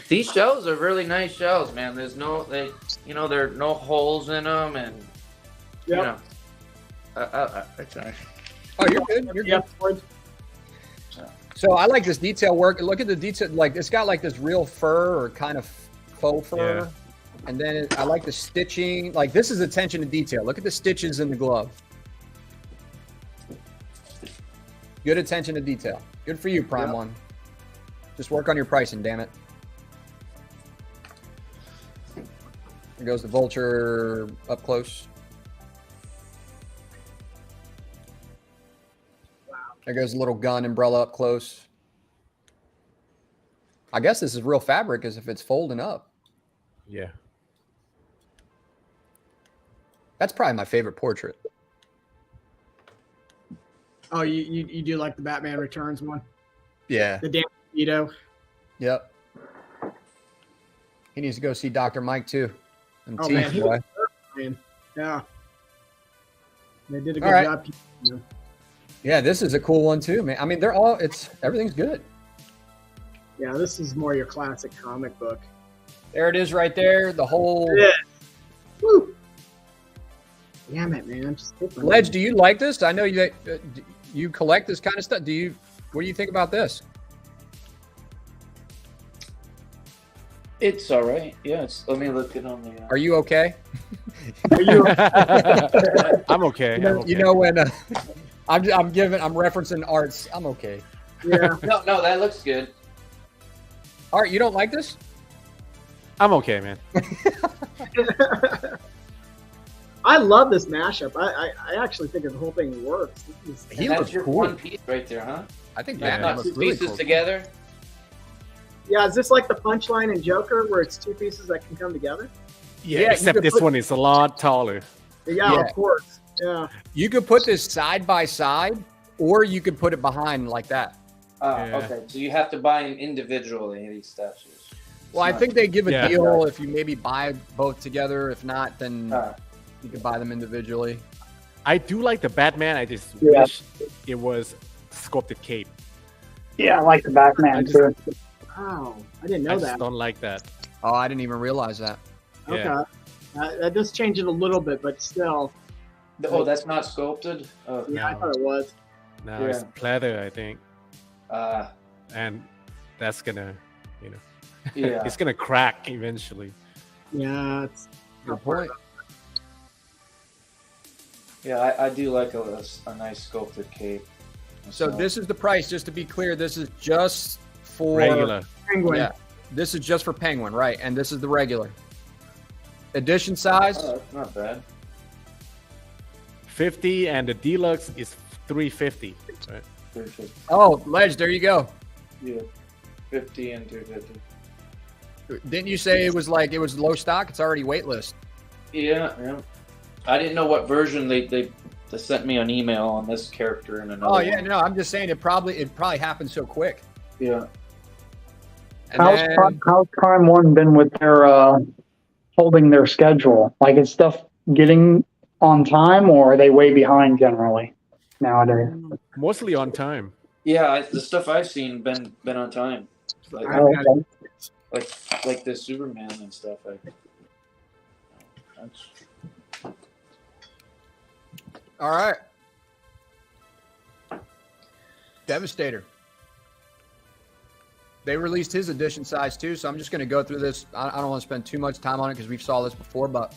These shells are really nice shells, man. There's no, there are no holes in them, and you know, it's nice. Oh, you're good. You're good. Yep. So I like this detail work. Look at the detail. Like it's got like this real fur or kind of faux fur. Yeah. And then I like the stitching. Like this is attention to detail. Look at the stitches in the glove. Good attention to detail. Good for you, Prime One. Just work on your pricing, damn it. There goes the Vulture up close. There goes the little gun umbrella up close. I guess this is real fabric as if it's folding up. Yeah. That's probably my favorite portrait. Oh, you do like the Batman Returns one? Yeah. The damn Vito. Yep. He needs to go see Dr. Mike too. And Oh, teeth, man, he boy. was man. Yeah. They did a good All right. job. Yeah, this is a cool one too, man. I mean, everything's good. Yeah, this is more your classic comic book. There it is right there. The whole Yeah. Woo. Damn it, man. Just hit my- Ledge, do you like this? I know you collect this kind of stuff. What do you think about this? It's all right. Yeah. Let me look it on the. Are you okay? Are you? I'm okay. You know when I'm referencing arts. I'm okay. Yeah. No, that looks good. Art, you don't like this? I'm okay, man. I love this mashup. I actually think the whole thing works. He That's looks your cool. one piece right there, huh? I think Yeah. Batman Not looks two really pieces cool. together. Yeah, is this like the punchline in Joker where it's 2 pieces that can come together? Yeah, you Except could this put- one is a lot taller. Yeah, Yeah. of course. Yeah. You could put this side by side, or you could put it behind like that. Yeah. Okay. So you have to buy them individually, these statues. Well, I think they give a Yeah. deal if you maybe buy both together. If not, then Uh, you can buy them individually. I do like the Batman. I just Yeah. wish it was sculpted cape. Yeah, I like the Batman I too. Wow. I didn't I know just that. don't like that. Oh, I didn't even realize that. Okay. Yeah. That does change it a little bit, but still. oh, that's not sculpted. Oh, Yeah, I No. thought it was. No, it's Yeah. pleather, I think, uh, and that's gonna, yeah. it's gonna crack eventually. Yeah, it's Good point. Yeah, I do like a nice sculpted cape. So this is the price. Just to be clear, this is just for Regular. Penguin. Yeah, this is just for Penguin, right? And this is the regular edition size. Oh, that's not bad. 50, and the deluxe is 350. Right? 350. Oh, Ledge, there you go. Yeah, 50 and 250. Didn't you say it was low stock? It's already waitlist. Yeah, yeah. I didn't know what version they sent me an email on this character and another. Oh yeah, one. no, I'm just saying it probably happened so quick. Yeah. And How's Prime One been with their holding their schedule? Like, is stuff getting on time, or are they way behind generally nowadays? Mostly on time. Yeah, the stuff I've seen been on time. Like, Okay. like the Superman and stuff. That's... all right, Devastator. They released his edition size too, so I'm just going to go through this. I don't want to spend too much time on it because we've saw this before, but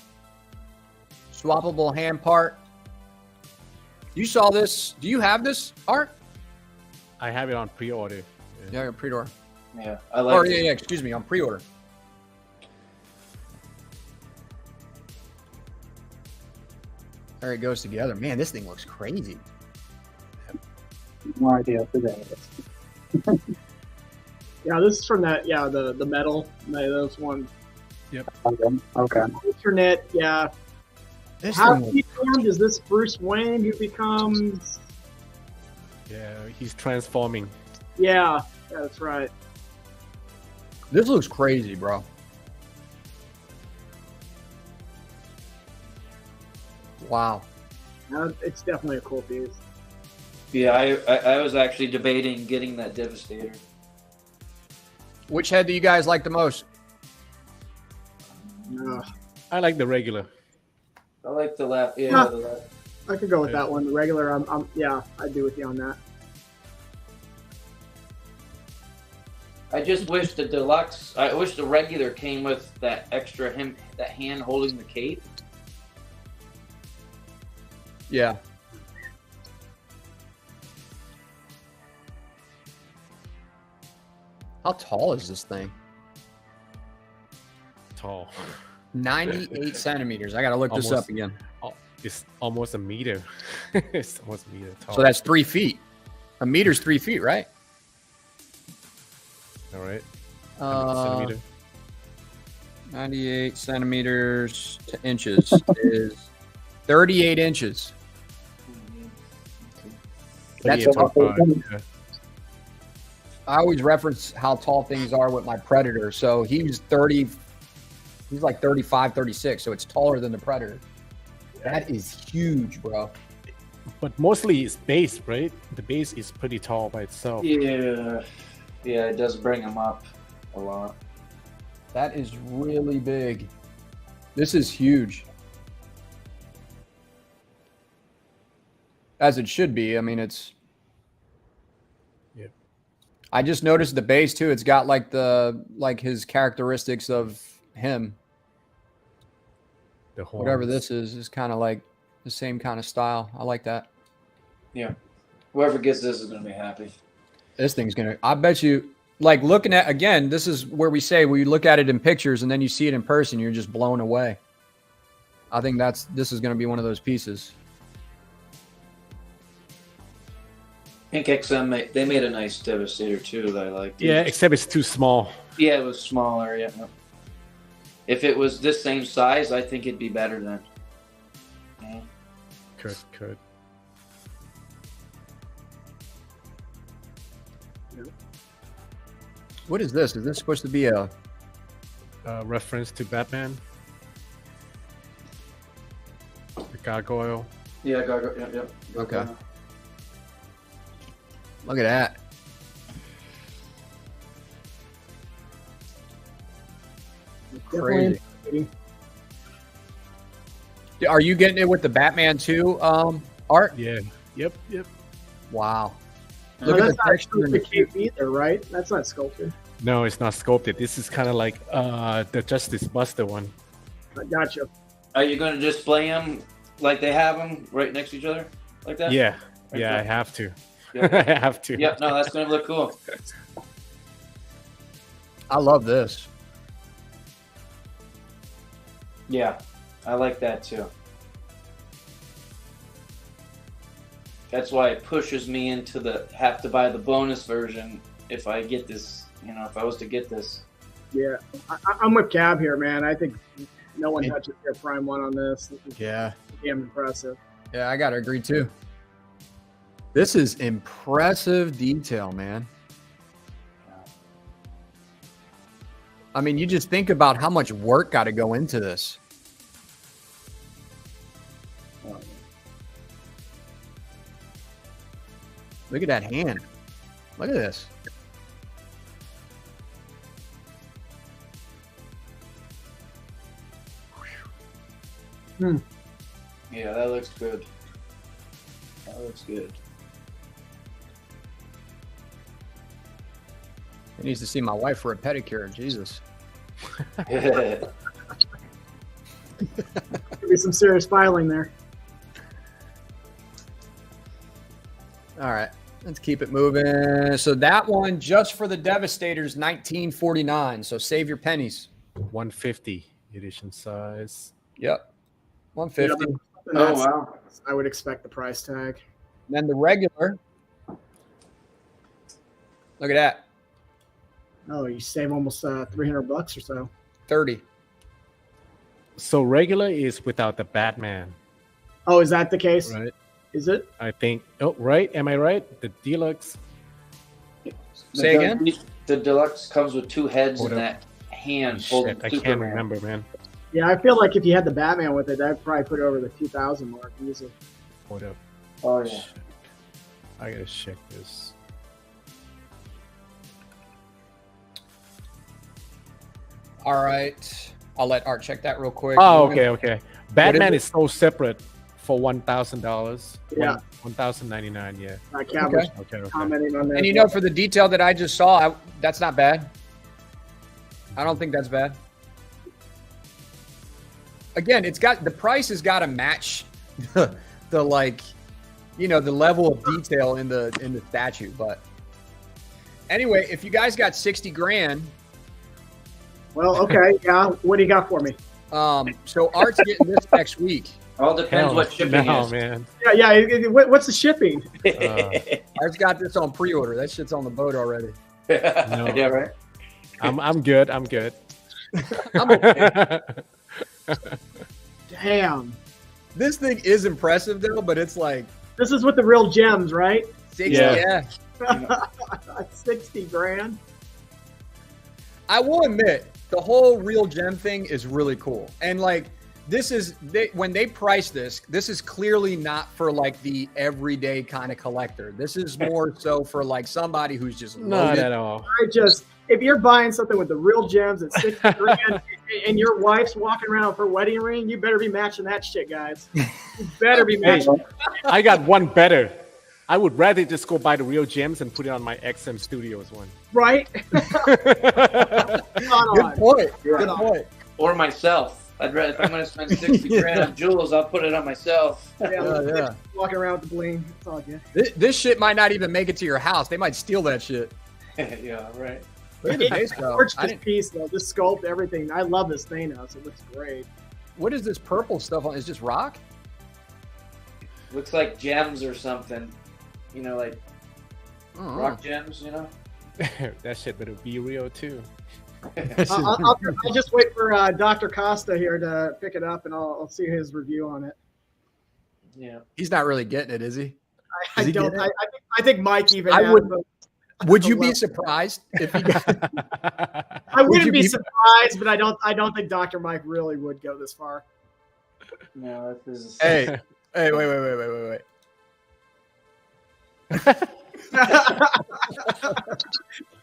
swappable hand part. You saw this. Do you have this, Art? I have it on pre-order. Yeah, pre-order. Yeah, I like. Oh, yeah, excuse me, on pre-order. There it goes together. Man, this thing looks crazy. No idea who that is. Yeah, this is from that. Yeah, the metal. Those ones. Okay. Alternate. Yeah. This How thing he formed? Is this Bruce Wayne who becomes? Yeah, he's transforming. Yeah, that's right. This looks crazy, bro. Wow. It's definitely a cool piece. Yeah, I was actually debating getting that Devastator. Which head do you guys like the most? I like the regular. I like the left. Yeah, Huh. the left. I could go with that one. The regular. Yeah, I'd be with you on that. I just wish the deluxe. I wish the regular came with that extra that hand holding the cape. Yeah. How tall is this thing? Tall. 98 centimeters. I got to look this Almost. up again. Oh, it's almost a meter. It's almost a meter tall. So that's 3 feet. A meter's 3 feet, right? all right. Uh, 98 centimeters to inches is 38 inches. That's 38, tall. 25, yeah. I always reference how tall things are with my Predator. So he's like 35, 36. So it's taller than the Predator. That is huge, bro. But mostly it's base, right? The base is pretty tall by itself. Yeah, yeah, it does bring him up a lot. That is really big. This is huge. As it should be. I mean, it's. Yeah. I just noticed the base too. It's got like his characteristics of him. The horns. Whatever this is kind of like the same kind of style. I like that. Yeah, whoever gets this is gonna be happy. This thing's gonna. I bet you. Like looking at again. This is where we say we look at it in pictures and then you see it in person. You're just blown away. I think this is gonna be one of those pieces. I think XM they made a nice Devastator too that I liked. Yeah, except it's too small. Yeah, it was smaller. Yeah. If it was this same size, I think it'd be better then. Yeah. Could. What is this? Is this supposed to be a? Reference to Batman. The gargoyle. Yeah, yep. Okay. Look at that. Crazy. Are you getting it with the Batman too, Art? Yeah. Yep. Wow. No, Look at that's the not texture and the cape either, right? That's not sculpted. No, it's not sculpted. This is kind of like the Justice Buster one. I gotcha. Are you going to display him Like they have them right next to each other, like that. Yeah, Like yeah, I that? have to. Yep. I have to. Yep. No, that's gonna look cool. I love this. Yeah, I like that too. That's why it pushes me into the have to buy the bonus version if I get this. You know, if I was to get this. Yeah, I'm with Cab here, man. I think no one touches their Prime 1 on this. This is Yeah. damn impressive. Yeah, I gotta agree too. This is impressive detail, man. I mean, you just think about how much work got to go into this. Look at that hand. Look at this. Yeah, that looks good. That looks good. He needs to see my wife for a pedicure. Jesus. Could be some serious filing there. All right, let's keep it moving. So that one, just for the Devastators, 1949. So save your pennies. 150 edition size. Yep, 150. Oh wow. I would expect the price tag. Then the regular. Look at that, Oh, you save almost $300 or so. 30. So regular is without the Batman, Oh, is that the case? right? Is it? I think. Oh, right. Am I right? The deluxe. Say again? The deluxe comes with two heads Hold and up. that hand Shit, holding I can't Superman. remember, man. Yeah, I feel like if you had the Batman with it, that'd probably put it over the 2,000 mark easy. Hold up. Oh yeah. Shit. I gotta check this. All right, I'll let Art check that real quick. Oh, okay, okay. Batman it? is so separate for $1,000. Yeah. 1,099. Yeah. Cab Okay. was Okay. commenting on that. And you know, for the detail that I just saw, that's not bad. I don't think that's bad. Again, it's got the price has got to match the like, you know, the level of detail in the statue. But anyway, if you guys got 60 grand, Well, okay, yeah. What do you got for me? so Art's getting this next week. All depends Hell, what shipping no, is. man. Yeah. What's the shipping? Art's got this on pre-order. That shit's on the boat already. No. Yeah, right. I'm good. I'm good. I'm okay. Damn. This thing is impressive though, but it's like This is with the real gems, right? 60. Yeah. Yeah. 60 grand. I will admit, the whole real gem thing is really cool. And like, this is when they price this is clearly not for like the everyday kind of collector. This is more so for like somebody who's just Not loaded. at all. If you're buying something with the real gems at 60 grand and your wife's walking around with her wedding ring, you better be matching that shit, guys. You better be Hey, matching. I got one better. I would rather just go buy the real gems and put it on my XM Studios one. Right? Good point. Good on. point. Or myself. I'd rather if I'm going to spend 60 grand on jewels, I'll put it on myself. Yeah. Walking around with the bling. It's all good. This shit might not even make it to your house. They might steal that shit. Yeah, right. Look at the base though. Gorgeous I didn't- piece, though. This sculpt, everything. I love this Thanos. It looks great. What is this purple stuff on? Is just rock? Looks like gems or something. You know, like I don't know. rock gems, you know? That shit better be real too. I'll just wait for Dr. Costa here to pick it up, and I'll see his review on it. Yeah. He's not really getting it, is he? I Does he don't. get it? I think Mike even. I has would- the- Would you be Well- surprised if he got? I Would wouldn't you be be- surprised, but I don't think Dr. Mike really would go this far. No, this is. Hey, wait.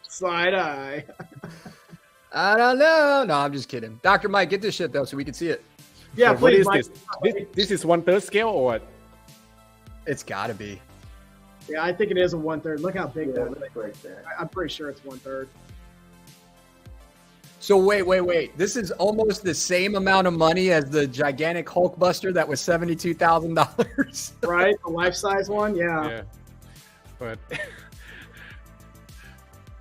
Side eye. I don't know. No, I'm just kidding. Dr. Mike, get this shit though, so we can see it. Yeah, So what please, is Mike. this? This is 1/3 scale or what? It's got to be. Yeah, I think it is a 1/3. Look how big Yeah, that is. look right there. I'm pretty sure it's 1/3. So wait. This is almost the same amount of money as the gigantic Hulkbuster that was $72,000. Right, the life-size one. Yeah, Yeah, but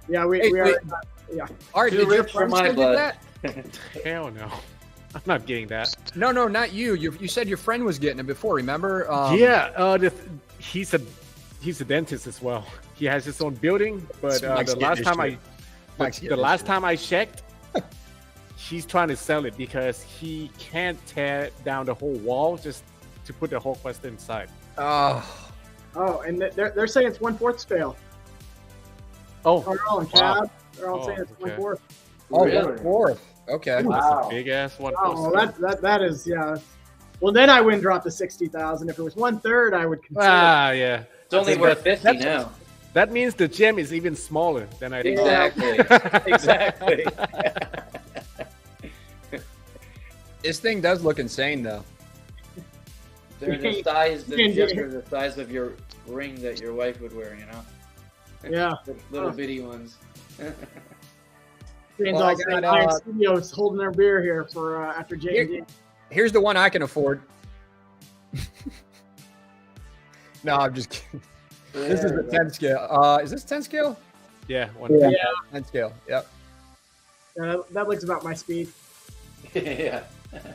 yeah. We Hey, are. wait. Yeah. Art, Too did your rich for friend my send you blood. that? hell no, I'm not getting that. No, not you. You said your friend was getting it before. Remember? Yeah, he's a dentist as well. He has his own building, but Mike's the last getting time his Mike's the getting his last shit. time I checked, he's trying to sell it because he can't tear down the whole wall just to put the Hulkbuster inside. Oh, And they're saying it's 1/4 scale. Oh, They're all in wow. cab. They're all saying it's Okay. 1/4. Really? 1/4. Okay. Wow. Big ass one. Oh, well, that is, yeah. Well, then I wouldn't drop to 60,000. If it was 1/3, I would consider. Yeah. It's only worth 50 That's- now. That means the gem is even smaller than I thought. Exactly. Exactly. This thing does look insane, though. They're the size, the Yeah. gems are the size of your ring that your wife would wear, you know? Yeah. The little bitty ones. James Well, I all saying got, Iron Studios holding their beer here for after J&D. Here's the one I can afford. No, I'm just kidding. This is the 10 scale. Is this 10 scale? Yeah. One. Yeah. 10 scale. Yep. Yeah, that looks about my speed. Yeah.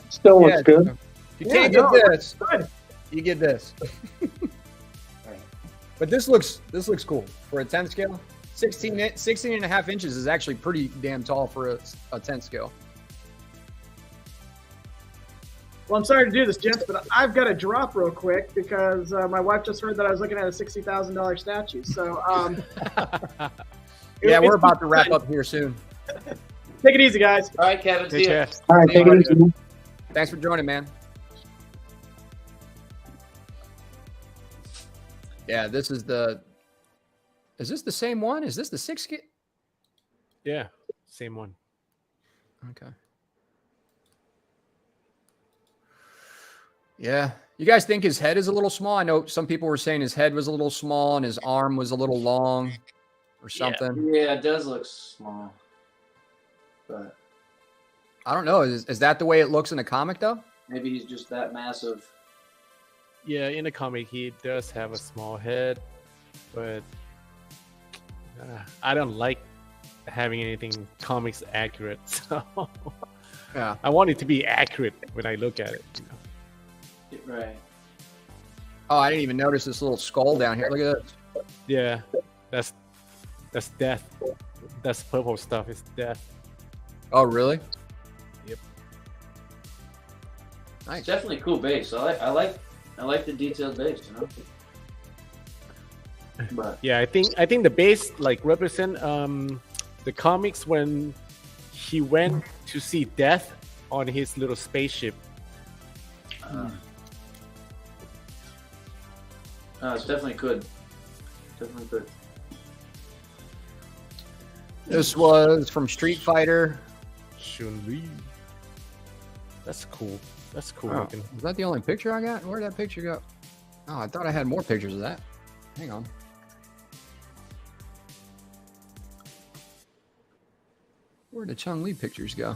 Still looks good. You Yeah, can't no, get this. Good. You get this. But this looks cool for a 10 scale. 16 and a half inches is actually pretty damn tall for a 10 scale. Well, I'm sorry to do this, gents, but I've got to drop real quick because my wife just heard that I was looking at a $60,000 statue. So, Yeah, we're it's- about to wrap up here soon. Take it easy, guys. All right, Kevin. See Take ya. care. All right, take it easy. Thanks for joining, man. Yeah, this is the. Is this the same one? Is this the 6 scale? Yeah. Same one. Okay. Yeah. You guys think his head is a little small? I know some people were saying his head was a little small and his arm was a little long or something. Yeah, it does look small. But I don't know. Is that the way it looks in the comic, though? maybe he's just that massive. Yeah, in the comic he does have a small head, but I don't like having anything comics accurate. So Yeah. I want it to be accurate when I look at it. You know? Right. Oh, I didn't even notice this little skull down here. Look at this. Yeah, that's death. That's purple stuff. It's death. Oh, really? Yep. Nice. It's definitely a cool base. I like the detailed base, you know. But Yeah, I think the base like represent the comics when he went to see Death on his little spaceship. it's definitely good. Definitely good. This was from Street Fighter. Chun-Li. That's cool. That's cool Oh, looking. is that the only picture I got? Where'd that picture go? Oh, I thought I had more pictures of that. Hang on. Where'd the Chung-Li pictures go?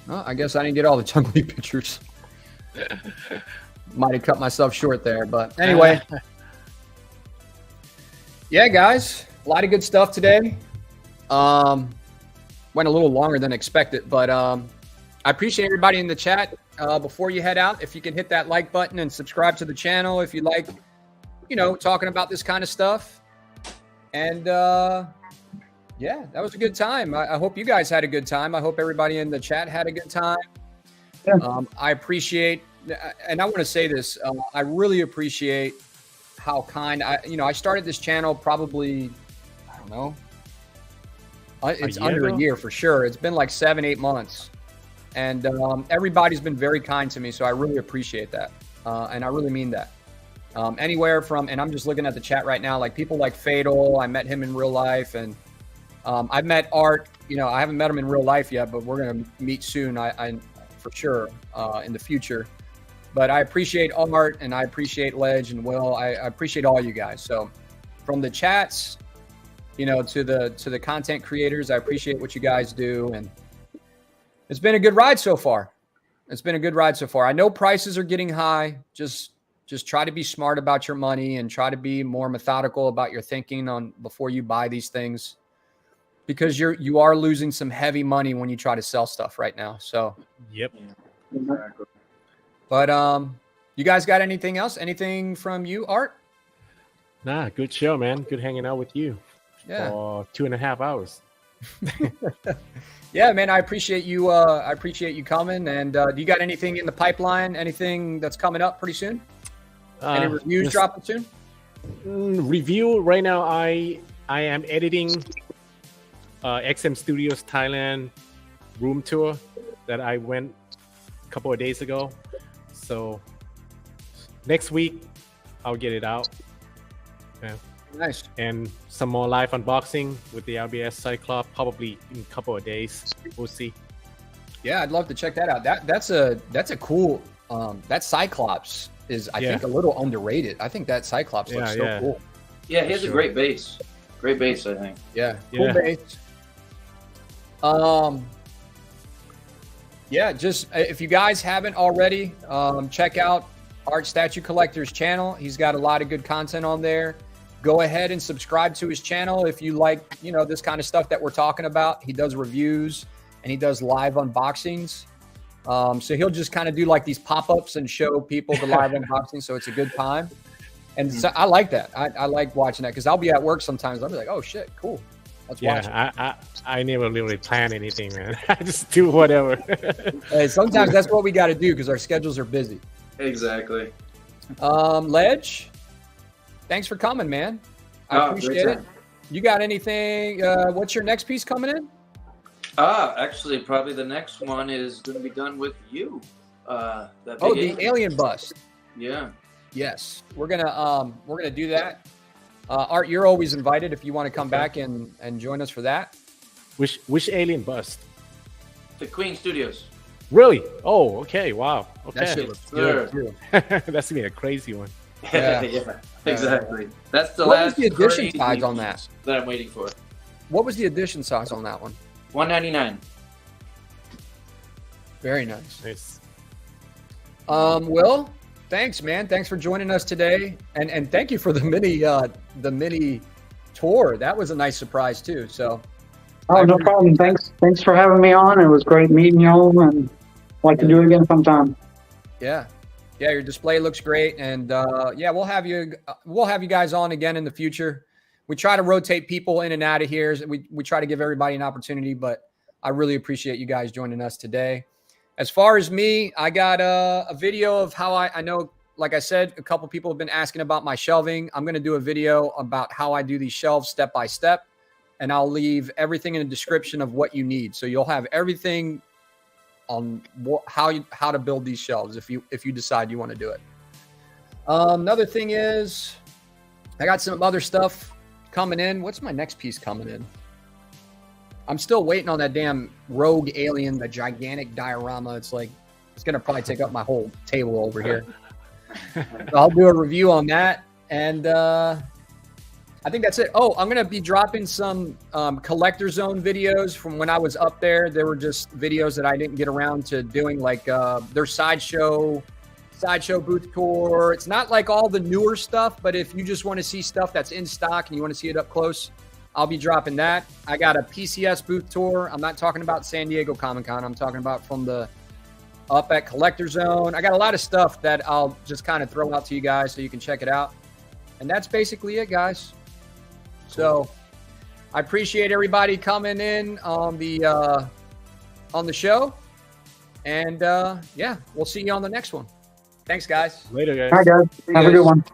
Well, I guess I didn't get all the Chung-Li pictures. Might have cut myself short there, but anyway. Yeah, guys, a lot of good stuff today. Went a little longer than expected, but I appreciate everybody in the chat. Before you head out, if you can hit that like button and subscribe to the channel if you like, talking about this kind of stuff. And yeah, that was a good time. I hope you guys had a good time. I hope everybody in the chat had a good time. Yeah. I appreciate, and I want to say this, I really appreciate how kind I started this channel probably, I don't know, it's under a year for sure. It's been like 7-8 months, and everybody's been very kind to me, so I really appreciate that, and I really mean that. Anywhere from, and I'm just looking at the chat right now, like people like Fatal, I met him in real life, and I've met Art. I haven't met him in real life yet, but we're gonna meet soon. I for sure in the future. But I appreciate Art, and I appreciate Ledge and Will. I appreciate all you guys. So from the chats, to the content creators, I appreciate what you guys do. And It's been a good ride so far. It's been a good ride so far. I know prices are getting high. Just try to be smart about your money and try to be more methodical about your thinking on before you buy these things, because you are losing some heavy money when you try to sell stuff right now. So, Yep. Exactly. but you guys got anything else? Anything from you, Art? Nah, good show, man. Good hanging out with you Yeah. for 2.5 hours. Yeah, man, I appreciate you. I appreciate you coming. And do you got anything in the pipeline? Anything that's coming up pretty soon? Any reviews Yes. dropping soon? Review right now. I am editing XM Studios Thailand room tour that I went a couple of days ago. So next week I'll get it out. Yeah. Nice. And some more live unboxing with the RBS Cyclops probably in a couple of days. We'll see. Yeah, I'd love to check that out. That's a cool. That Cyclops is, I think, a little underrated. I think that Cyclops looks so cool. Yeah, he has a great base. Great base, I think. Yeah, cool base. Yeah, just if you guys haven't already, check out Art Statue Collector's channel. He's got a lot of good content on there. Go ahead and subscribe to his channel if you like, this kind of stuff that we're talking about. He does reviews and he does live unboxings. So he'll just kind of do like these pop-ups and show people the live unboxing. So it's a good time. And so I like that. I like watching that because I'll be at work sometimes. I'll be like, oh shit, cool. Let's watch it. I never really plan anything, man. I just do whatever. Hey, sometimes that's what we got to do because our schedules are busy. Exactly. Ledge, thanks for coming, man. I appreciate it. You got anything? What's your next piece coming in? Actually, probably the next one is going to be done with you. The alien bust. Yeah. Yes, we're gonna do that. Art, you're always invited if you want to come back and join us for that. Which alien bust? The Queen Studios. Really? Oh, okay. Wow. Okay. That shit looks good too. That's gonna be a crazy one. Yeah. Yeah, exactly. That's the What last. was the edition crazy size on that? That I'm waiting for. What was the edition size on that one? $199. Very nice. Nice. Will, thanks, man. Thanks for joining us today, and thank you for the mini tour. That was a nice surprise too. So. Oh, no problem. Thanks for having me on. It was great meeting y'all, and I'd like to do it again sometime. Yeah, your display looks great, and we'll have you guys on again in the future. We try to rotate people in and out of here. We try to give everybody an opportunity, but I really appreciate you guys joining us today. As far as me, I got a video of how I know, like I said, a couple people have been asking about my shelving. I'm going to do a video about how I do these shelves step by step, and I'll leave everything in the description of what you need. So you'll have everything on how to build these shelves if you decide you want to do it. Another thing is I got some other stuff coming in. What's my next piece coming in? I'm still waiting on that damn rogue alien, the gigantic diorama. It's going to probably take up my whole table over here. So I'll do a review on that. And I think that's it. Oh, I'm going to be dropping some Collector Zone videos from when I was up there. There were just videos that I didn't get around to doing, like their sideshow booth tour. It's not like all the newer stuff, but if you just want to see stuff that's in stock and you want to see it up close, I'll be dropping that. I got a PCS booth tour. I'm not talking about San Diego Comic-Con. I'm talking about from the up at Collector Zone. I got a lot of stuff that I'll just kind of throw out to you guys so you can check it out. And that's basically it, guys. So I appreciate everybody coming in on the show. And we'll see you on the next one. Thanks, guys. Later, guys. Hi, guys. Have a good one.